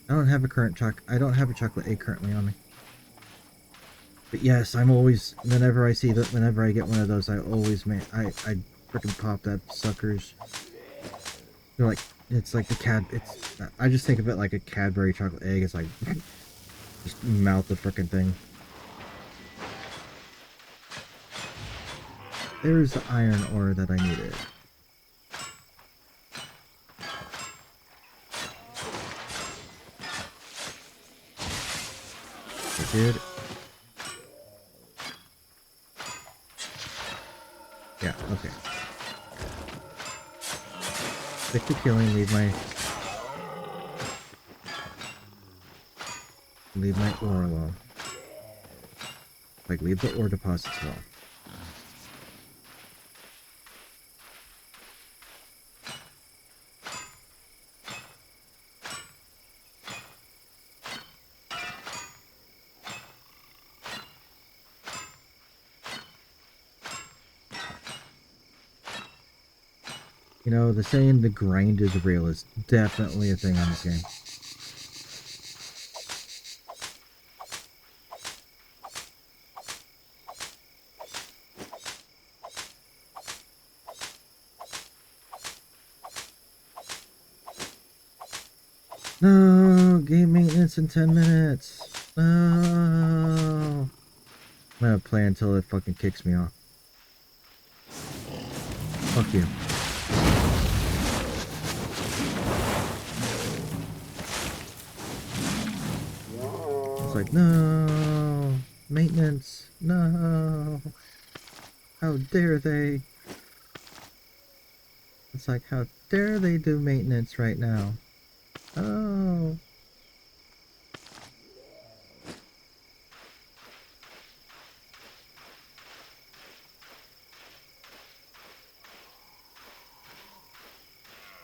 I don't have a chocolate egg currently on me. But yes, I'm always, whenever I get one of those, I always I freaking pop that suckers. They're like, it's like I just think of it like a Cadbury chocolate egg. It's like, just mouth the frickin' thing. There's the iron ore that I needed. I did. Yeah, okay. Stick to killing, leave my ore alone. Like, leave the ore deposits alone. You know, the saying the grind is real is definitely a thing on this game. No, game maintenance in 10 minutes. No. I'm gonna play until it fucking kicks me off. Fuck you. It's like, no. Maintenance. No. How dare they? It's like, how dare they do maintenance right now? Oh.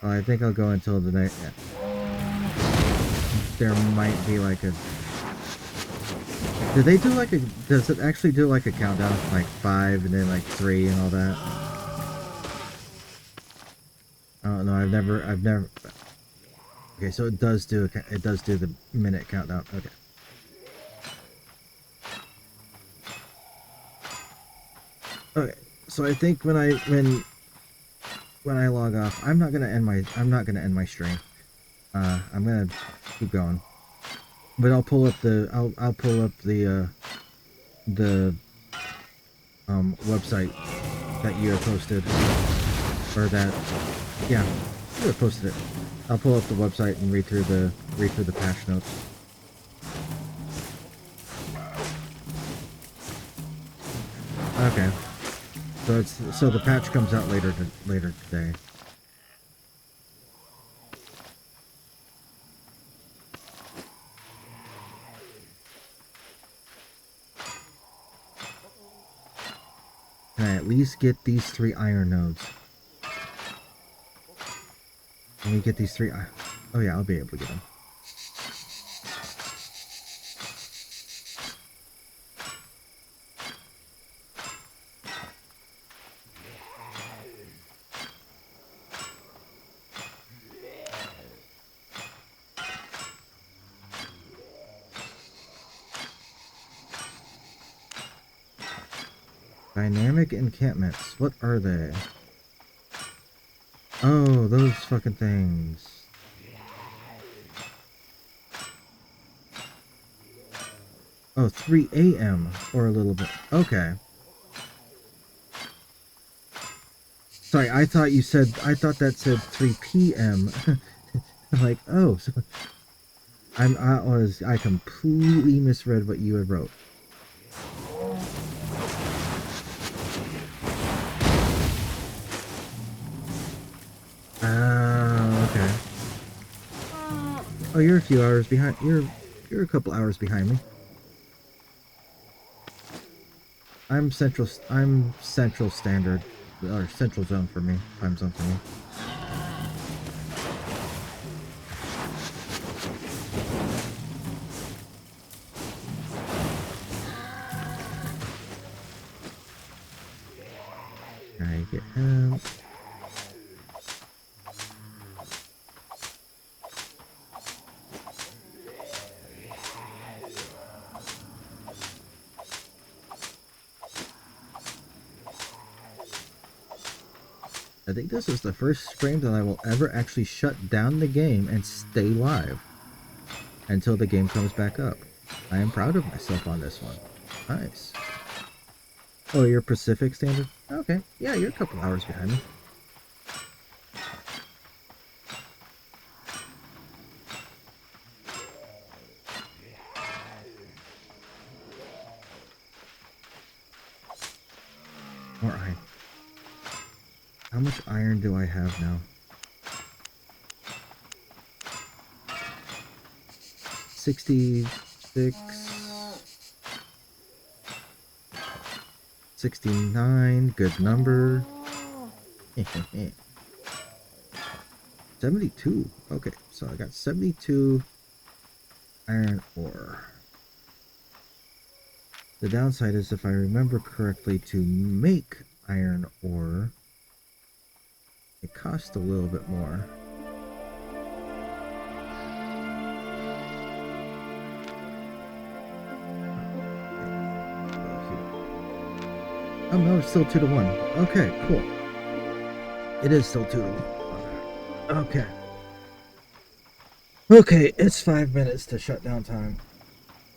Well, I think I'll go until the night. Yeah. There might be like a... Do they do like a... Does it actually do like a countdown? Like 5 and then like 3 and all that? I don't know. I've never... Okay, so it does do the minute countdown. Okay. Okay. So I think when I log off, I'm not gonna end my stream. I'm gonna keep going. But I'll pull up the website that you have posted, or that, yeah, you have posted it. I'll pull up the website and read through the patch notes. Okay, so the patch comes out later today. Can I at least get these 3 iron nodes? Let me get these 3. Oh yeah, I'll be able to get them. Dynamic encampments. What are they? Oh, those fucking things. Oh, 3 a.m. or a little bit. Okay. Sorry, I thought that said 3 p.m. Like, oh, so I completely misread what you had wrote. Okay. Oh, you're a few hours behind. You're a couple hours behind me. I'm central standard, or central zone for me. Time zone for me. I get him. I think this is the first stream that I will ever actually shut down the game and stay live until the game comes back up. I am proud of myself on this one. Nice. Oh, you're Pacific Standard? Okay. Yeah, you're a couple hours behind me. More iron. How much iron do I have now? 66. 69. Good number. 72. Okay, so I got 72 iron ore. The downside is, if I remember correctly, to make iron ore, it costs a little bit more. Oh no, it's still 2 to 1. Okay, cool. It is still 2 to 1. Okay. Okay, it's 5 minutes to shutdown time.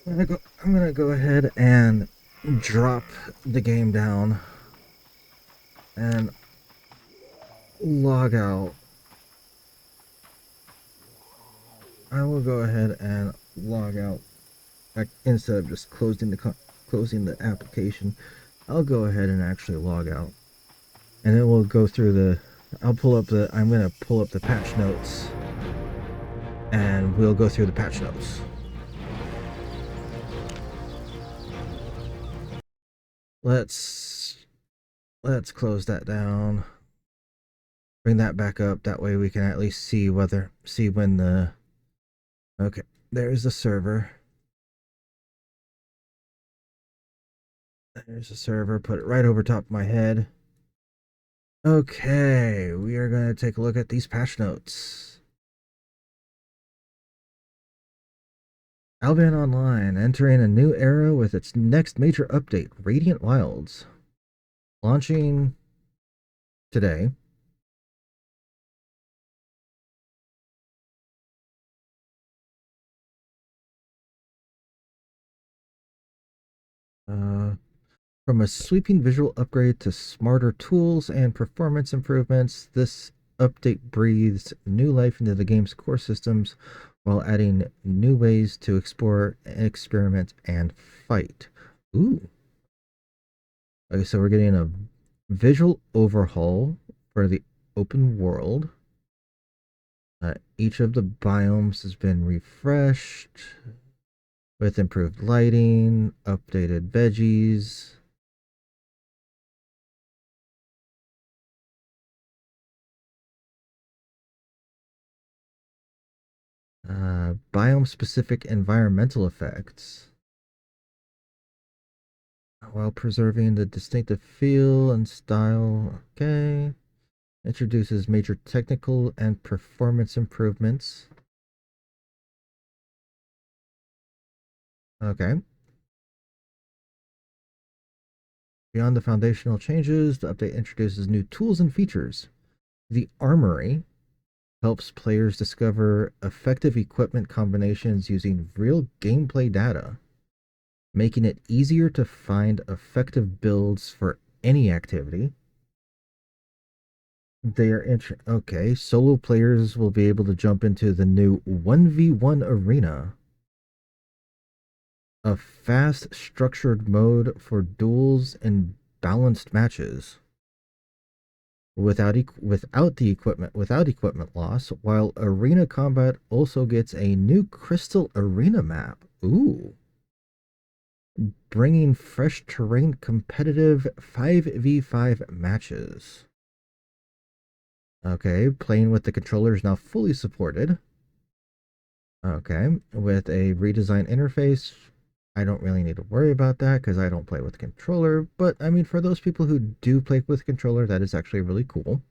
I'm gonna go ahead and drop the game down and log out. I will go ahead and log out instead of just closing the application. I'll go ahead and actually log out, and then we'll go through the. I'm gonna pull up the patch notes, and we'll go through the patch notes. Let's close that down. Bring that back up. That way we can at least see when the. Okay, there's the server. There's the server. Put it right over top of my head. Okay, we are going to take a look at these patch notes. Albion Online entering a new era with its next major update, Radiant Wilds. Launching today. From a sweeping visual upgrade to smarter tools and performance improvements, this update breathes new life into the game's core systems while adding new ways to explore, experiment, and fight. Ooh. Okay, so we're getting a visual overhaul for the open world. Each of the biomes has been refreshed with improved lighting, updated veggies. Biome-specific environmental effects, while preserving the distinctive feel and style. Okay. Introduces major technical and performance improvements. Okay. Beyond the foundational changes, the update introduces new tools and features. The Armory helps players discover effective equipment combinations using real gameplay data, making it easier to find effective builds for any activity. Okay, solo players will be able to jump into the new 1v1 arena, a fast, structured mode for duels and balanced matches. Without equipment loss, while arena combat also gets a new crystal arena map. Ooh, bringing fresh terrain competitive 5v5 matches. Okay, playing with the controller is now fully supported. Okay, with a redesigned interface, I don't really need to worry about that because I don't play with the controller. But I mean, for those people who do play with the controller, that is actually really cool.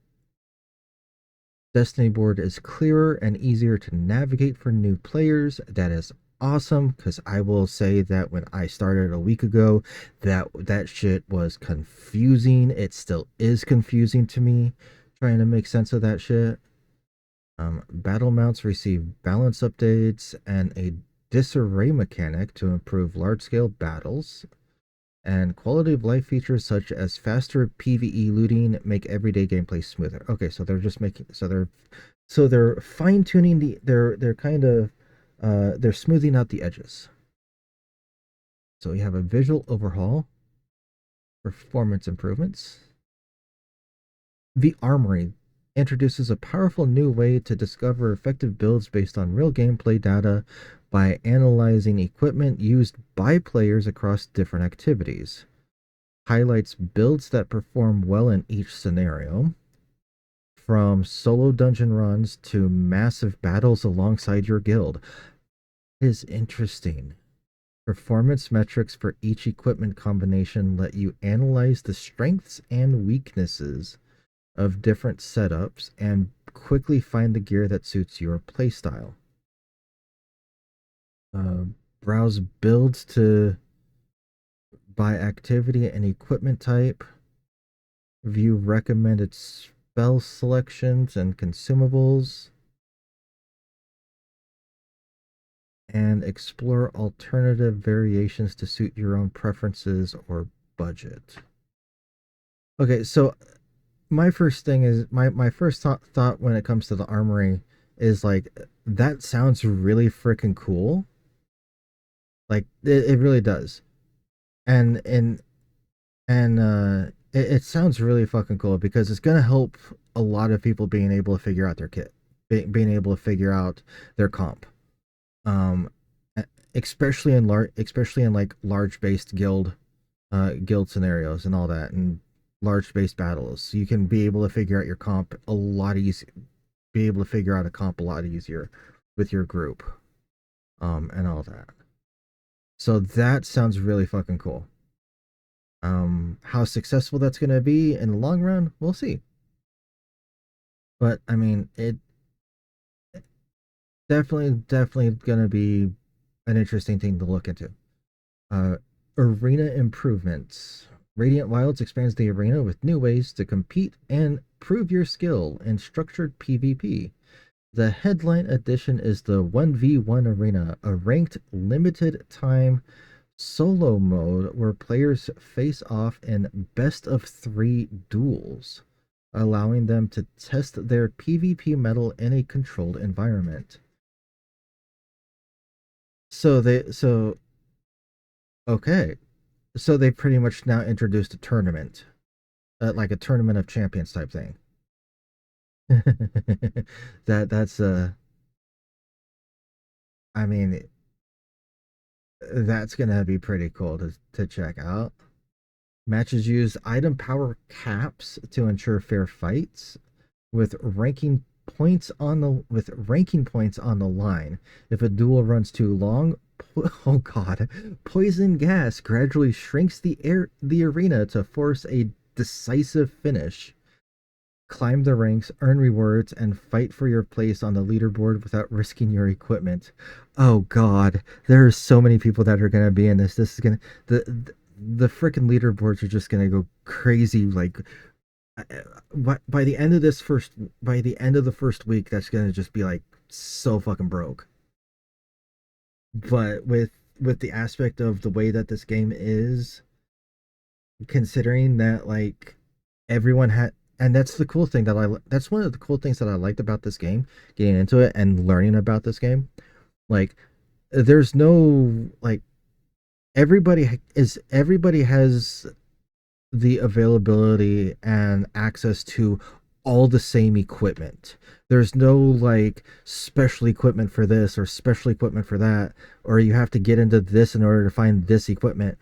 Destiny board is clearer and easier to navigate for new players. That is awesome because I will say that when I started a week ago, that shit was confusing. It still is confusing to me trying to make sense of that shit. Battle mounts receive balance updates and a disarray mechanic to improve large-scale battles. And quality of life features such as faster PvE looting make everyday gameplay smoother. Okay, so they're just making they're fine tuning they're kind of they're smoothing out the edges. So we have a visual overhaul, performance improvements. The Armory introduces a powerful new way to discover effective builds based on real gameplay data by analyzing equipment used by players across different activities. Highlights builds that perform well in each scenario, from solo dungeon runs to massive battles alongside your guild. It is interesting. Performance metrics for each equipment combination let you analyze the strengths and weaknesses of different setups and quickly find the gear that suits your playstyle. Uh, Browse builds by activity and equipment type. View recommended spell selections and consumables. And explore alternative variations to suit your own preferences or budget. Okay, so my first thing is my first thought when it comes to the Armory is like, that sounds really freaking cool. Like it really does. And it sounds really fucking cool because it's gonna help a lot of people being able to figure out their kit, being able to figure out their comp, um, especially in like large based guild scenarios and all that, and large based battles. You can be able to figure out your comp a lot easier, be able to figure out a comp a lot easier with your group, and all that. So that sounds really fucking cool. How successful that's going to be in the long run, we'll see. But I mean, it definitely going to be an interesting thing to look into. Uh, Arena improvements. Radiant Wilds expands the arena with new ways to compete and prove your skill in structured PvP. The headline edition is the 1v1 arena, a ranked limited time solo mode where players face off in best of 3 duels, allowing them to test their PvP mettle in a controlled environment. So okay, so they pretty much now introduced a tournament, like a tournament of champions type thing. That's I mean, that's gonna be pretty cool to check out. Matches use item power caps to ensure fair fights, with ranking points on the line. If a duel runs too long, oh god, poison gas gradually shrinks the arena to force a decisive finish. Climb the ranks, earn rewards, and fight for your place on the leaderboard without risking your equipment. Oh god, there are so many people that are going to be in this. This is going to the freaking leaderboards are just gonna go crazy. Like, by the end of by the end of the first week, that's gonna just be like so fucking broke. But with the aspect of the way that this game is, considering that like everyone had, and that's the cool thing that that's one of the cool things that I liked about this game, getting into it and learning about this game. Like, there's no like everybody has the availability and access to all the same equipment. There's no like special equipment for this or special equipment for that, or you have to get into this in order to find this equipment.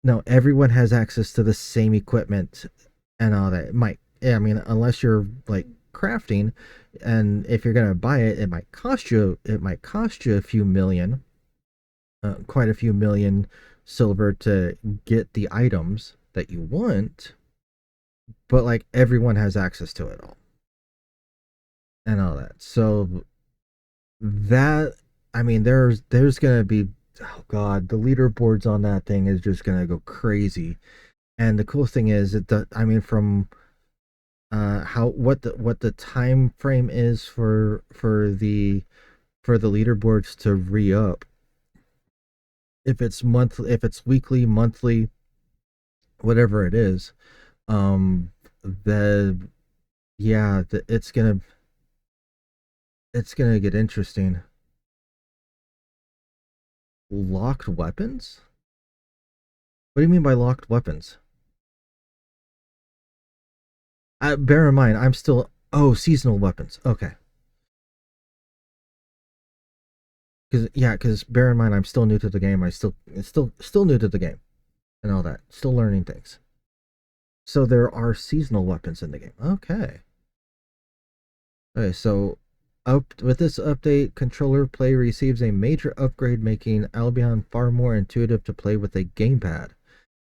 No, everyone has access to the same equipment and all that. It might, yeah, I mean, unless you're like crafting, and if you're gonna buy it, it might cost you a few million, quite a few million silver to get the items that you want. But like everyone has access to it all and all that. So that, I mean, there's gonna be, oh god, the leaderboards on that thing is just gonna go crazy. And the cool thing is I mean, from how what the time frame is for the leaderboards to re-up, if it's monthly, if it's weekly, monthly, whatever it is, um the yeah, it's gonna get interesting. Locked weapons? What do you mean by locked weapons? Bear in mind, I'm still, oh, seasonal weapons. Okay. Because bear in mind, I'm still new to the game. Still new to the game and all that. Still learning things. So there are seasonal weapons in the game. Okay. Okay, so up with this update, controller play receives a major upgrade, making Albion far more intuitive to play with a gamepad.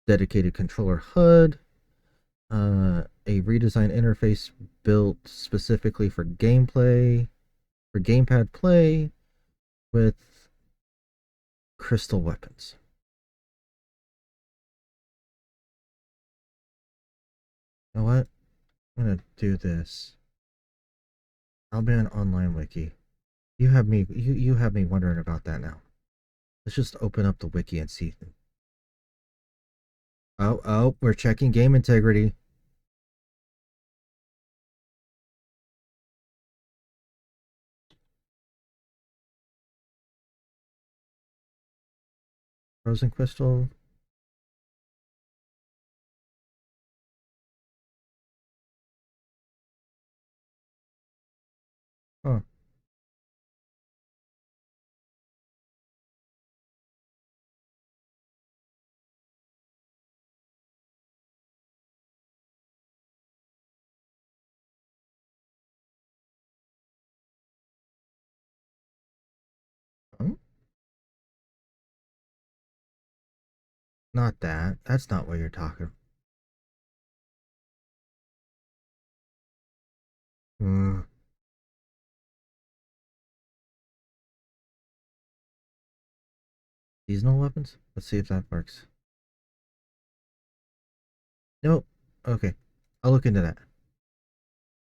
Dedicated controller HUD, a redesigned interface built specifically for gameplay, for gamepad play with crystal weapons. You know what? I'm gonna do this. Albion Online Wiki. You have me wondering about that now. Let's just open up the wiki and see. Oh, we're checking game integrity. Frozen crystal. Huh. Hmm? Not that. That's not what you're talking. Hmm. Seasonal weapons? Let's see if that works. Nope. Okay. I'll look into that.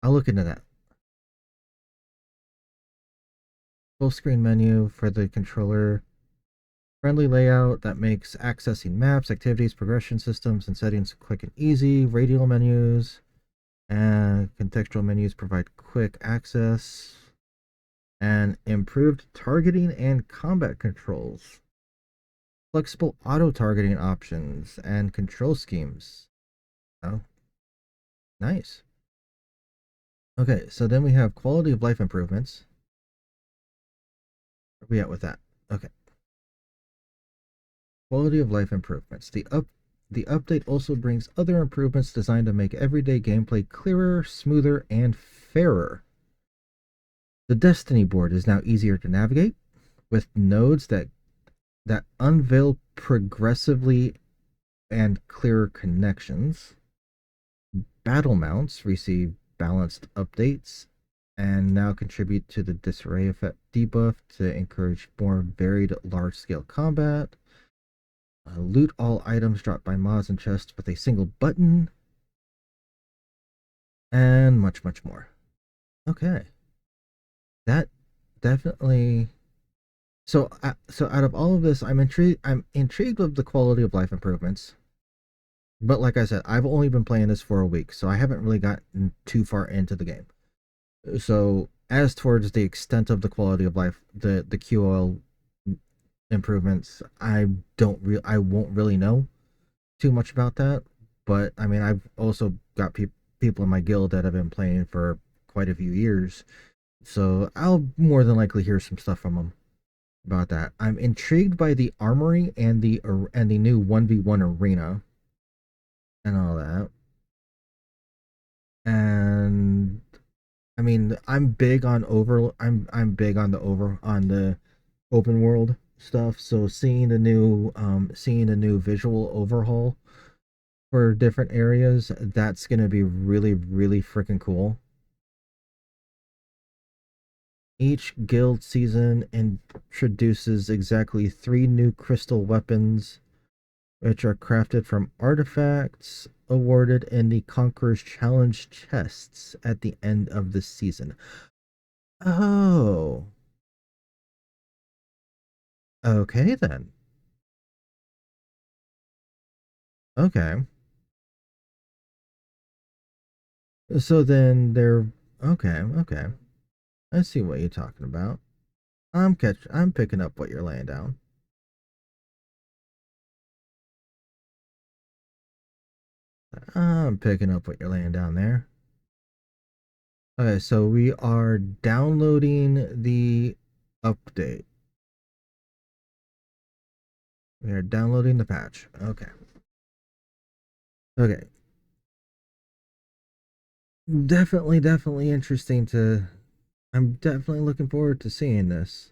I'll look into that. Full screen menu for the controller. Friendly layout that makes accessing maps, activities, progression systems, and settings quick and easy. Radial menus and contextual menus provide quick access. And improved targeting and combat controls. Flexible auto targeting options and control schemes. Oh, nice. Okay, so then we have quality of life improvements. Where are we at with that? Okay. Quality of life improvements. The update also brings other improvements designed to make everyday gameplay clearer, smoother, and fairer. The Destiny board is now easier to navigate, with nodes that unveil progressively and clearer connections. Battle mounts receive balanced updates and now contribute to the disarray effect debuff to encourage more varied large scale combat. Loot all items dropped by mods and chests with a single button. And much, much more. Okay. That definitely... So out of all of this, I'm intrigued with the quality of life improvements. But like I said, I've only been playing this for a week, so I haven't really gotten too far into the game. So as towards the extent of the quality of life, the QOL improvements, I won't really know too much about that. But I mean, I've also got people in my guild that have been playing for quite a few years, so I'll more than likely hear some stuff from them about that. I'm intrigued by the armory and the new 1v1 arena and all that. And I mean, I'm big on the open world stuff. So seeing a new visual overhaul for different areas, that's gonna be really, really freaking cool. Each guild season introduces exactly 3 new crystal weapons, which are crafted from artifacts awarded in the Conqueror's Challenge chests at the end of the season. Oh, okay then. Okay. So then they're okay, okay. I see what you're talking about. I'm picking up what you're laying down. I'm picking up what you're laying down there. Okay, so we are downloading the update. We are downloading the patch. Okay. Okay. Definitely interesting to... I'm definitely looking forward to seeing this.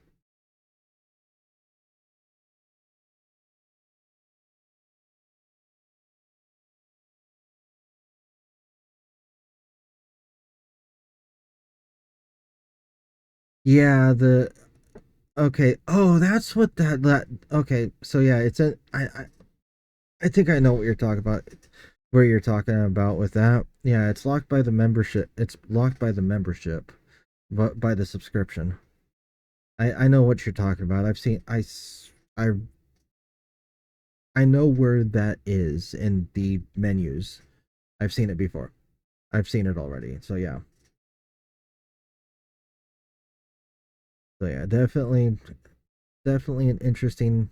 Yeah, the... Okay. Oh, that's what that... Okay, so yeah, it's a... I think I know what you're talking about. Where you're talking about with that. Yeah, it's locked by the membership. It's locked by the membership, but by the subscription. I know what you're talking about. I I know where that is in the menus. I've seen it before. I've seen it already. So yeah. So yeah, definitely an interesting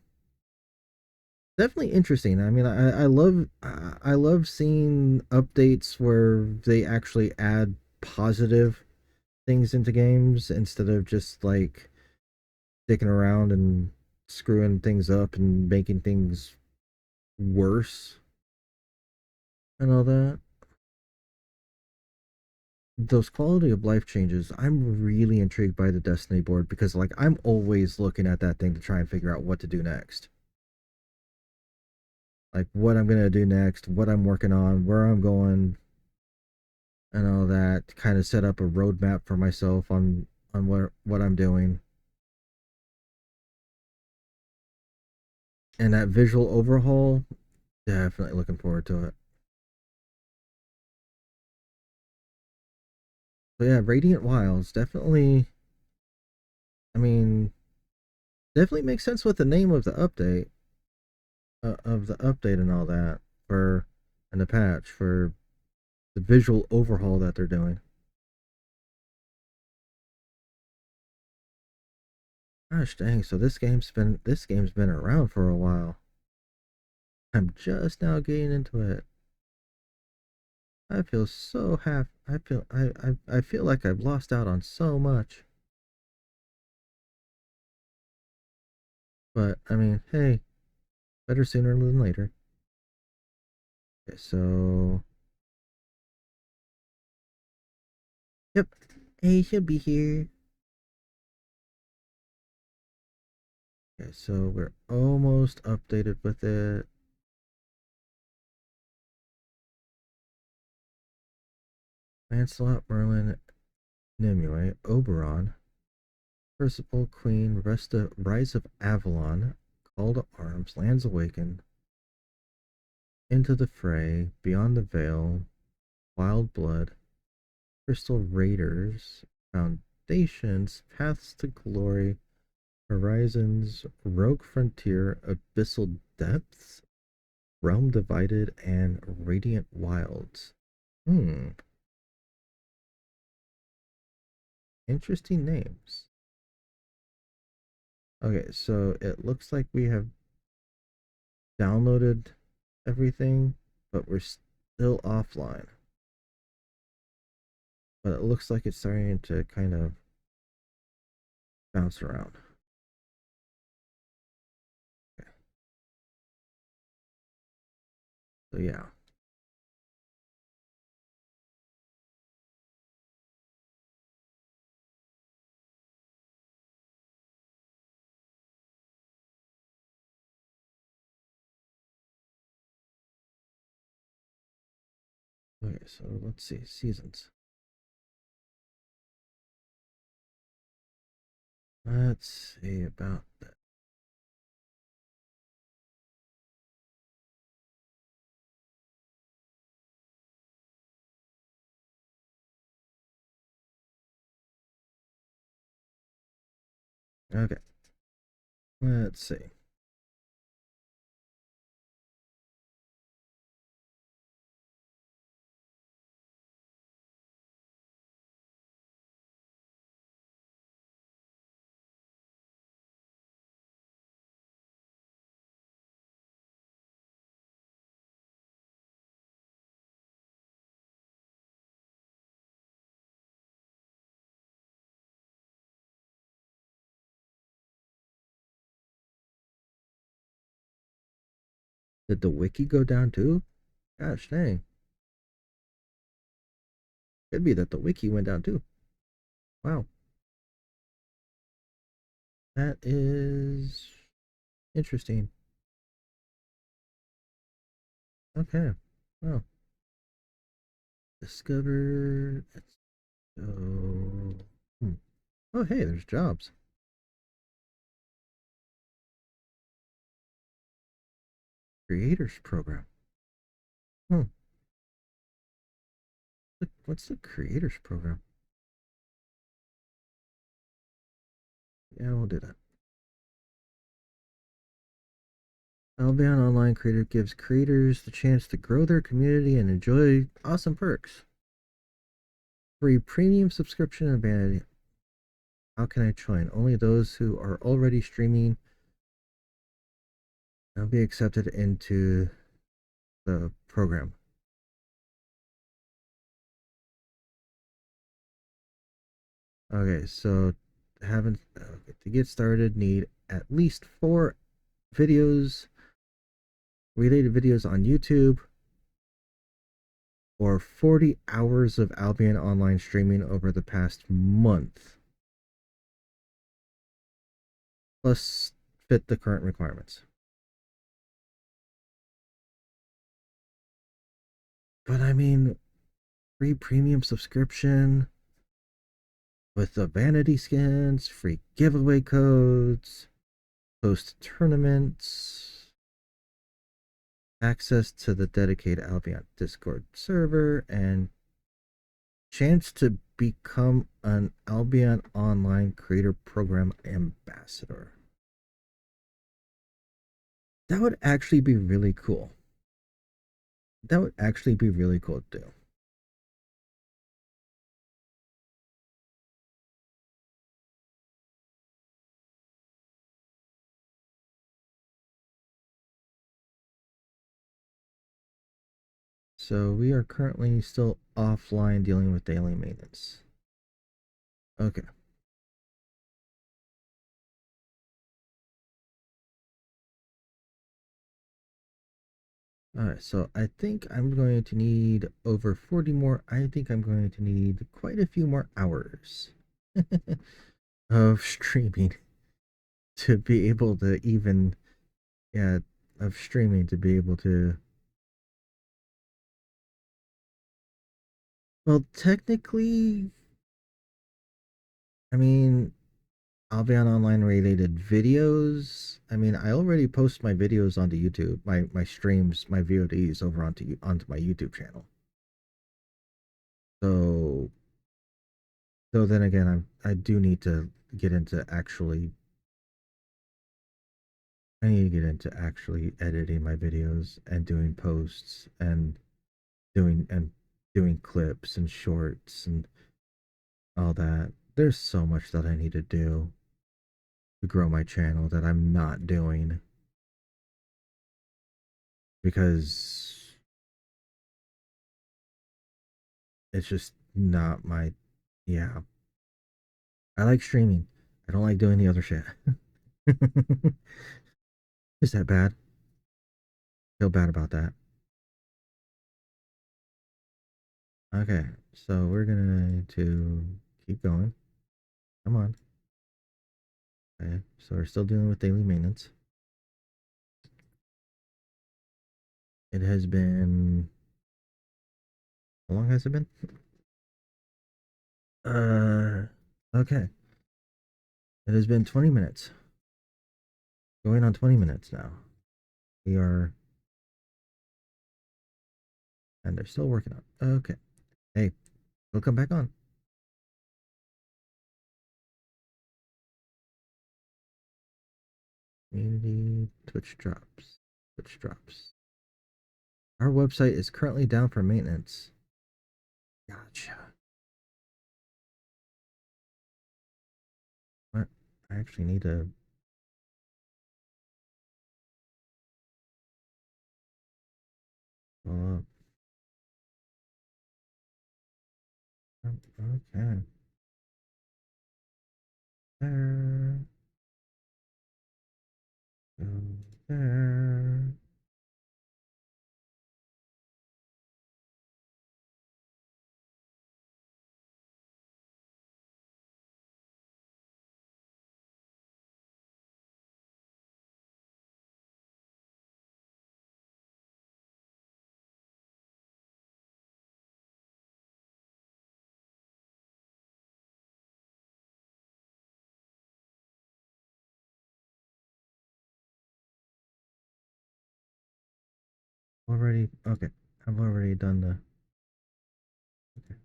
definitely interesting. I mean, I love seeing updates where they actually add positive things into games instead of just like sticking around and screwing things up and making things worse and all that. Those quality of life changes, I'm really intrigued by the Destiny board because like I'm always looking at that thing to try and figure out what to do next. Like what I'm gonna do next, what I'm working on, where I'm going, and all that. Kind of set up a roadmap for myself on what I'm doing. And that visual overhaul, definitely looking forward to it. So yeah, Radiant Wilds definitely. I mean, definitely makes sense with the name of the update and all that for and the patch for the visual overhaul that they're doing. Gosh dang! So this game's been around for a while. I'm just now getting into it. I feel so happy. I feel like I've lost out on so much. But I mean, hey, better sooner than later. Okay, so yep, hey, he'll be here. Okay, so we're almost updated with it. Lancelot, Merlin, Nimue, Oberon, Percival, Queen, Rise of Avalon, Call to Arms, Lands Awakened, Into the Fray, Beyond the Veil, Wild Blood, Crystal Raiders, Foundations, Paths to Glory, Horizons, Rogue Frontier, Abyssal Depths, Realm Divided, and Radiant Wilds. Interesting names. Okay, so it looks like we have downloaded everything, but we're still offline. But it looks like it's starting to kind of bounce around. Okay. So yeah. Okay, so let's see. Seasons. Let's see about that. Okay. Let's see. Did the wiki go down too? Gosh dang. Could be that the wiki went down too. Wow. That is interesting. Okay. Well, discover. Let's go. Oh, hey, there's jobs. Creators program. Hmm. What's the creators program? Yeah, we'll do that. Albion Online Creator gives creators the chance to grow their community and enjoy awesome perks. Free premium subscription and vanity. How can I join? Only those who are already streaming will be accepted into the program. Okay, so to get started, need at least 4 videos, related videos on YouTube, or 40 hours of Albion online streaming over the past month, plus fit the current requirements. But I mean, free premium subscription with the vanity skins, free giveaway codes, host tournaments, access to the dedicated Albion Discord server, and chance to become an Albion Online Creator Program ambassador. That would actually be really cool. That would actually be really cool to do. So we are currently still offline dealing with daily maintenance. Okay. Alright, so I think I'm going to need over 40 more. I think I'm going to need quite a few more hours of streaming to be able to even, yeah, of streaming to be able to. Well, technically, I mean, Albion Online related videos. I mean, I already post my videos onto YouTube, my streams, my VODs over onto my YouTube channel. So then again, I do need to get into actually. I need to get into actually editing my videos and doing posts doing and doing clips and shorts and all that. There's so much that I need to do to grow my channel that I'm not doing because it's just not my. Yeah, I like streaming. I don't like doing the other shit. Is that bad? Feel bad about that. Okay, so we're gonna to keep going. Come on. Okay, so we're still dealing with daily maintenance. It has been. How long has it been? Okay. It has been 20 minutes. Going on 20 minutes now. We are. And they're still working on. Okay. Hey, we'll come back on. Community Twitch drops. Twitch drops. Our website is currently down for maintenance. Gotcha. What? I actually need to. Follow up. Okay. There. Go there. Already. Okay. I've already done the. Okay.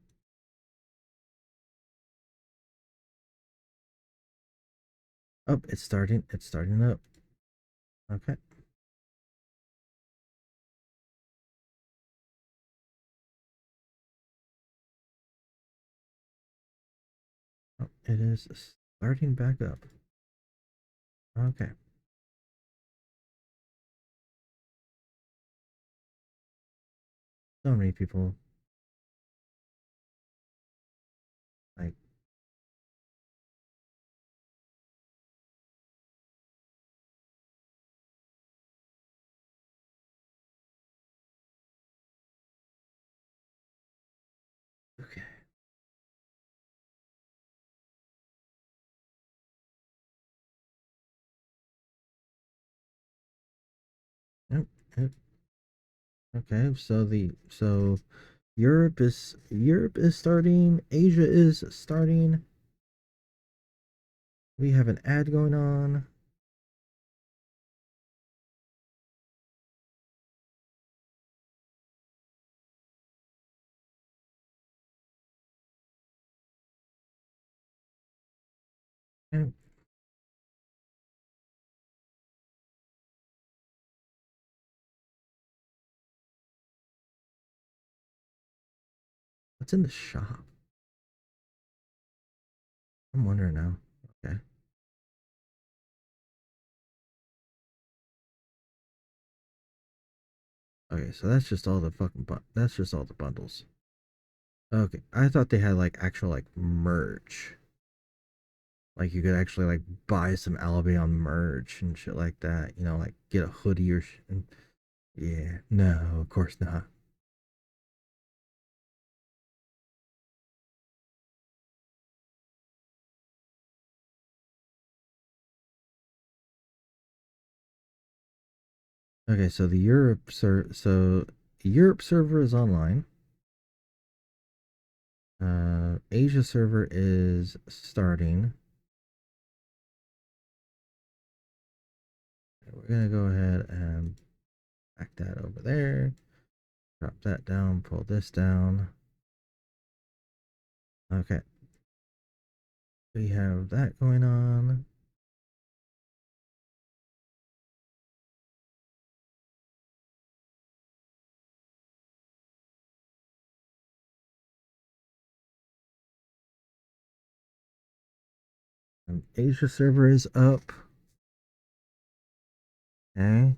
Oh, it's starting. It's starting up. Okay. Oh, it is starting back up. Okay. So many people like. Okay. Yep. Yep. Okay. So Europe is starting. Asia is starting. We have an ad going on. Yep. What's in the shop? I'm wondering now. Okay. Okay, so that's just all the that's just all the bundles. Okay, I thought they had like actual like merch. Like you could actually like buy some Albion merch and shit like that. You know, like get a hoodie or yeah. No, of course not. Okay, so Europe server is online. Asia server is starting. We're gonna go ahead and back that over there. Drop that down, pull this down. Okay. We have that going on. And Asia server is up. Okay.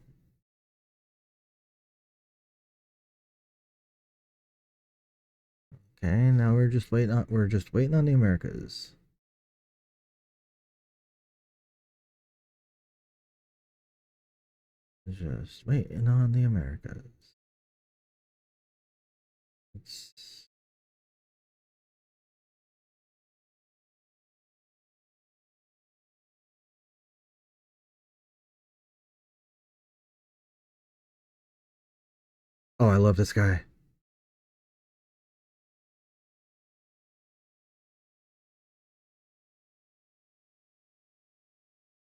Okay, now we're just waiting on the Americas. Just waiting on the Americas. It's Oh, I love this guy.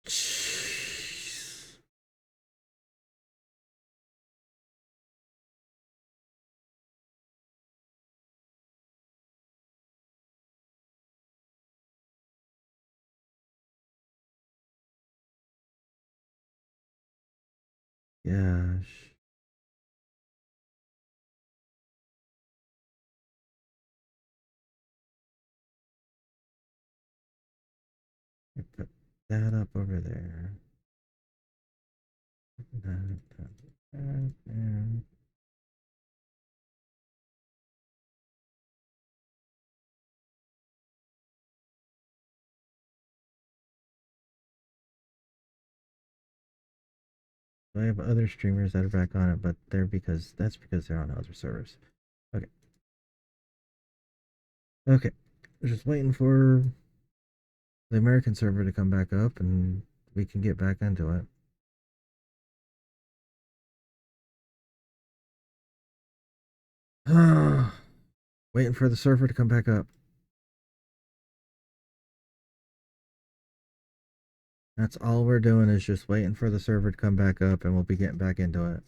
Jeez. Gosh. Put that up over there. I have other streamers that are back on it, but that's because they're on other servers. Okay. Okay. Just waiting for the American server to come back up and we can get back into it. Waiting for the server to come back up. That's all we're doing is just waiting for the server to come back up and we'll be getting back into it.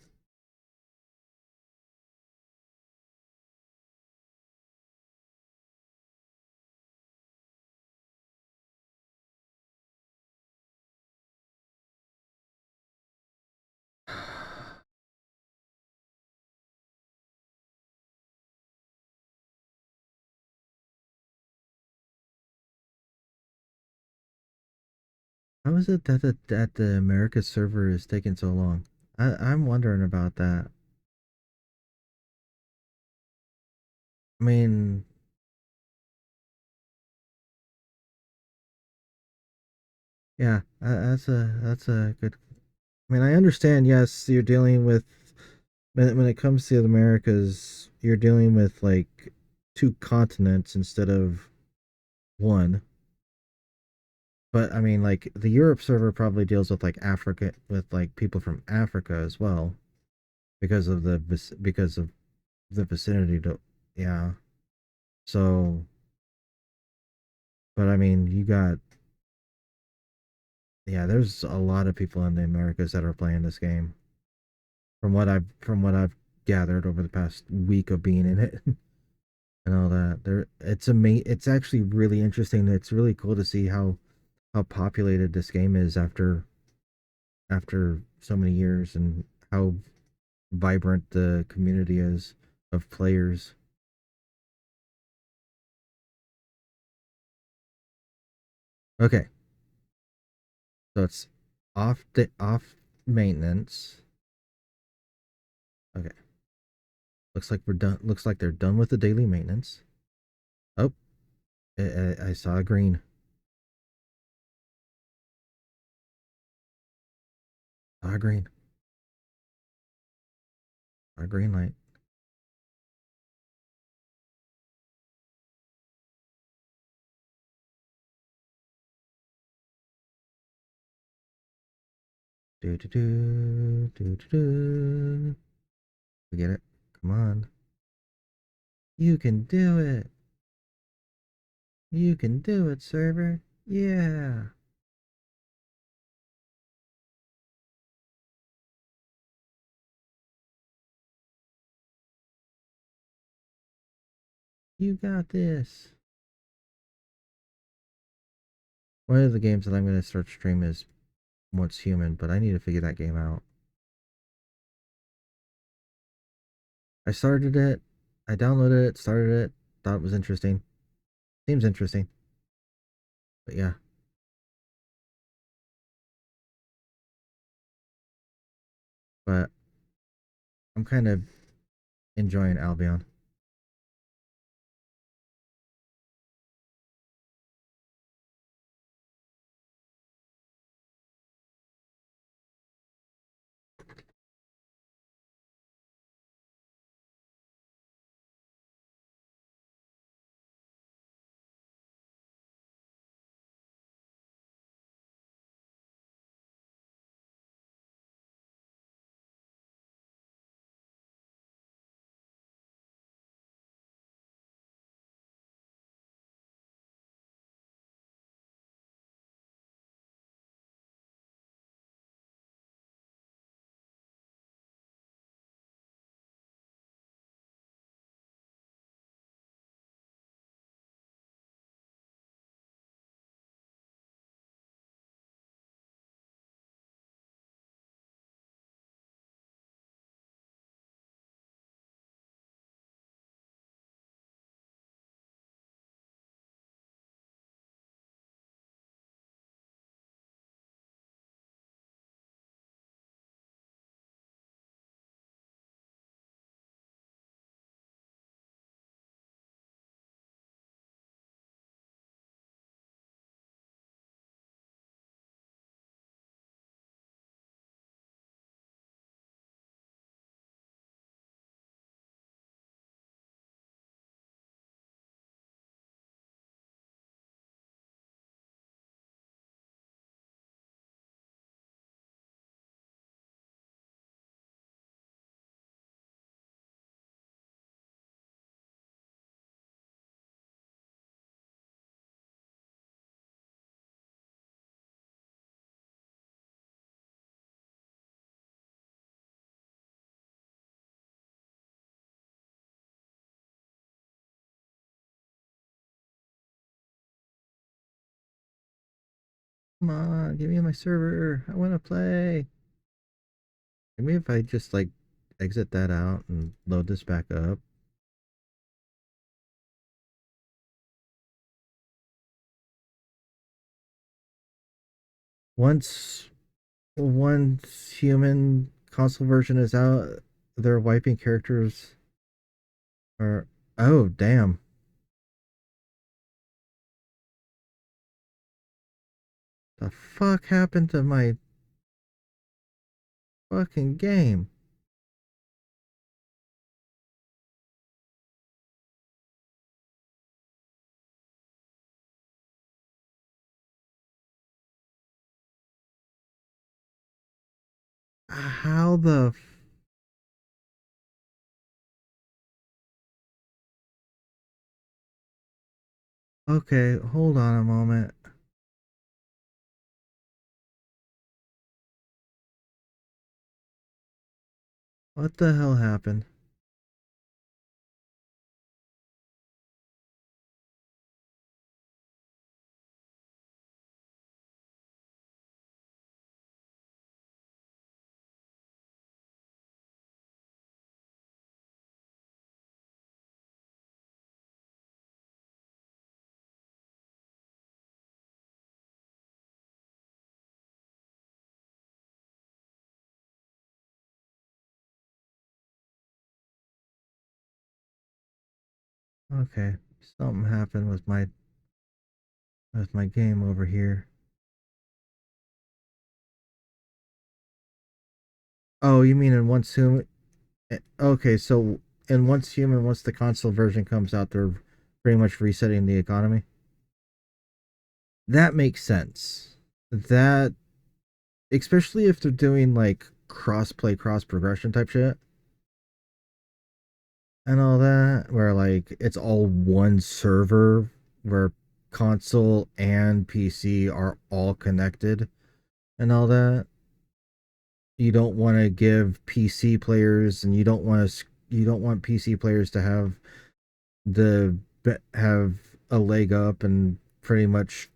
How is it that the America server is taking so long? I'm wondering about that. I mean, yeah, that's a good. I mean, I understand. Yes, you're dealing with when it comes to the Americas, you're dealing with like two continents instead of one. But I mean, like the Europe server probably deals with like Africa, with like people from Africa as well, because of the vicinity to, yeah. So, but I mean, you got, yeah, there's a lot of people in the Americas that are playing this game. From what I've gathered over the past week of being in it and all that. It's actually really interesting. It's really cool to see how populated this game is after so many years and how vibrant the community is of players. Okay, so it's off maintenance. Okay, looks like we're done. Looks like they're done with the daily maintenance. Oh, I saw a green. Saw a green. Saw a green light. Do do do do do do. We get it. Come on. You can do it. You can do it, server. Yeah. You got this. One of the games that I'm going to start stream is Once Human, but I need to figure that game out. I started it, I downloaded it, started it, thought it was interesting. Seems interesting. But yeah. But I'm kind of enjoying Albion. Come on, give me my server. I want to play. Maybe if I just like exit that out and load this back up. Once human console version is out, they're wiping characters or oh damn. The fuck happened to my fucking game? How the okay, hold on a moment. What the hell happened? Okay, something happened with my game over here. Oh, you mean in Once Human? Okay, so in Once Human, once the console version comes out, they're pretty much resetting the economy. That makes sense. That, especially if they're doing like cross play, cross progression type shit and all that, where like it's all one server where console and PC are all connected and all that. You don't want to give PC players and you don't want PC players to have the have a leg up and pretty much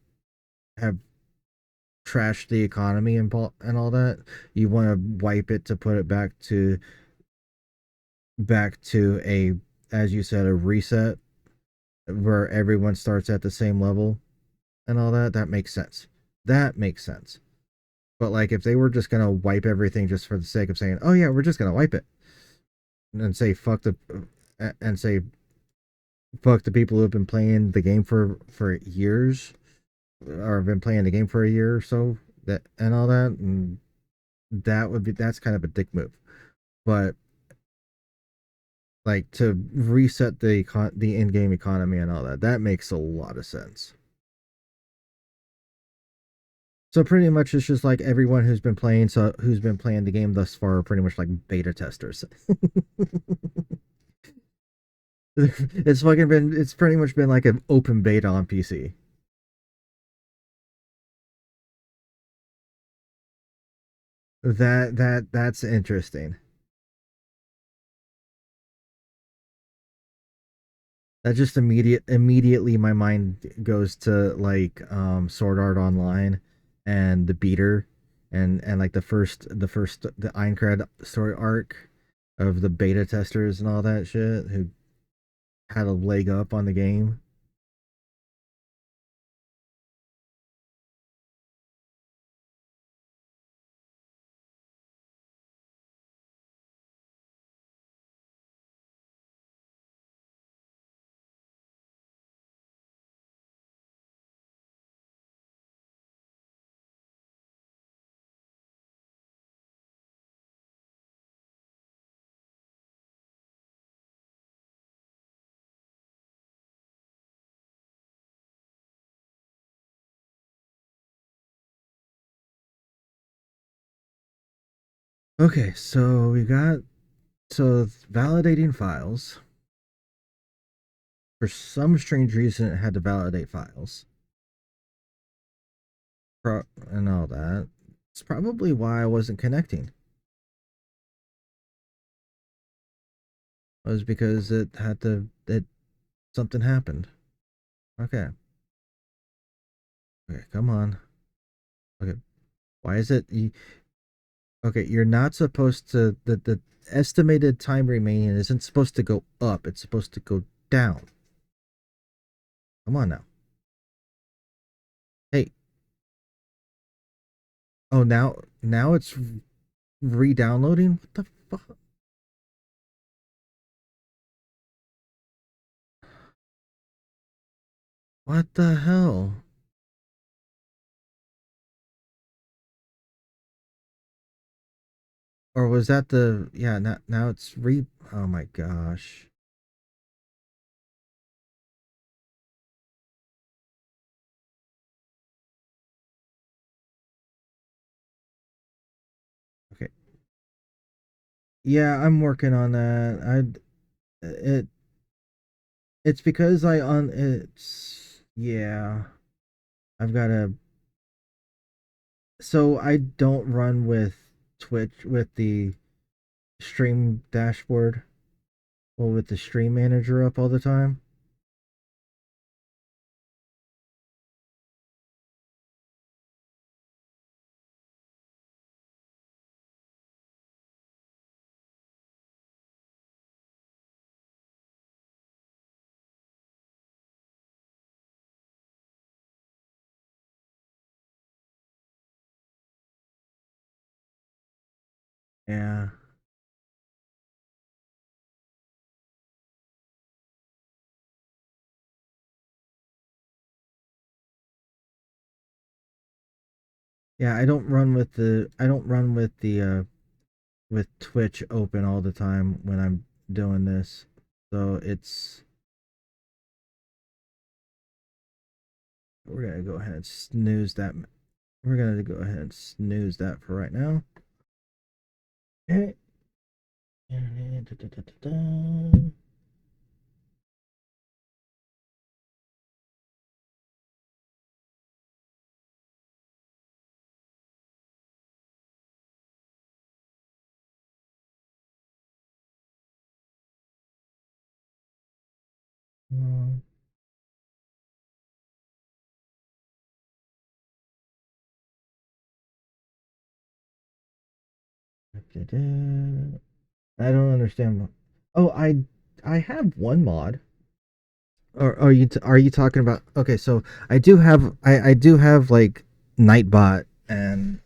have trashed the economy and all that. You want to wipe it to put it back to a, as you said, a reset where everyone starts at the same level and all that. That makes sense. That makes sense. But like if they were just gonna wipe everything just for the sake of saying, "Oh yeah, we're just gonna wipe it," and say and say fuck the people who have been playing the game for years or have been playing the game for a year or so, that and all that, and that's kind of a dick move. But like to reset the in-game economy and all that, that makes a lot of sense. So pretty much it's just like everyone who's been playing the game thus far are pretty much like beta testers. It's pretty much been like an open beta on PC. That's interesting. That just immediately my mind goes to like Sword Art Online and the beater and like the Aincrad story arc of the beta testers and all that shit who had a leg up on the game. Okay, so we got so validating files. For some strange reason, it had to validate files and all that. It's probably why I wasn't connecting. It was because it had to it something happened. Okay. Okay, come on. Okay. Why is it okay, you're not supposed to the estimated time remaining isn't supposed to go up. It's supposed to go down. Come on now. Hey. Oh, now it's re-downloading? What the fuck? What the hell? Or was that the yeah, now it's oh my gosh. Okay. Yeah, I'm working on that. It it's because I on it's yeah. I've got to so I don't run with Twitch with the stream dashboard or with the stream manager up all the time. Yeah. Yeah, I don't run with Twitch open all the time when I'm doing this. So it's we're gonna go ahead and snooze that. We're gonna go ahead and snooze that for right now. Okay. I don't understand. Oh, I have one mod. Or are you talking about? Okay, so I do have like Nightbot and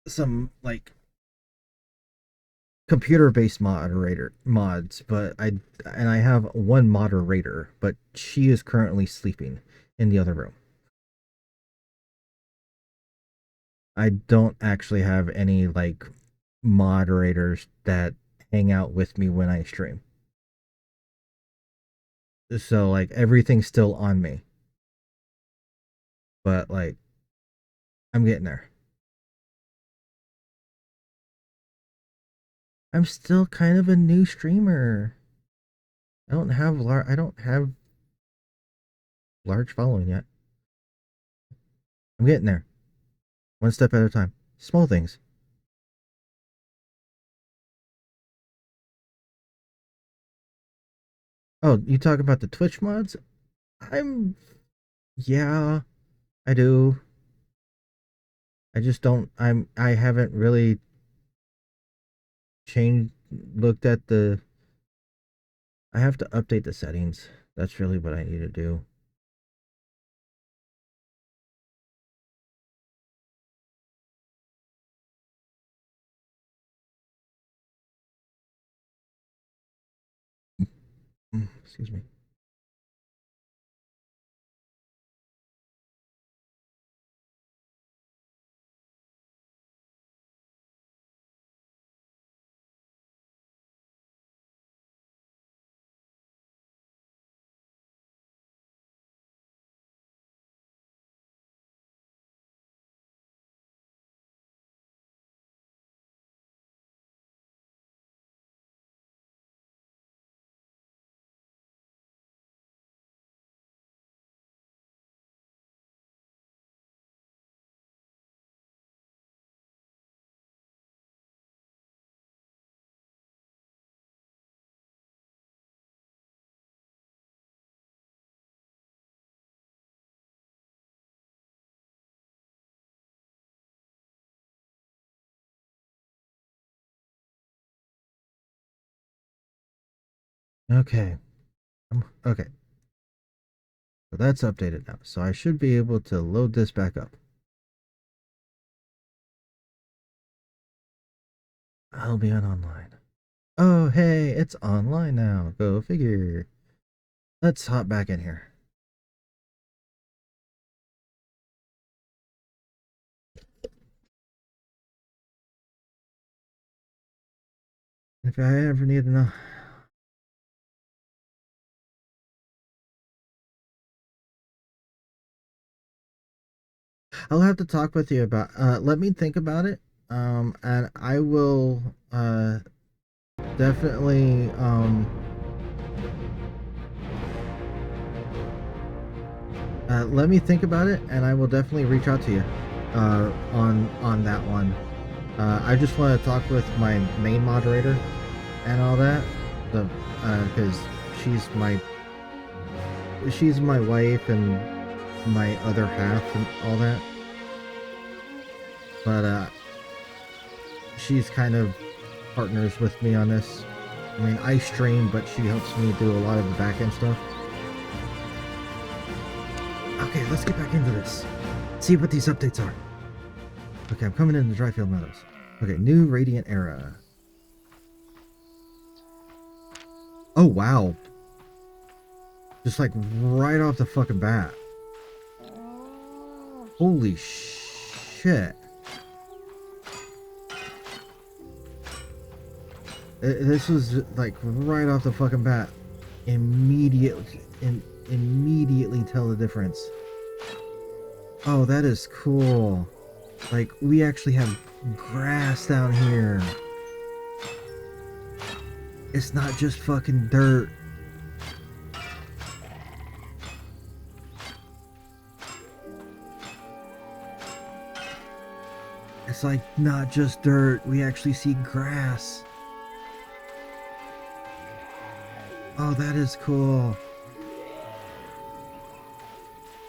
some like computer based moderator mods, but I have one moderator, but she is currently sleeping in the other room. I don't actually have any like moderators that hang out with me when I stream. So like everything's still on me. But like I'm getting there. I'm still kind of a new streamer. I don't have large following yet. I'm getting there. One step at a time. Small things. Oh, you talk about the Twitch mods? I'm yeah, I do. I just don't I haven't really changed looked at the I have to update the settings. That's really what I need to do. Excuse me. Okay. Okay. So that's updated now. So I should be able to load this back up. Albion online. Oh, hey, it's online now. Go figure. Let's hop back in here. If I ever need to know. I'll have to talk with you about let me think about it. And I will definitely let me think about it and I will definitely reach out to you on that one. I just want to talk with my main moderator and all that. The because she's my wife and my other half and all that. But she's kind of partners with me on this. I mean, I stream, but she helps me do a lot of the back end stuff. Okay, let's get back into this. See what these updates are. Okay, I'm coming into Dryfield Meadows. Okay, new Radiant Era. Oh, wow. Just like right off the fucking bat. Holy shit. This was like right off the fucking bat. Immediately tell the difference. Oh, that is cool. Like, we actually have grass down here. It's not just fucking dirt. It's like not just dirt. We actually see grass. Oh, that is cool.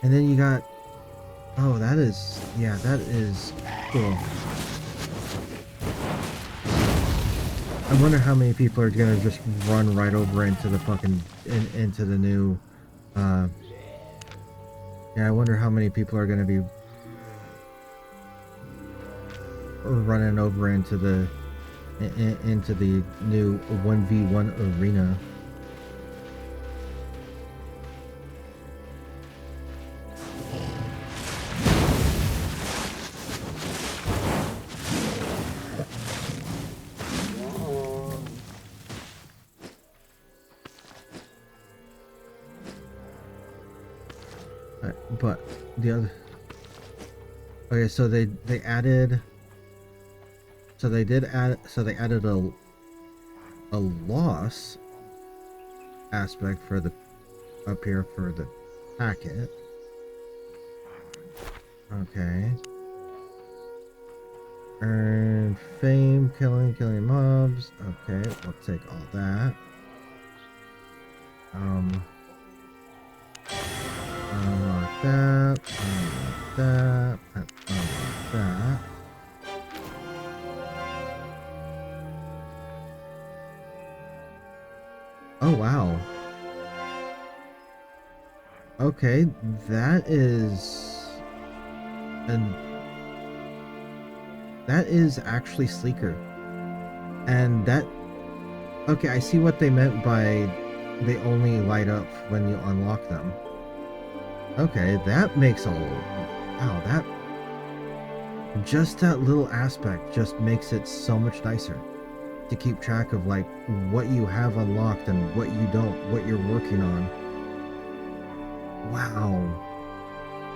And then you got... Oh, that is... Yeah, that is cool. I wonder how many people are gonna just run right over into the fucking into the new. Yeah, I wonder how many people are gonna be running over into the into the new 1v1 arena. But the other, okay, so they added, so they did add, so they added a loss aspect for the up here for the packet. Okay. Earn fame, killing mobs. Okay, we'll take all that. Unlock that. Unlock that. And unlock that. Oh wow. Okay, that is, and that is actually sleeker. And that, okay, I see what they meant by they only light up when you unlock them. Okay, that makes a, wow, that, just that little aspect just makes it so much nicer to keep track of like what you have unlocked and what you don't, what you're working on. Wow.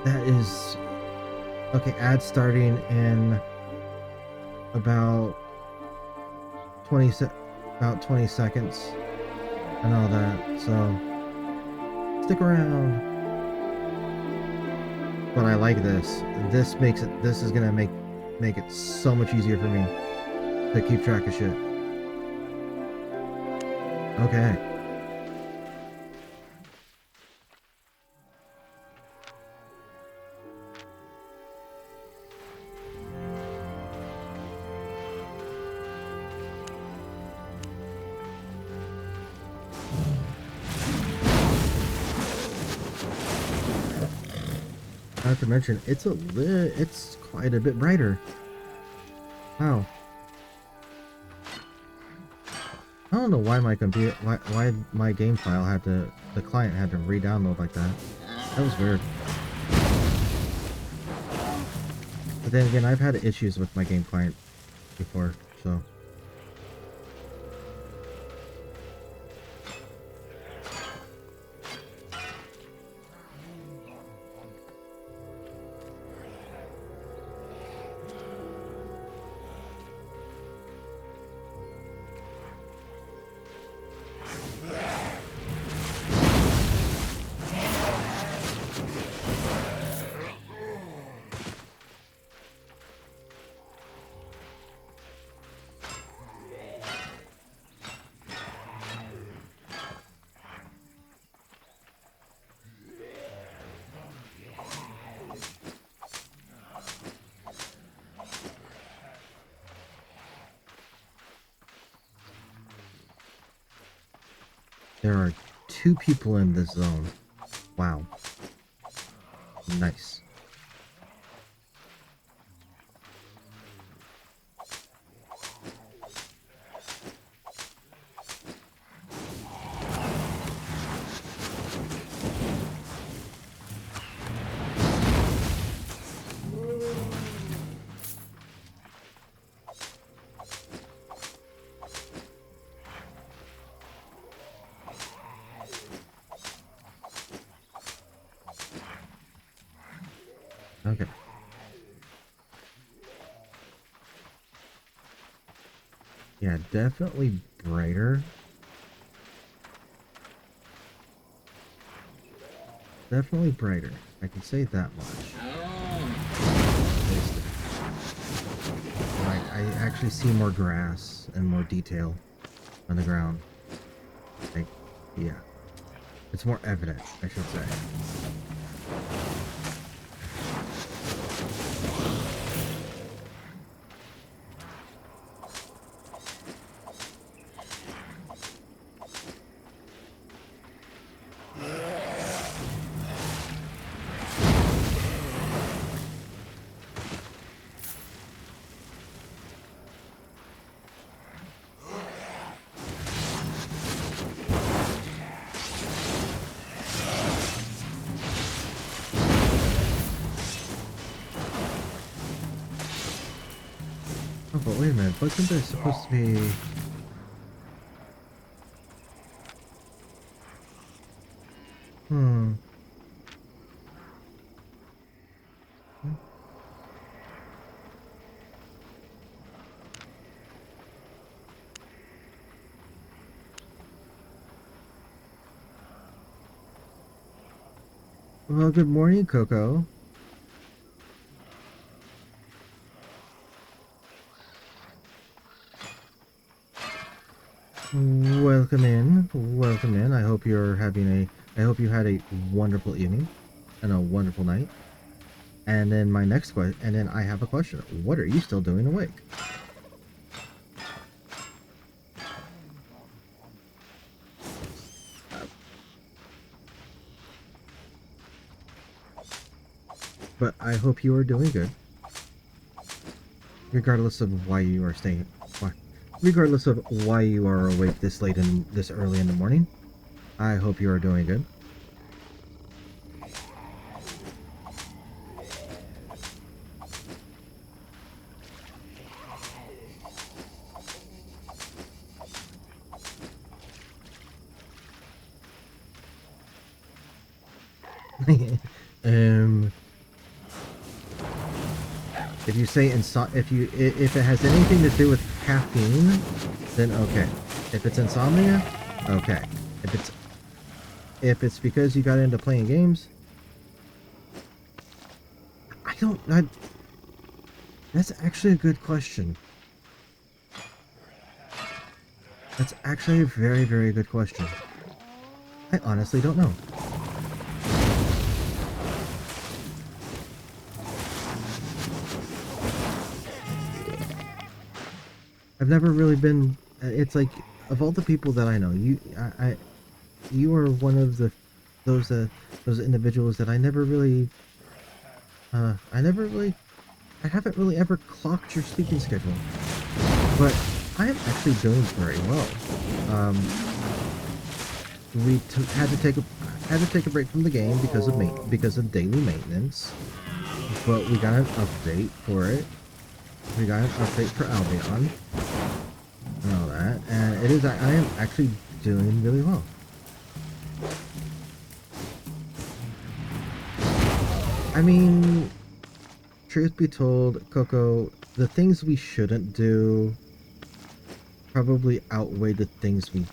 That is, okay, ad starting in about 20 seconds and all that, so stick around. But I like this. This makes it, this is gonna make it so much easier for me to keep track of shit. Okay. Not to mention, it's quite a bit brighter. Wow. I don't know why my computer, why my game file had to, the client had to re-download like that. That was weird. But then again, I've had issues with my game client before, so. There are 2 people in this zone. Wow. Nice. Okay. Yeah, definitely brighter. Definitely brighter. I can say that much. Like, I actually see more grass and more detail on the ground. Like, yeah. It's more evident, I should say. Oh, but wait a minute. Wasn't there supposed to be... Hmm. Well, good morning, Coco. Welcome in. Welcome in. I hope you're having I hope you had a wonderful evening and a wonderful night. And then my next question, and then I have a question. What are you still doing awake? But I hope you are doing good, regardless of why you are staying. Regardless of why you are awake this late and this early in the morning. I hope you are doing good. um, if you say if it has anything to do with caffeine, then okay. If it's insomnia, okay. If it's because you got into playing games, that's actually a good question. That's actually a very, very good question. I honestly don't know. I've never really been. It's like, of all the people that I know, you are one of those those individuals that I never really. I haven't really ever clocked your sleeping schedule, but I am actually doing very well. Um, had to take a break from the game because of daily maintenance, but we got an update for it. We got an update for Albion and all that, and I am actually doing really well. I mean, truth be told, Coco, the things we shouldn't do probably outweigh the things we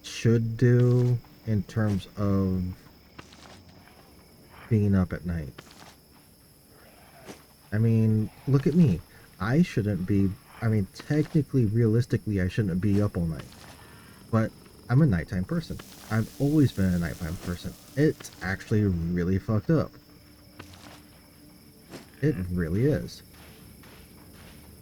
should do in terms of being up at night. I mean, look at me. Technically, realistically, I shouldn't be up all night. But I'm a nighttime person. I've always been a nighttime person. It's actually really fucked up. It really is.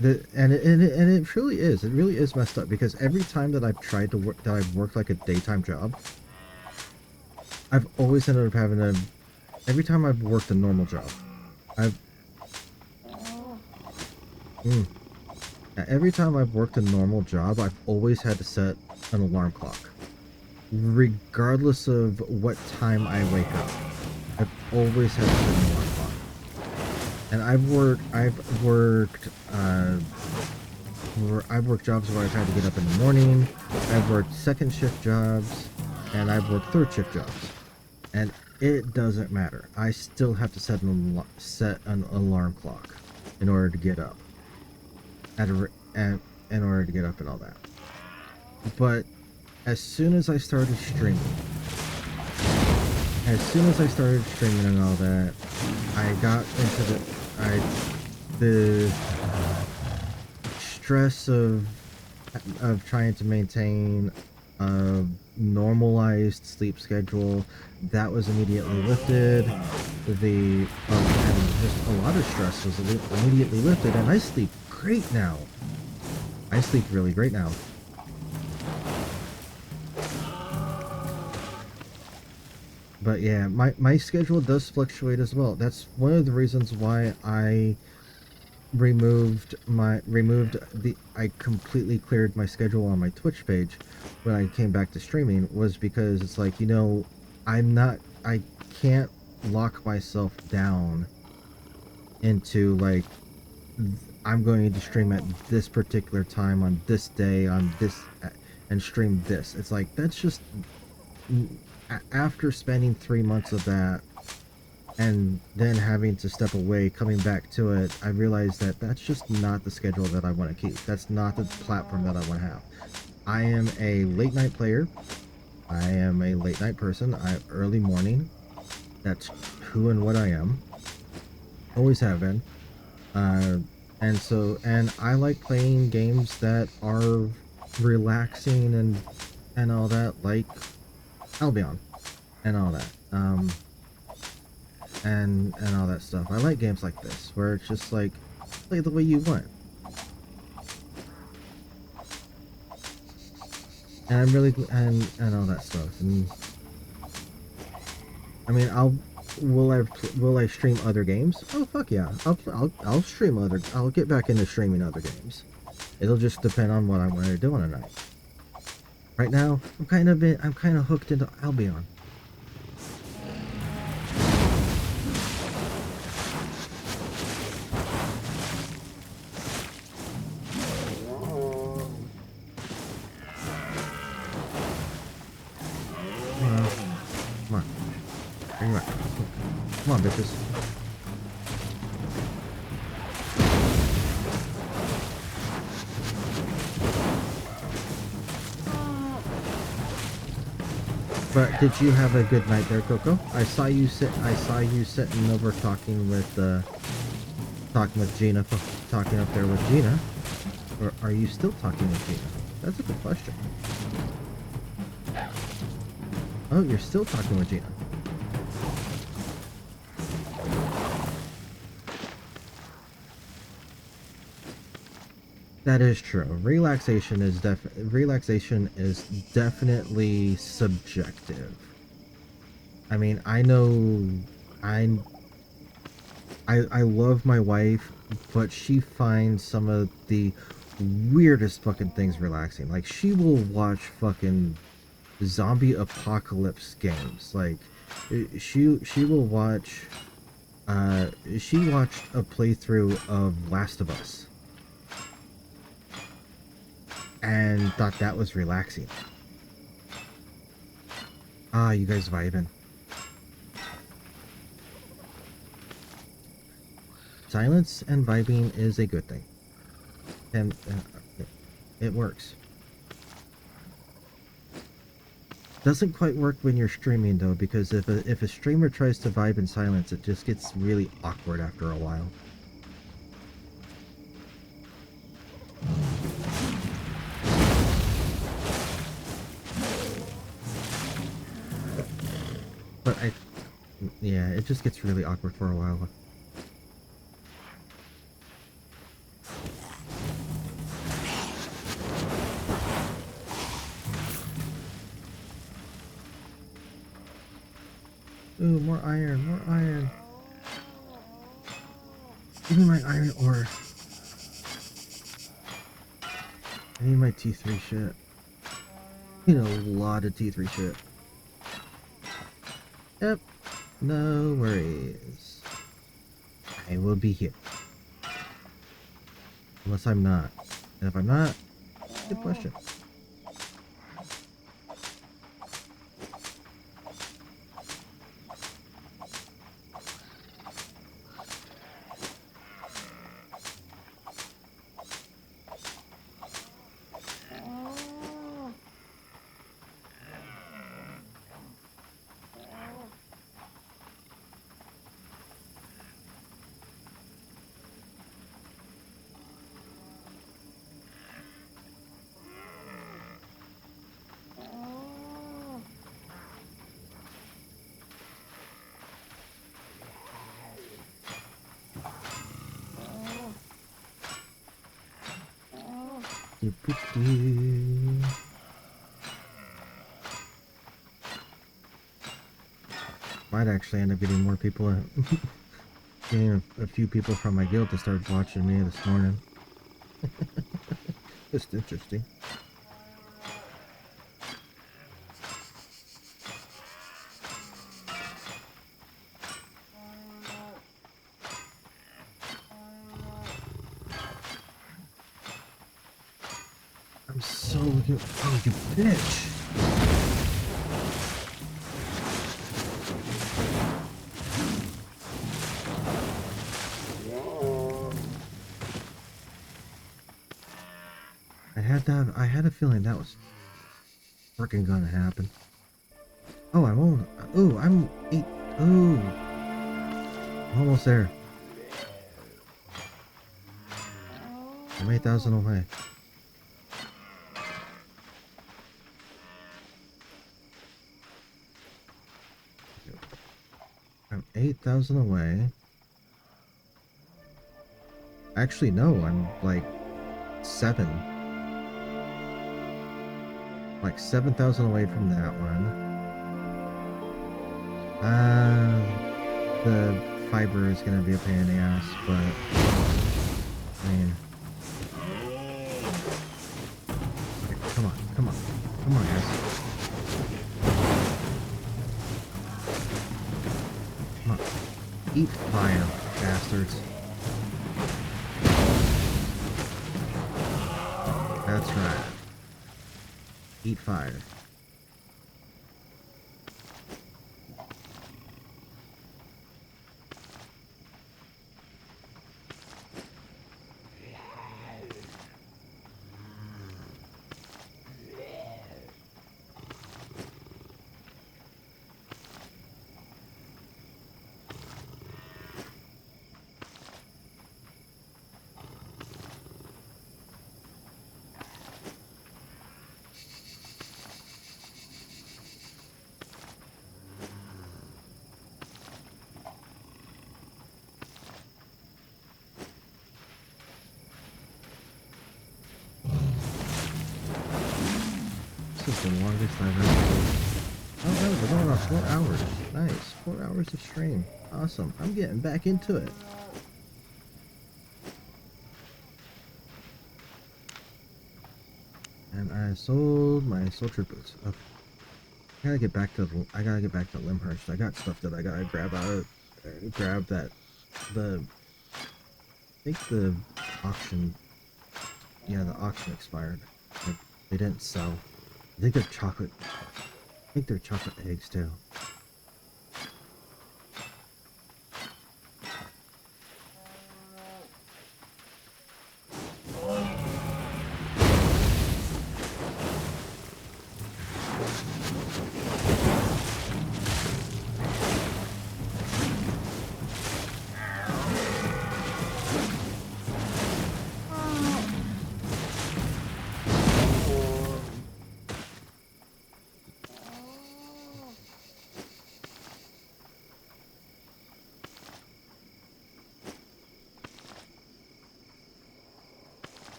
And it truly is. It really is messed up, because every time that I've tried to work, that I've worked like a daytime job, I've always ended up having a. Every time I've worked a normal job, every time I've worked a normal job, I've always had to set an alarm clock, regardless of what time I wake up. I've always had to set an alarm clock. And I've worked jobs where I've had to get up in the morning. I've worked second shift jobs, and I've worked third shift jobs. And it doesn't matter. I still have to set an alarm clock in order to get up. In order to get up and all that. But as soon as I started streaming, and all that, I got into the stress of trying to maintain a normalized sleep schedule. That was immediately lifted. And just a lot of stress was immediately lifted, and I sleep great now. I sleep really great now. But yeah, my schedule does fluctuate as well. That's one of the reasons why I I completely cleared my schedule on my Twitch page when I came back to streaming, was because it's like, I can't lock myself down into like, I'm going to stream at this particular time on this day on this and stream this. It's like that's just after spending 3 months of that and then having to step away, coming back to it, I realized that that's just not the schedule that I want to keep. That's not the platform that I want to have. I am a late night player. I am a late night person. Early morning. That's who and what I am. Always have been. And I like playing games that are relaxing and all that, like Albion and all that. And all that stuff. I like games like this, where it's just like, play the way you want. And I'm really, and all that stuff. And I mean, will I stream other games? Oh fuck yeah, I'll stream I'll get back into streaming other games. It'll just depend on what I want to do on a night. Right now, I'm kind of hooked into Albion. Come on. Bring it back. Come on, bitches. But did you have a good night there, Coco? I saw you sitting over talking with Gina, talking up there with Gina. Or are you still talking with Gina? That's a good question. Oh, you're still talking with Gina. That is true. Relaxation is definitely subjective. I mean, I know I love my wife, but she finds some of the weirdest fucking things relaxing. Like, she will watch fucking zombie apocalypse games. Like, she will watch she watched a playthrough of Last of Us and thought that was relaxing. Ah, you guys vibing. Silence and vibing is a good thing. And it works. Doesn't quite work when you're streaming though, because if a streamer tries to vibe in silence, it just gets really awkward after a while. But yeah, it just gets really awkward for a while. Ooh, more iron, more iron. Give me my iron ore. I need my T3 shit. You know, a lot of T3 shit. Yep. No worries. I will be here. Unless I'm not. And if I'm not, good question. Might actually end up getting more people, getting a few people from my guild to start watching me this morning. Just interesting. so good. Oh, you bitch. I had a feeling that was freaking gonna happen. Oh, I'm on. Oh, I'm 8. Oh, I'm almost there. I'm 8,000 away. I'm 8,000 away. Actually, no, I'm like 7. Like 7,000 away from that one. The fiber is gonna be a pain in the ass, but I mean, okay, come on, guys, come on, eat fire, bastards. That's right, eat fire. This is the longest I've ever played. Oh, no, we're going on 4 hours. Nice. 4 hours of stream. Awesome. I'm getting back into it. And I sold my soldier boots. Okay. I gotta get back to Limhurst. I got stuff that I gotta grab out of grab that I think the auction the auction expired. Like, they didn't sell. I think they're chocolate eggs too.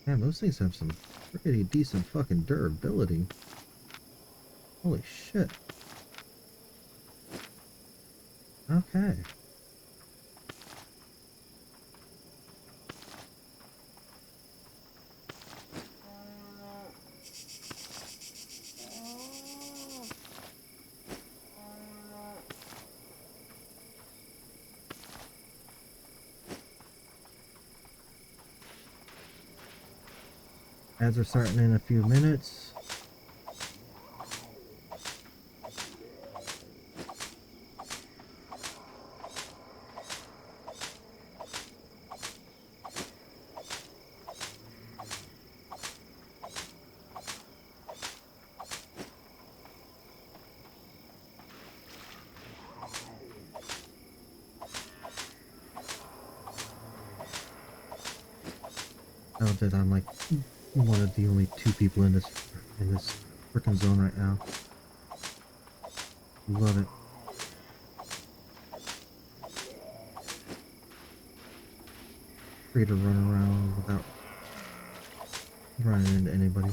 Man, those things have some pretty decent fucking durability. Holy shit. Okay. Ads are starting in a few minutes. Oh, that I'm like one of the only 2 people in this frickin' zone right now. Love it. Free to run around without running into anybody.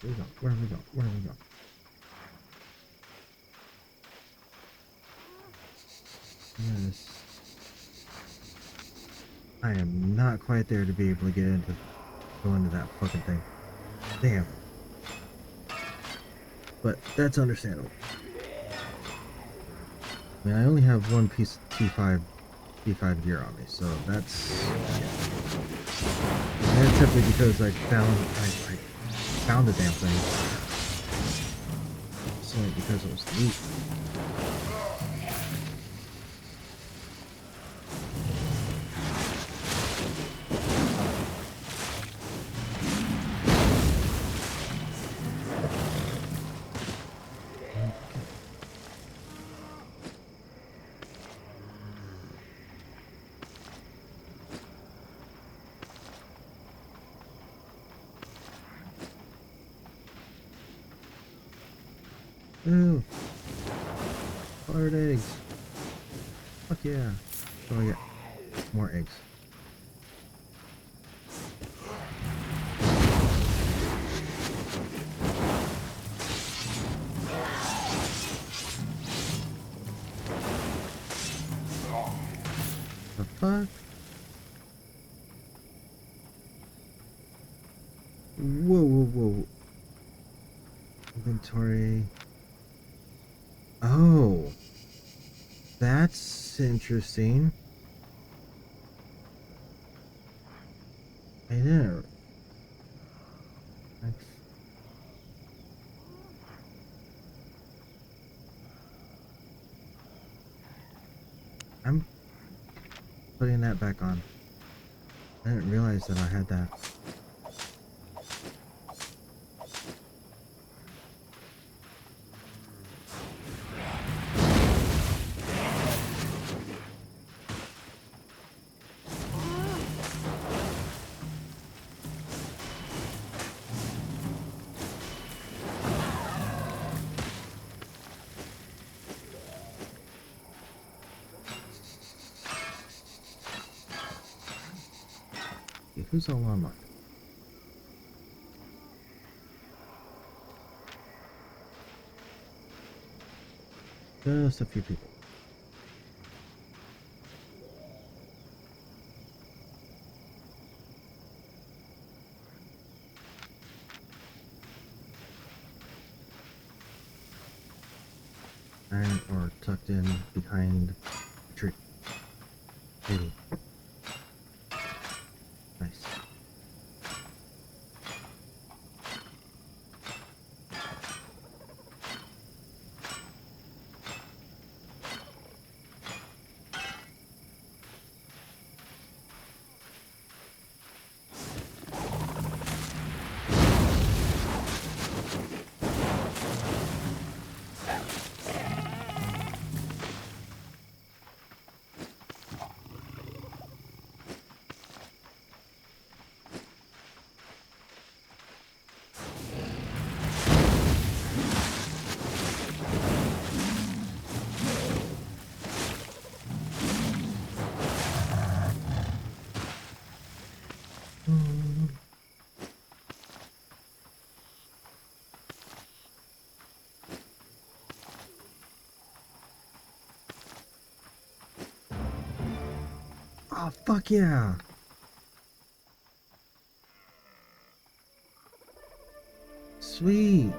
Where we go? Where we go? Where we go? Yes. I am not quite there to be able to go into that fucking thing. Damn. But that's understandable. I mean, I only have one piece of T5 gear on me, so that's and that's simply because I found the damn thing. It's only because it was loot. Ooh, colored eggs. Fuck yeah. So I get more eggs. The fuck? Whoa, whoa, whoa. Inventory. Oh. That's interesting. I didn't. I'm putting that back on. I didn't realize that I had that. Okay, who's all online? Just a few people. And or tucked in behind a tree. Maybe. Nice. Oh, fuck yeah! Sweet!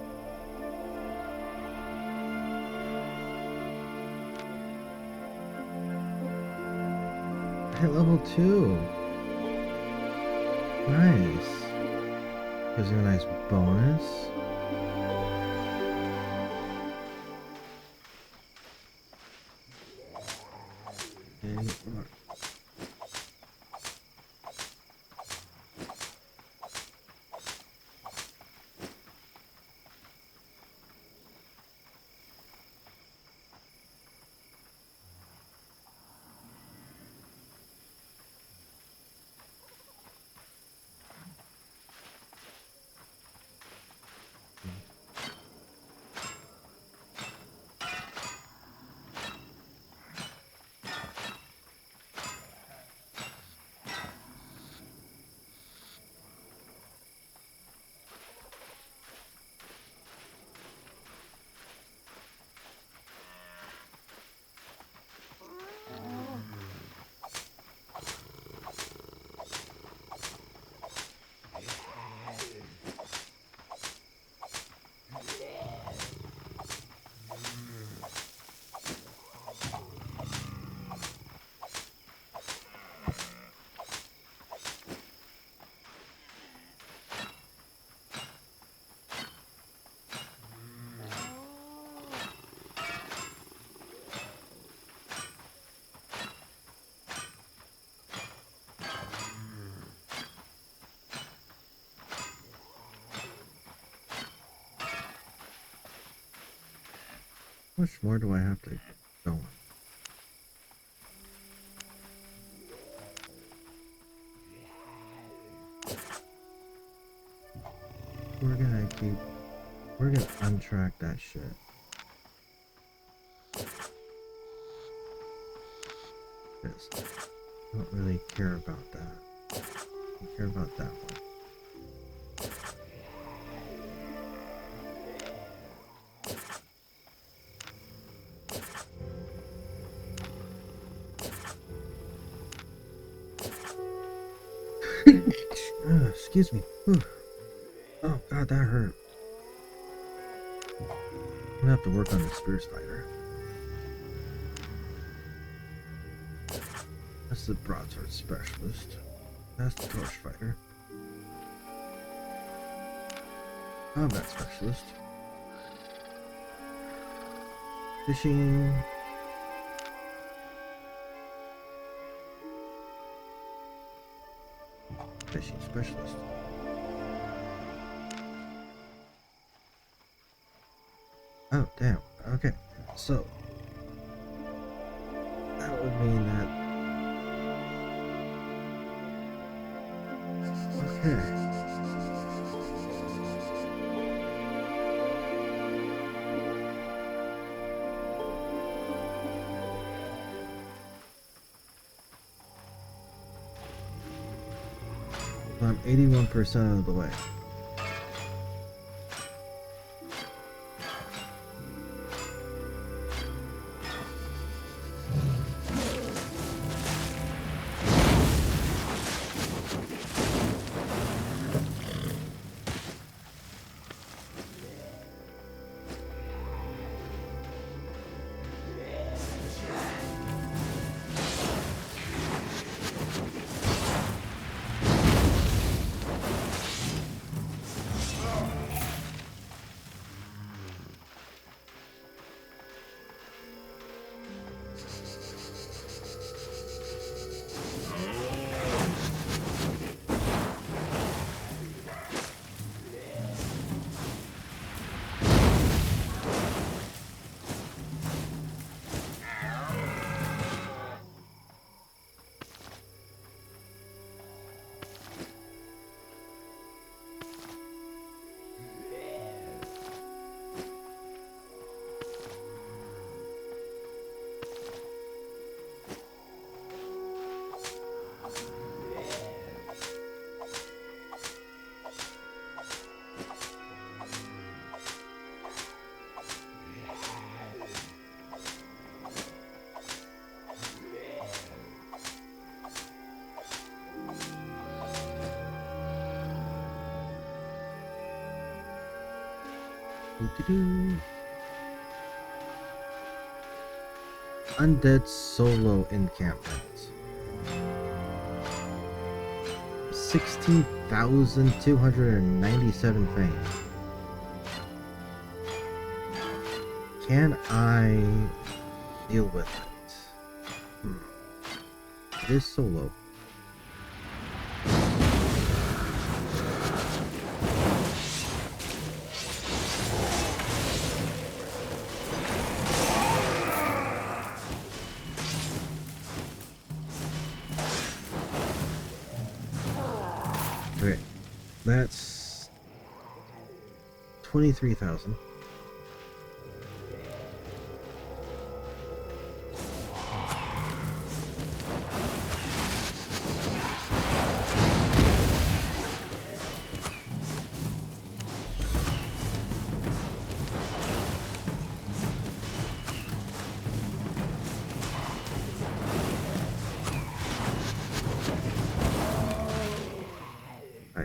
I hit level 2. Nice. Gives you a nice bonus. Okay. much more do I have to go on? We're gonna untrack that shit. Yes. I don't really care about that. I care about that one. Excuse me. Whew. Oh god, that hurt. I'm gonna have to work on the spear spider. That's the broadsword specialist. That's the torch fighter. Combat specialist. Fishing. Fishing specialist. Oh, damn. Okay. So, that would mean that. Okay. I'm 81% of the way. Undead solo encampment. 16,297 fame. Can I deal with it? It is solo. Okay, that's 23,000.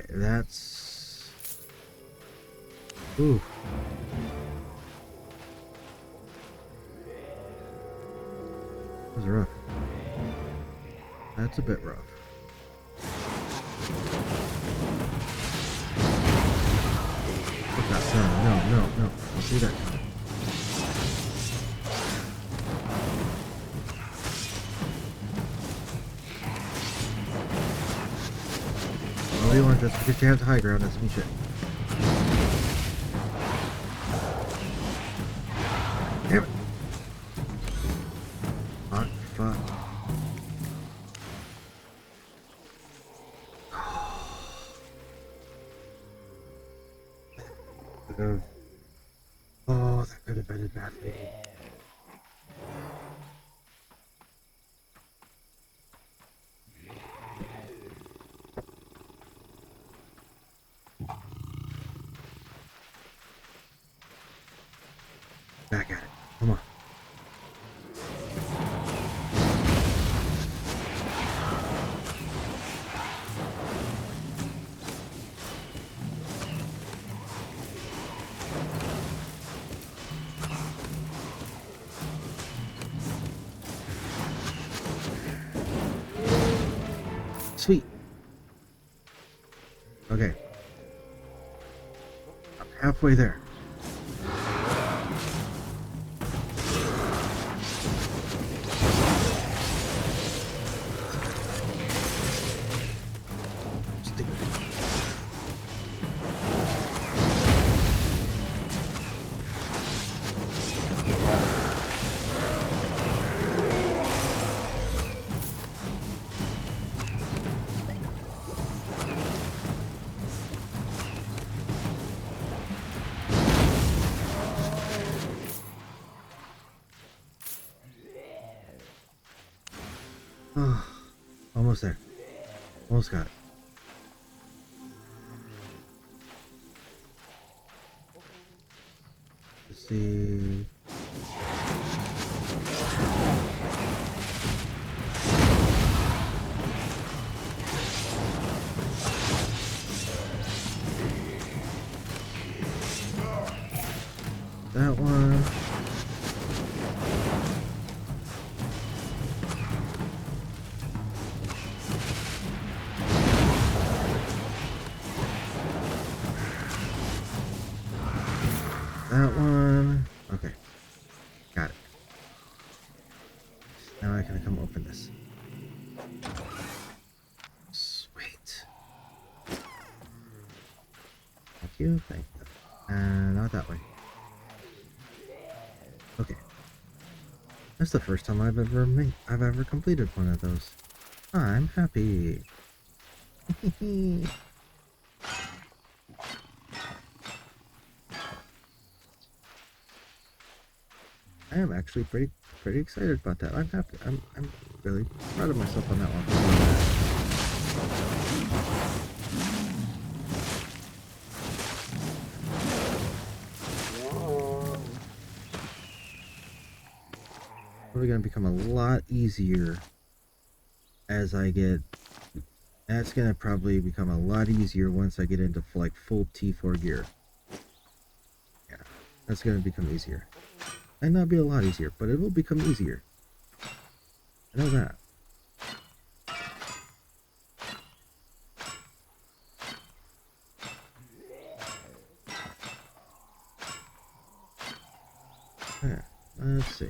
That's... Ooh. That was rough. That's a bit rough. Look that sound. No. I'll see that coming. All you want, just because you have the high ground doesn't mean shit. Damn it. have. Oh, that could have ended badly. Back at it. Come on. Sweet. Okay. I'm halfway there. Oh, almost there. Almost got it. Let's see. That one. That one. Okay. Got it. Now I can come open this. Sweet. Thank you. Thank you. And not that way. Okay. That's the first time I've ever completed one of those. I'm happy. I am actually pretty excited about that. I'm happy. I'm really proud of myself on that one. Probably gonna become a lot easier as I get. That's gonna probably become a lot easier once I get into like full T4 gear. Yeah, that's gonna become easier. Might not be a lot easier, but it will become easier. I know that. Yeah, let's see.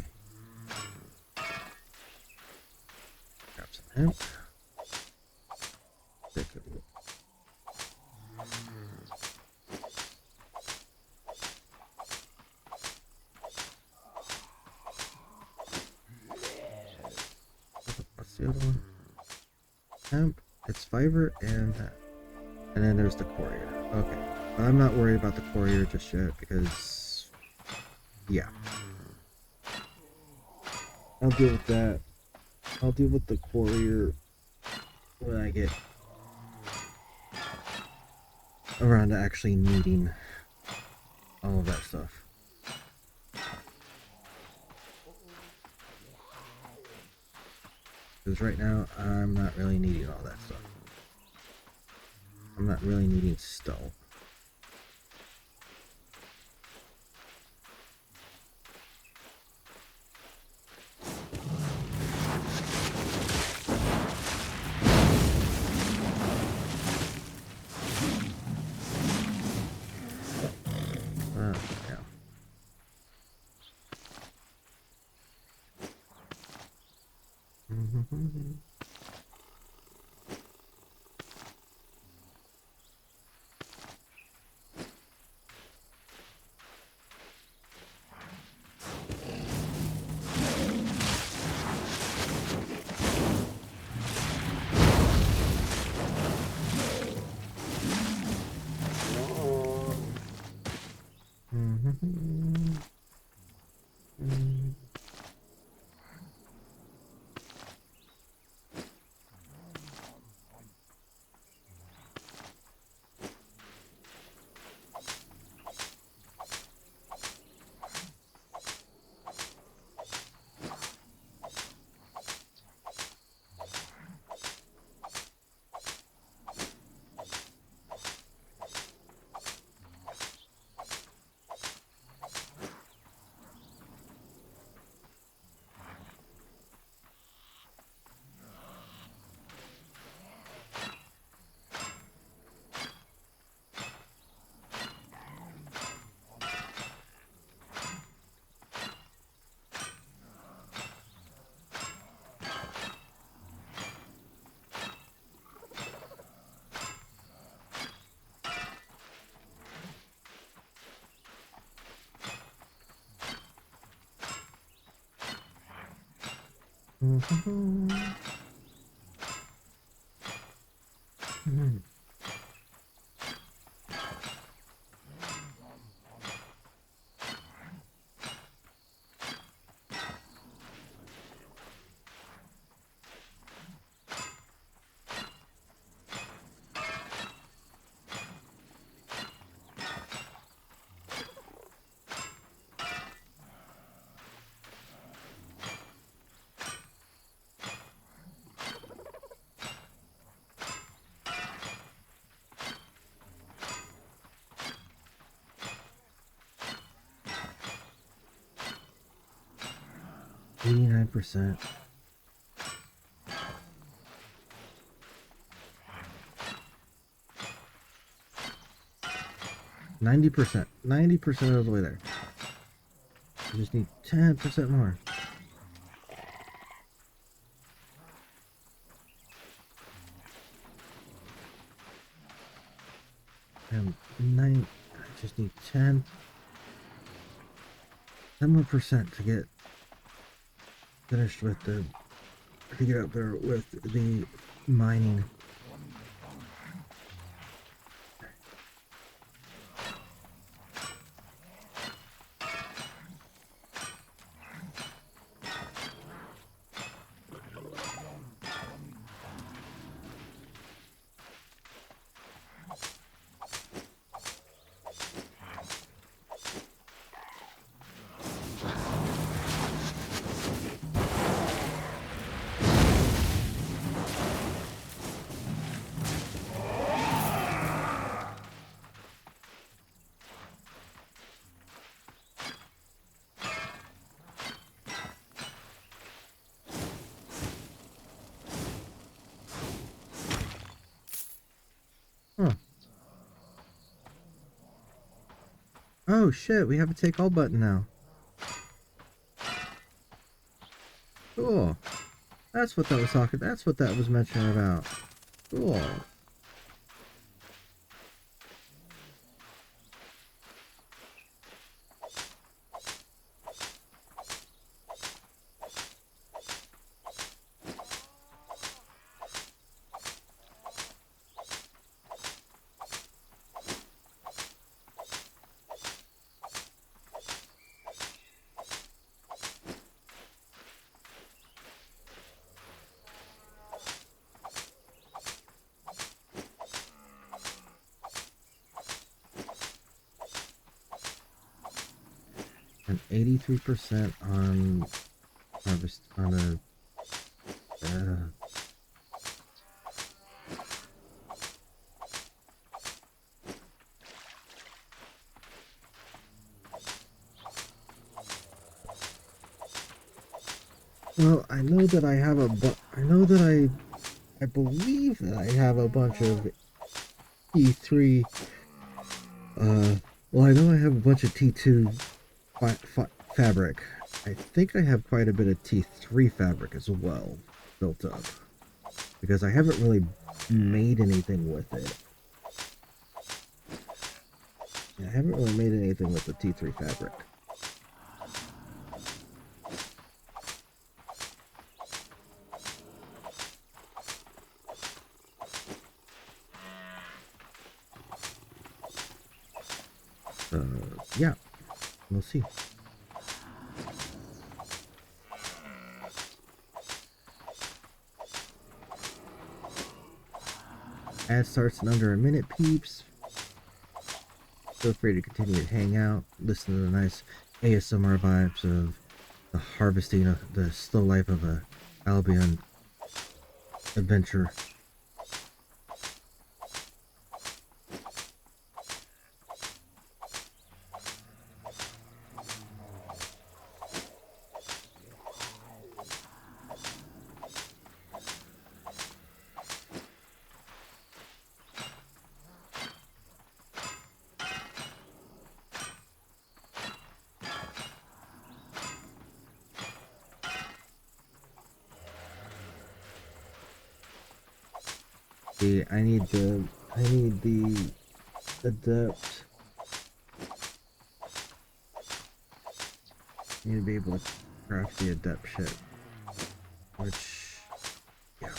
Grab some hemp. Take a look. What's the other one? Hemp, it's fiber, and then there's the courier. Okay, I'm not worried about the courier just yet because, yeah, I'll deal with that. I'll deal with the courier when I get around to actually needing all of that stuff. Because right now, I'm not really needing all that stuff. I'm not really needing stealth. Yeah. 89%. 90%. 90% of the way there. I just need 10% more. And 9. I just need 10 more percent to get finished with the, to get up there with the mining. Huh. Oh shit, we have a take all button now. Cool. That's what that was talking. That's what that was mentioning about. Cool. And 83% on harvest on a. Well, I know that I have I know that I believe that I have a bunch of T3. Well, I know I have a bunch of T2 fabric. I think I have quite a bit of T3 fabric as well built up, because I haven't really made anything with it. Yeah, I haven't really made anything with the T3 fabric. Yeah, we'll see. Ad starts in under a minute, peeps. Feel free to continue to hang out, listen to the nice ASMR vibes of the harvesting of the slow life of a Albion adventure. See, I need the adept. I need to be able to craft the adept shit. Which, yeah.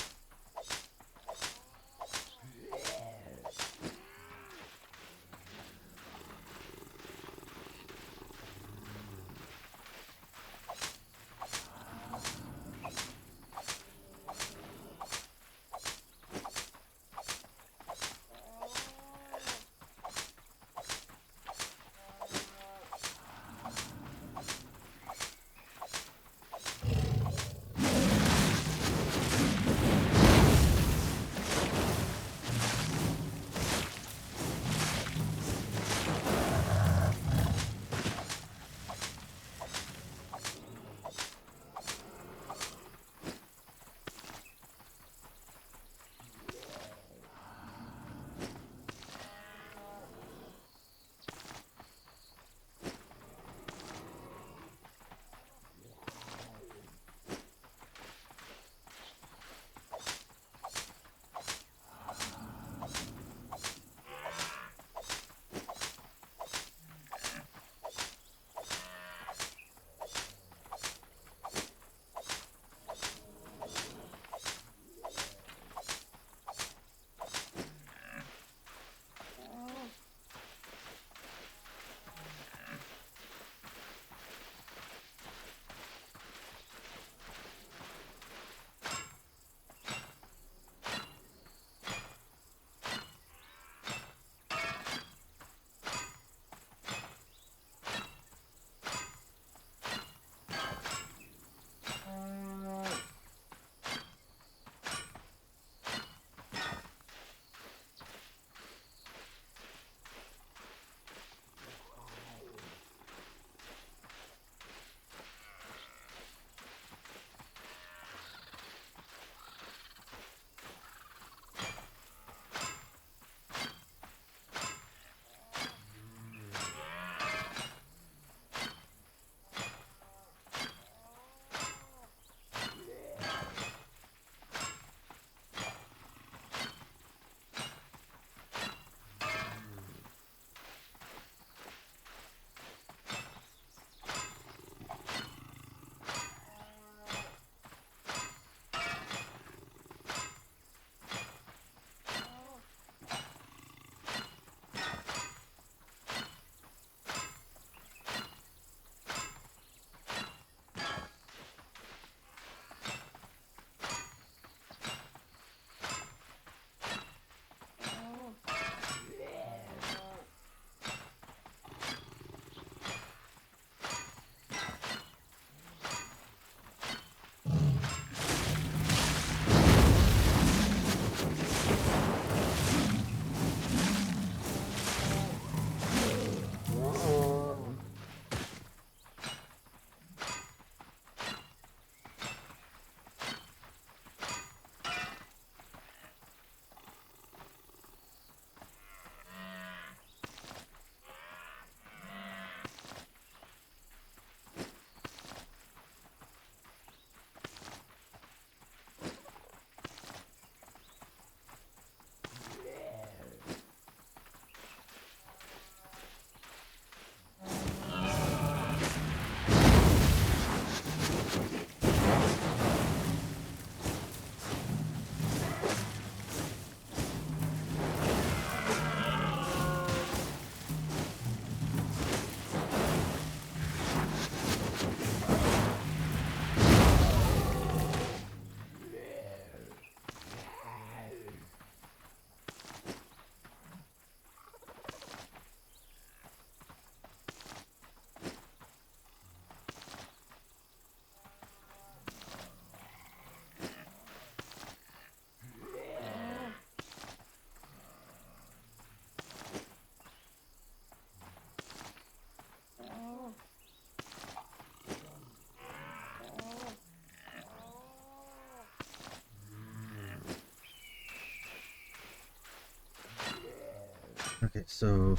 Okay, so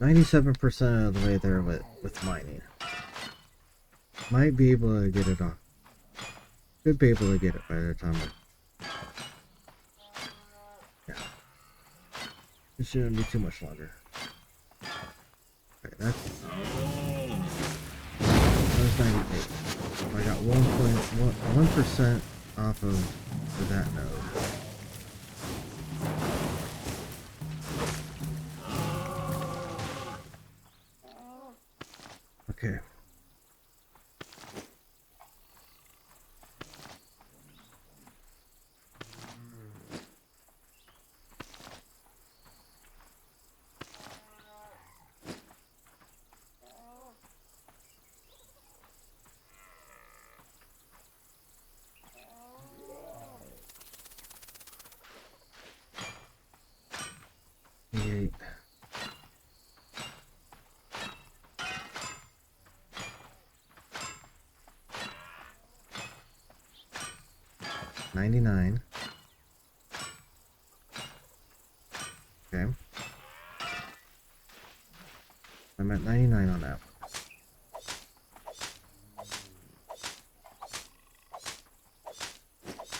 97% of the way there with mining. Might be able to get it on. Should be able to get it by the time. Yeah. It shouldn't be too much longer. Okay, that was 98. I got 1.1%. off of that node. Okay. Eight. $99. Okay. I'm at 99 on that.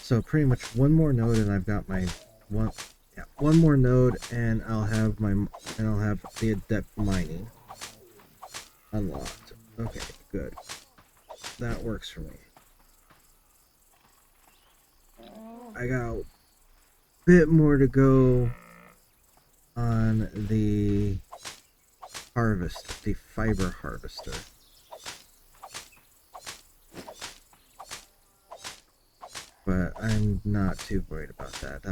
So pretty much one more node and I've got my one more node and I'll have the adept mining unlocked. Okay, good. That works for me. I got a bit more to go on the fiber harvester. But I'm not too worried about that.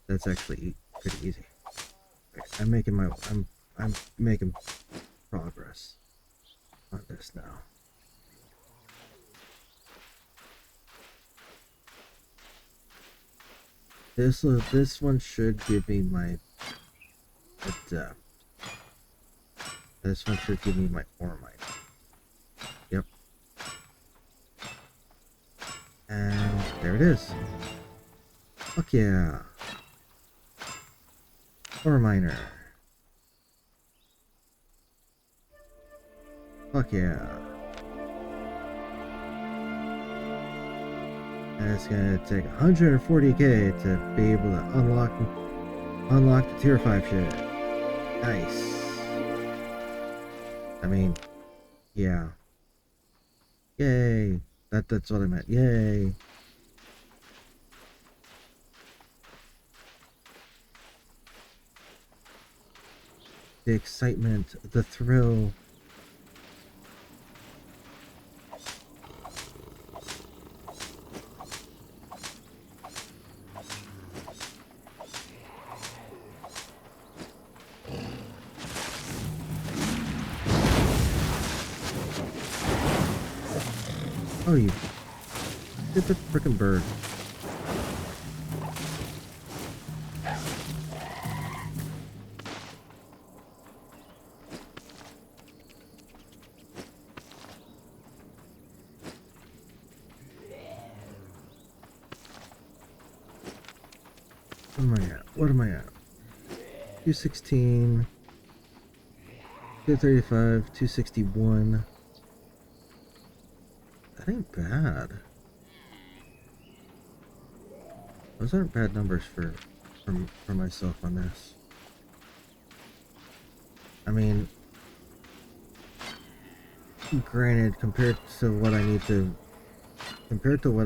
That's actually pretty easy. I'm making progress on this now. This one should give me my adept. This one should give me my ore mine. Yep. And there it is. Fuck yeah. Ore miner. Fuck yeah. And it's gonna take 140k to be able to unlock the tier 5 shit. Nice. I mean, yeah. Yay. That's what I meant. Yay. The excitement, the thrill. Oh, you stupid frickin' bird. What am I at? 216, 235, 261. That ain't bad. Those aren't bad numbers for myself on this. I mean, granted, compared to what I'll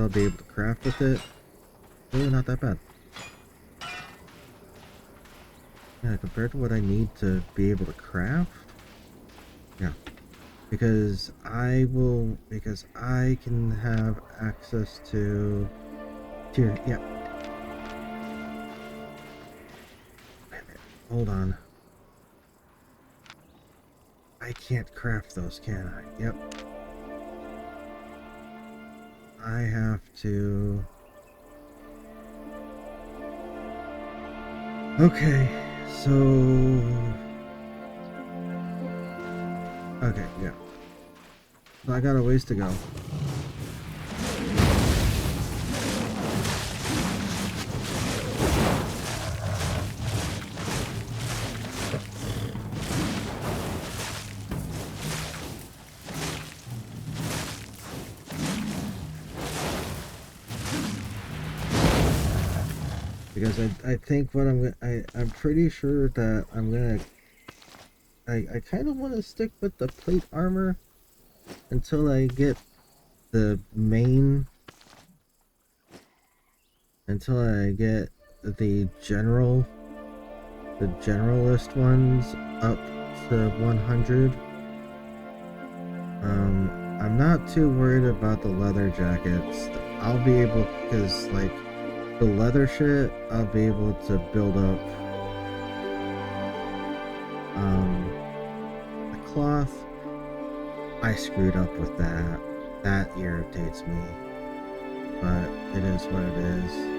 be able to craft with it, really not that bad. Yeah, compared to what I need to be able to craft, yeah. Because I can have access to tier, yeah. Wait a minute, hold on. I can't craft those, can I? Yep. I have to... Okay, so... Okay, yeah. I got a ways to go. Because I think what I'm pretty sure that I'm gonna I kind of want to stick with the plate armor until I get the main until I get the generalist ones up to 100. I'm not too worried about the leather jackets. I'll be able, because like the leather shit, I'll be able to build up. The cloth, I screwed up with that. That irritates me, but it is what it is.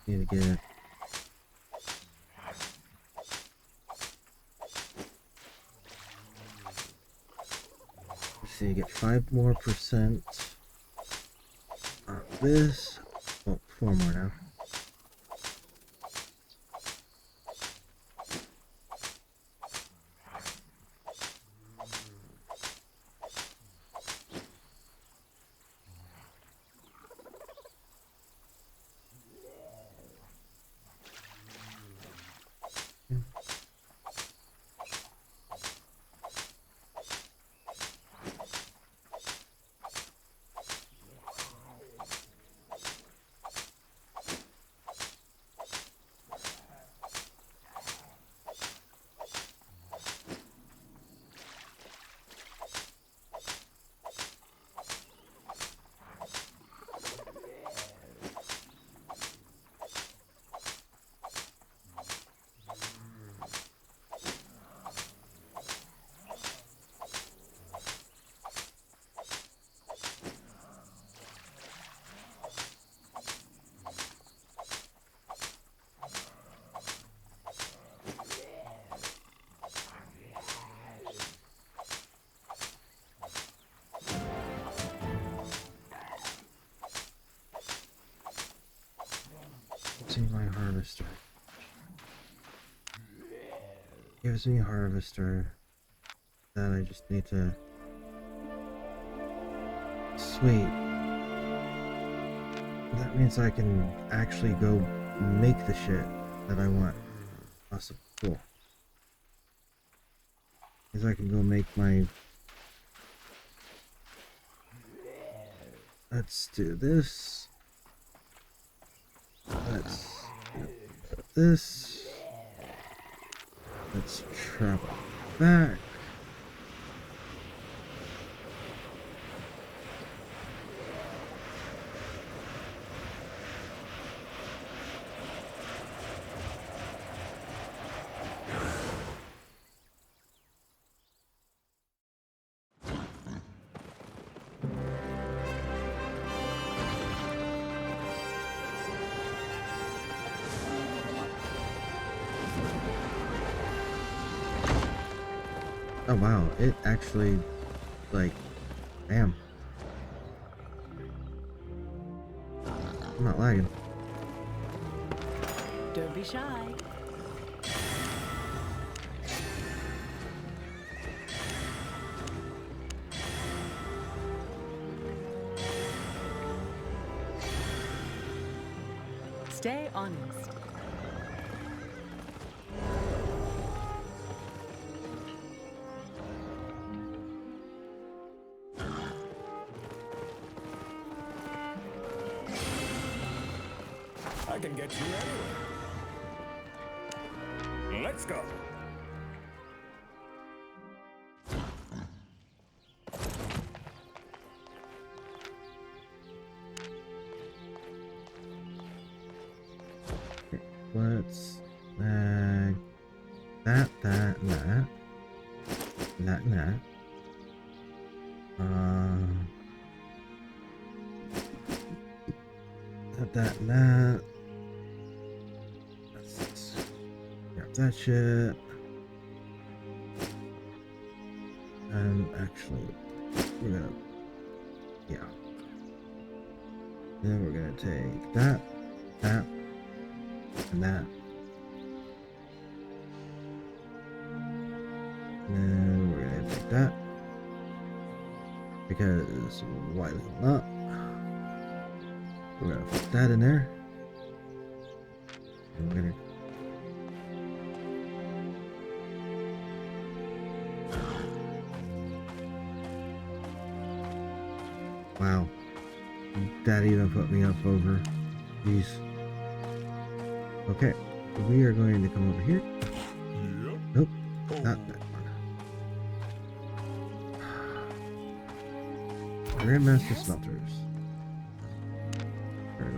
Need to get let's see, get 5% more of this. Oh, 4 more now. See my harvester. Gives me a harvester. Then I just need to. Sweet. That means I can actually go make the shit that I want. Awesome. Cool. Means I can go make my. Let's do this. Let's do this. Let's travel back. Oh wow, it actually, like, damn. I'm not lagging. Don't be shy. Stay honest. I can get you anywhere. Let's go. Let's that, and that. That and that. That and that. Let's grab that shit. And actually, we're gonna, yeah. Then we're gonna take that, and that. And then we're gonna take that. Because why the hell not? We're gonna put that in there. And we're gonna wow. That even put me up over. Jeez. Okay. We are going to come over here. Nope. Not that one. Grandmaster Smelters. We're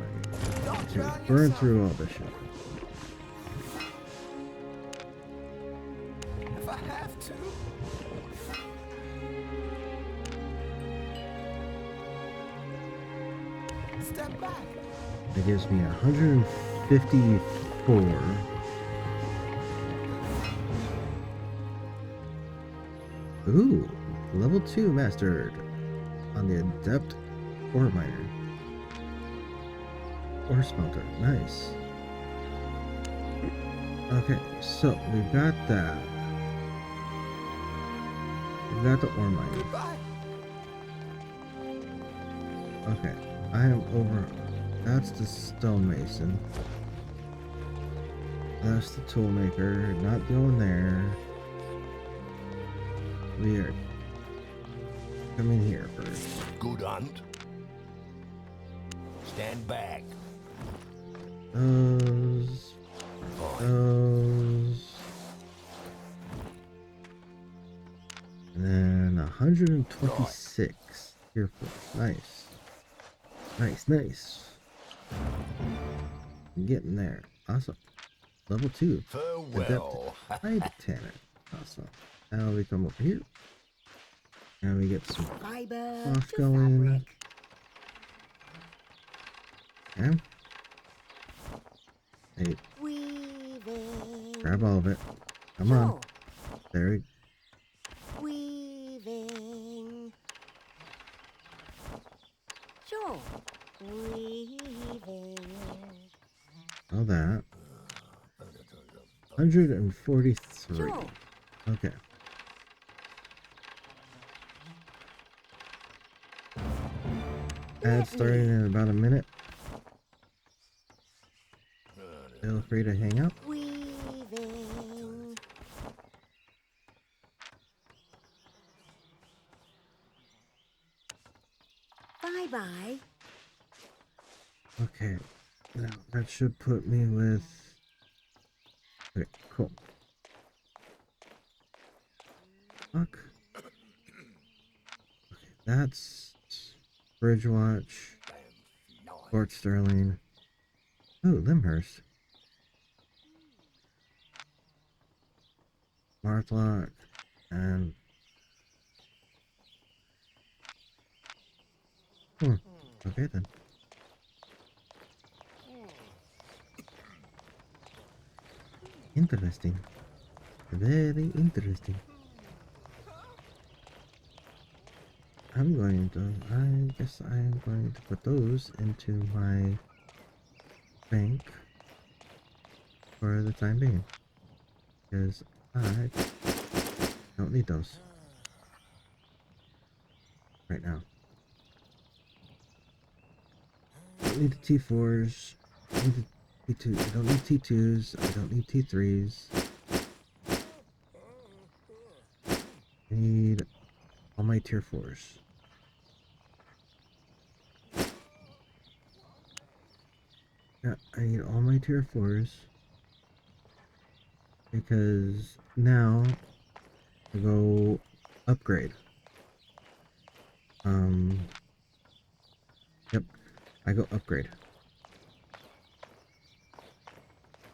going to burn through all this shit. If I have to. Step back. That gives me 154. Ooh, level 2 mastered on the adept ore miner. Ore smelter, nice. Okay, so we've got that. We've got the ore miner. Goodbye. Okay, I am over. That's the stonemason. That's the toolmaker. Not going there. We are coming here first. Good hunt. Stand back. Those. And then 126. Here for nice. Nice. I'm getting there. Awesome. Level 2. Farewell. Adept Tanner. Awesome. Now we come over here. And we get some Fiber cloth to going. fabric. Okay. Hey, Weaving. grab all of it. Come on. Sure. There we Weaving. Sure. Weaving. all that. 143. Sure. Okay. Ad starting in about a minute. Feel free to hang out. Weaving. Bye-bye. Okay. Now that should put me with. Okay, cool. Fuck. Okay, that's Bridgewatch. Fort Sterling. Oh, Limhurst. Marthlock. And. Okay then. Interesting. Very interesting. I guess I'm going to put those into my bank for the time being. Because I don't need those right now. Don't need the T4s. I don't need the T2s. I don't need T2s. I don't need T3s. I need all my tier 4s. Yeah, I need all my tier 4s. Because now I go upgrade. Yep, I go upgrade.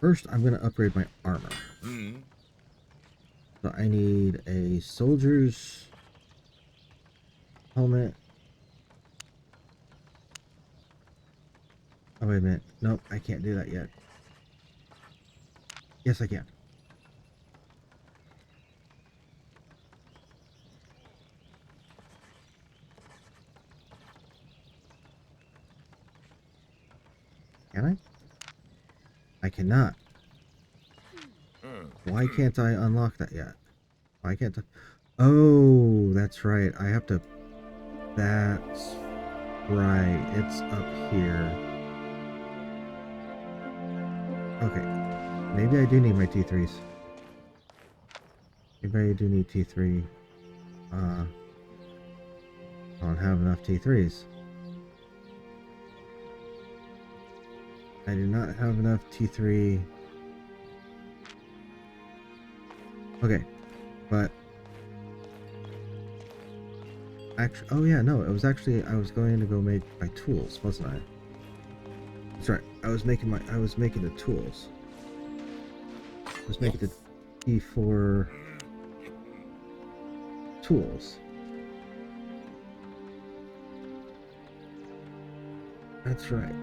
First, I'm gonna upgrade my armor. So I need a soldier's helmet. Oh, wait a minute. Nope, I can't do that yet. Yes, I can. Can I? I cannot. Why can't I unlock that yet? Why can't I? Oh, that's right. I have to... That's right. It's up here. Okay. Maybe I do need my T3s. Maybe I do need T3. I don't have enough T3s. I do not have enough T3. Okay, but actually, oh yeah, no, it was actually I was going to go make my tools, wasn't I? Sorry, I was making the tools. I was making the T4 tools. That's right.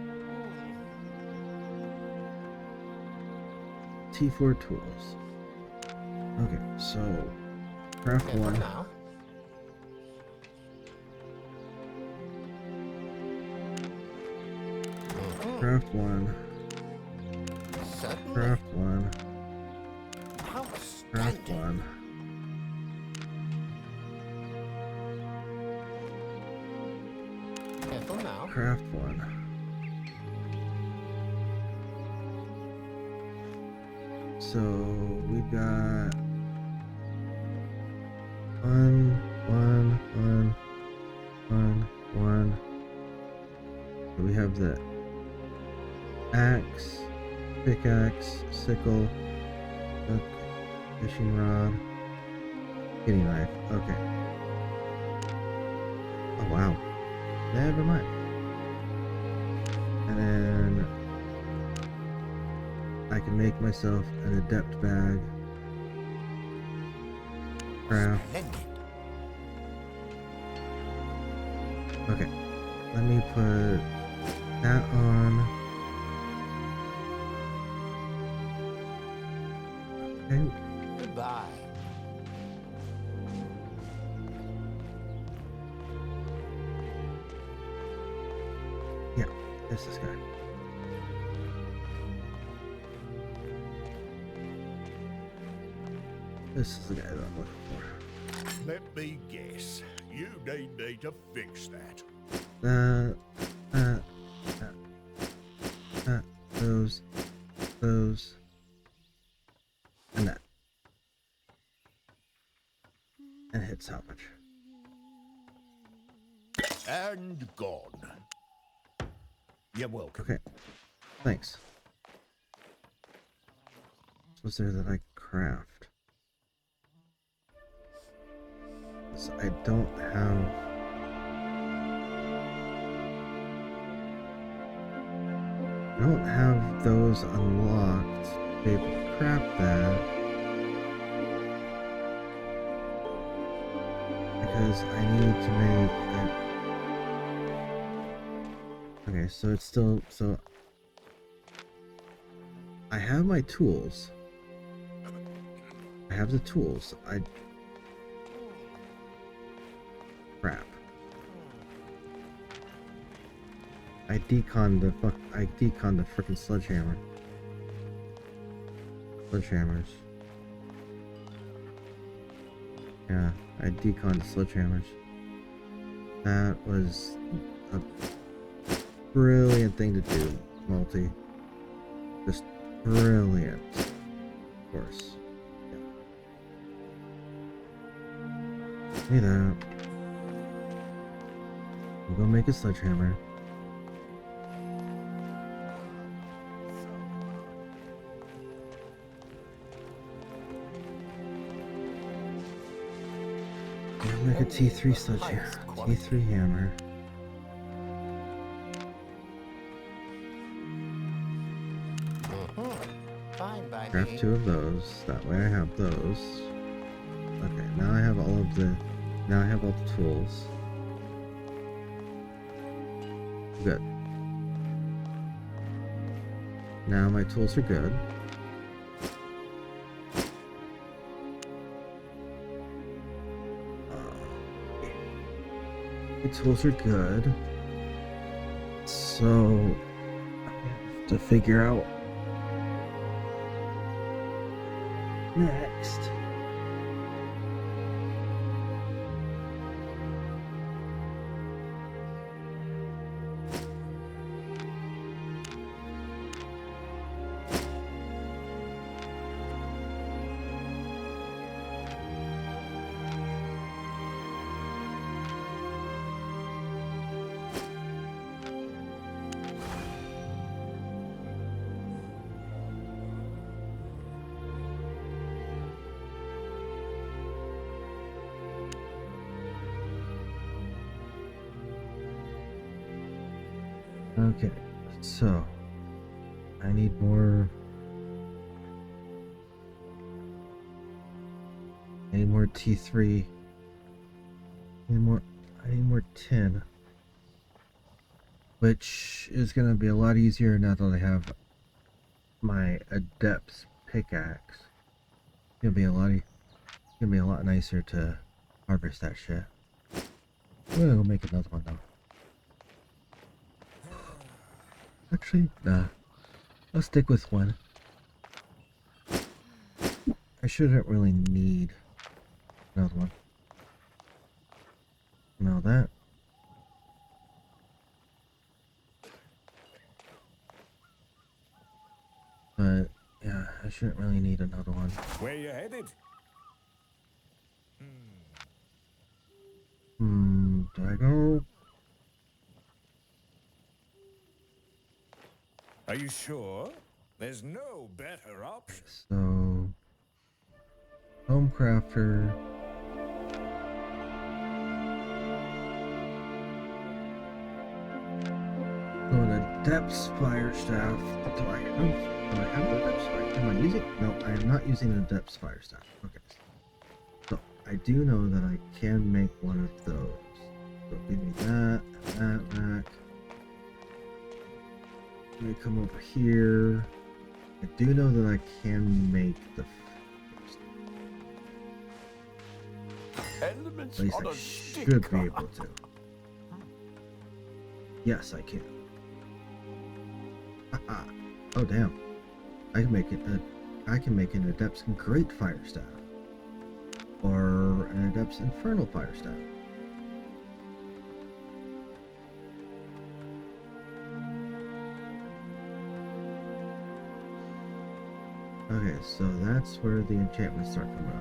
T4 tools. Okay, so craft one. Craft one. Craft one. Craft one. Craft one. So we've got one. We have the axe, pickaxe, sickle, hook, fishing rod, kitty knife. Okay. Oh wow. Never mind. And then I can make myself an adept bag. Craft. Okay. Let me put that on. Okay. Goodbye. Yeah, this guy. This is the guy that I'm looking for. Let me guess. You need me to fix that. Those, and that. And hit salvage. And gone. You're welcome. Okay. Thanks. What was there that I craft? So I don't have... I don't have those unlocked to be able to craft that. Because I need to make... Okay, so it's still... So... I have my tools. I have the tools. Crap. I deconned the frickin' sledgehammer. Sledgehammers. Yeah, I deconned the sledgehammers. That was a brilliant thing to do, Multi. Just brilliant. Of course. Yeah. See that. We'll go make a sledgehammer. a T3 sledgehammer. Highest quality. T3 hammer. Fine by Craft me. 2 of those. That way I have those. Okay, now I have all of the... Now I have all the tools. Good. Now my tools are good. The tools are good. So I have to figure out next. Okay, so I need more. I need more T3. I need more tin. Which is gonna be a lot easier now that I have my Adept's pickaxe. It's gonna be a lot nicer to harvest that shit. I'm gonna go make another one though. Actually, nah. I'll stick with one. I shouldn't really need another one. Now that. But, yeah, I shouldn't really need another one. Where you headed? Do I go? Are you sure? There's no better option. So, home crafter. So an Adept's fire staff. Do I have the Adept's fire? Am I using? No, I am not using the Adept's fire staff. Okay. So I do know that I can make one of those. So give me that and that back. Let me come over here. I do know that I can make the Elements at least on I a should stick. be able to. Yes, I can. Haha. Oh damn! I can make it. I can make an Adept's Great Fire Staff, or an Adept's Infernal Fire Staff. Okay, so that's where the enchantments start coming up.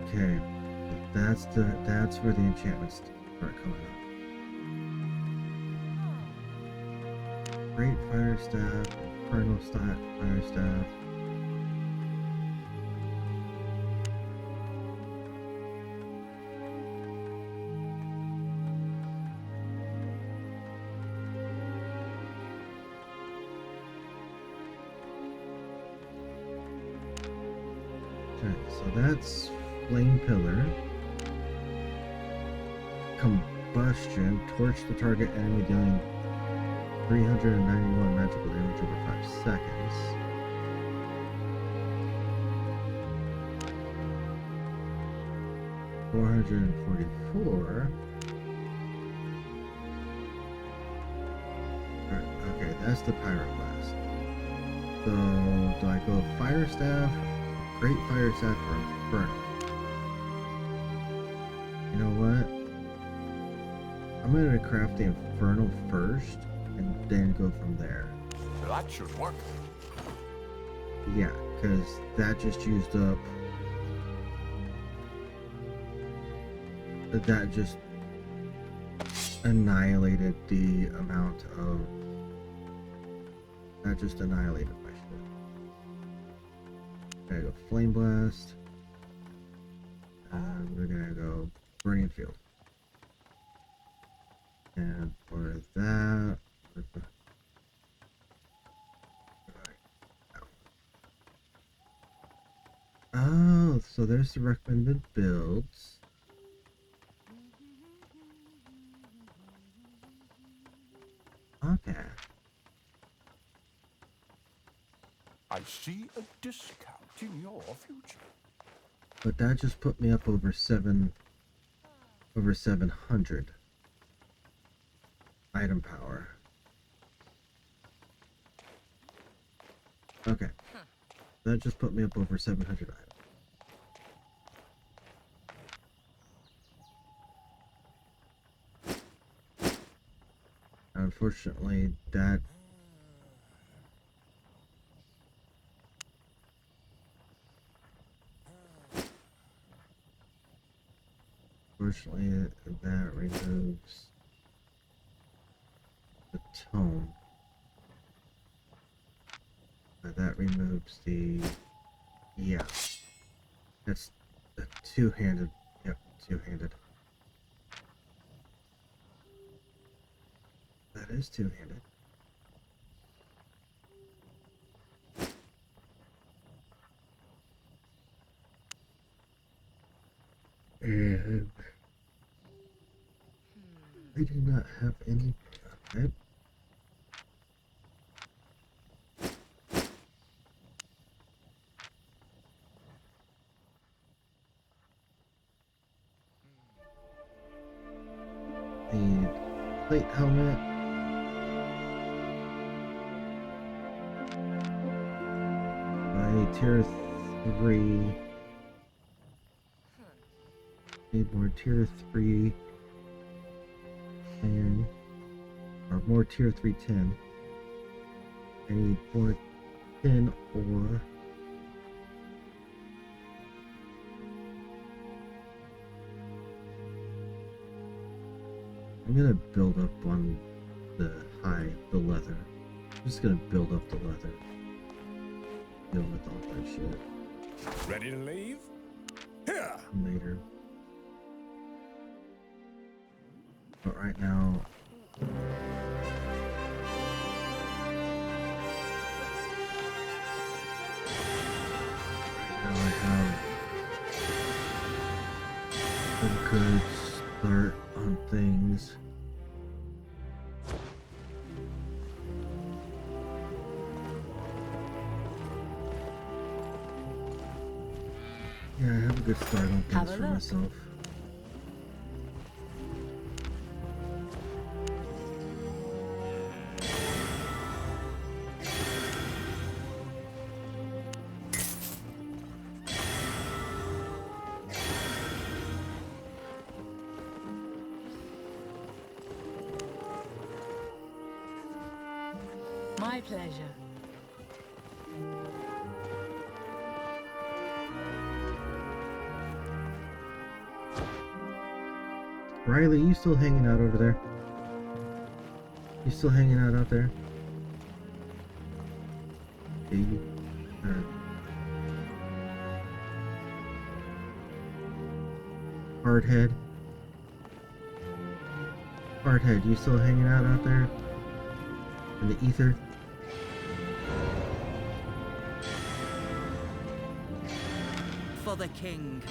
Okay, that's where the enchantments start coming up. Great Fire Staff, Infernal Fire Staff. Okay, so that's Flame Pillar. Combustion. Torch the target enemy dealing 391 magical damage over 5 seconds. $444. Okay, that's the Pirate Blast. So, do I go Fire Staff, Great Fire Staff, or Inferno? You know what? I'm gonna craft the Infernal first, and then go from there. That should work. Yeah, because that just used up... That just annihilated the amount of That just annihilated my shit. Gonna go Flame Blast. And we're gonna go Burning Field. And for that, oh, so there's the recommended builds. Okay. I see a discount in your future. But that just put me up over 700 item power. Okay. That just put me up over 700 items. Unfortunately, that removes the tome. That removes the, yeah, that's a two-handed, yep, two-handed. That is two-handed. And I do not have any, okay. The plate helmet. By tier 3. Need more tier 3 iron. Or more tier 3 tin. I need more tin ore. I'm gonna build up on the leather. I'm just gonna build up the leather. Deal with all that shit Ready to leave? Here! later. But right now, I have a good start on things. Yeah, I have a good start on Have things a for look. myself. My pleasure. Riley, you still hanging out over there? You still hanging out there? Yeah, you. Hardhead. Hardhead, you still hanging out there? In the ether? For the king.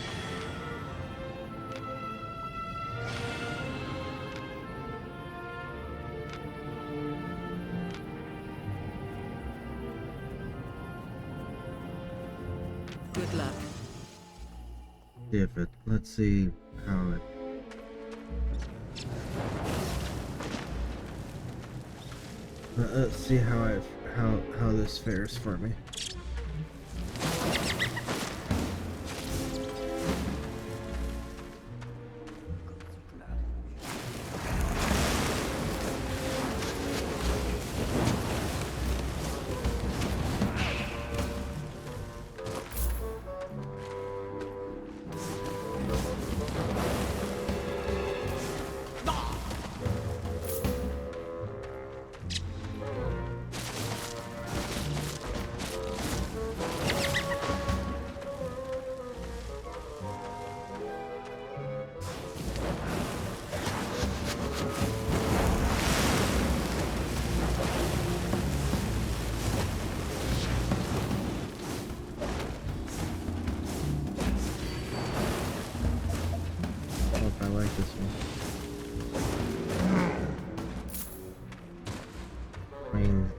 Good luck. If it, let's see how it. Let's see how this fares for me. I mean,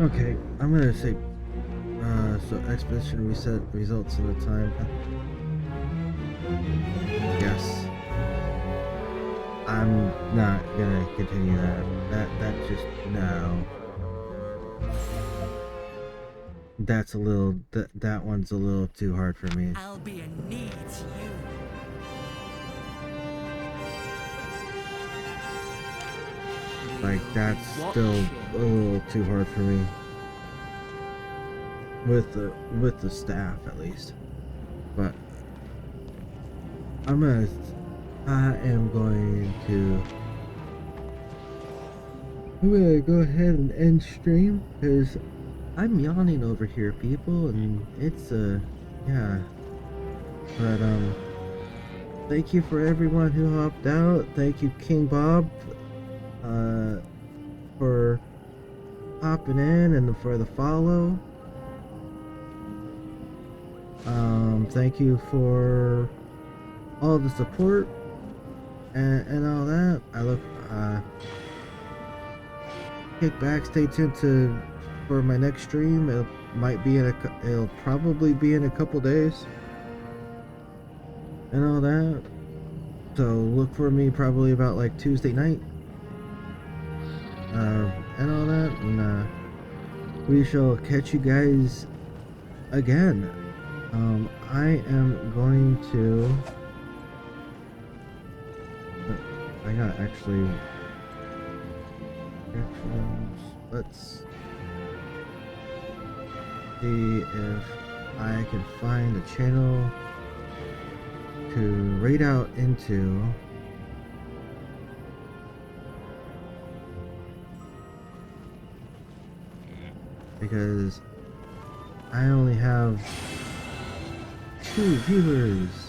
okay, I'm gonna say, so expedition reset results in the time. Yes. I'm not gonna continue that. That just, no. That's a little, that one's a little too hard for me. Albion needs you. Like, that's still a little too hard for me. With the staff, at least. But I am going to go ahead and end stream, because I'm yawning over here, people, and it's yeah. But thank you for everyone who hopped out. Thank you, King Bob, for hopping in and for the follow. Thank you for all the support and all that. I look kick back. Stay tuned for my next stream. It'll probably be in a couple days and all that. So look for me probably about like Tuesday night. And all that, and we shall catch you guys again. I am going to. I got actually. Let's see if I can find a channel to raid out into. Because I only have 2 viewers.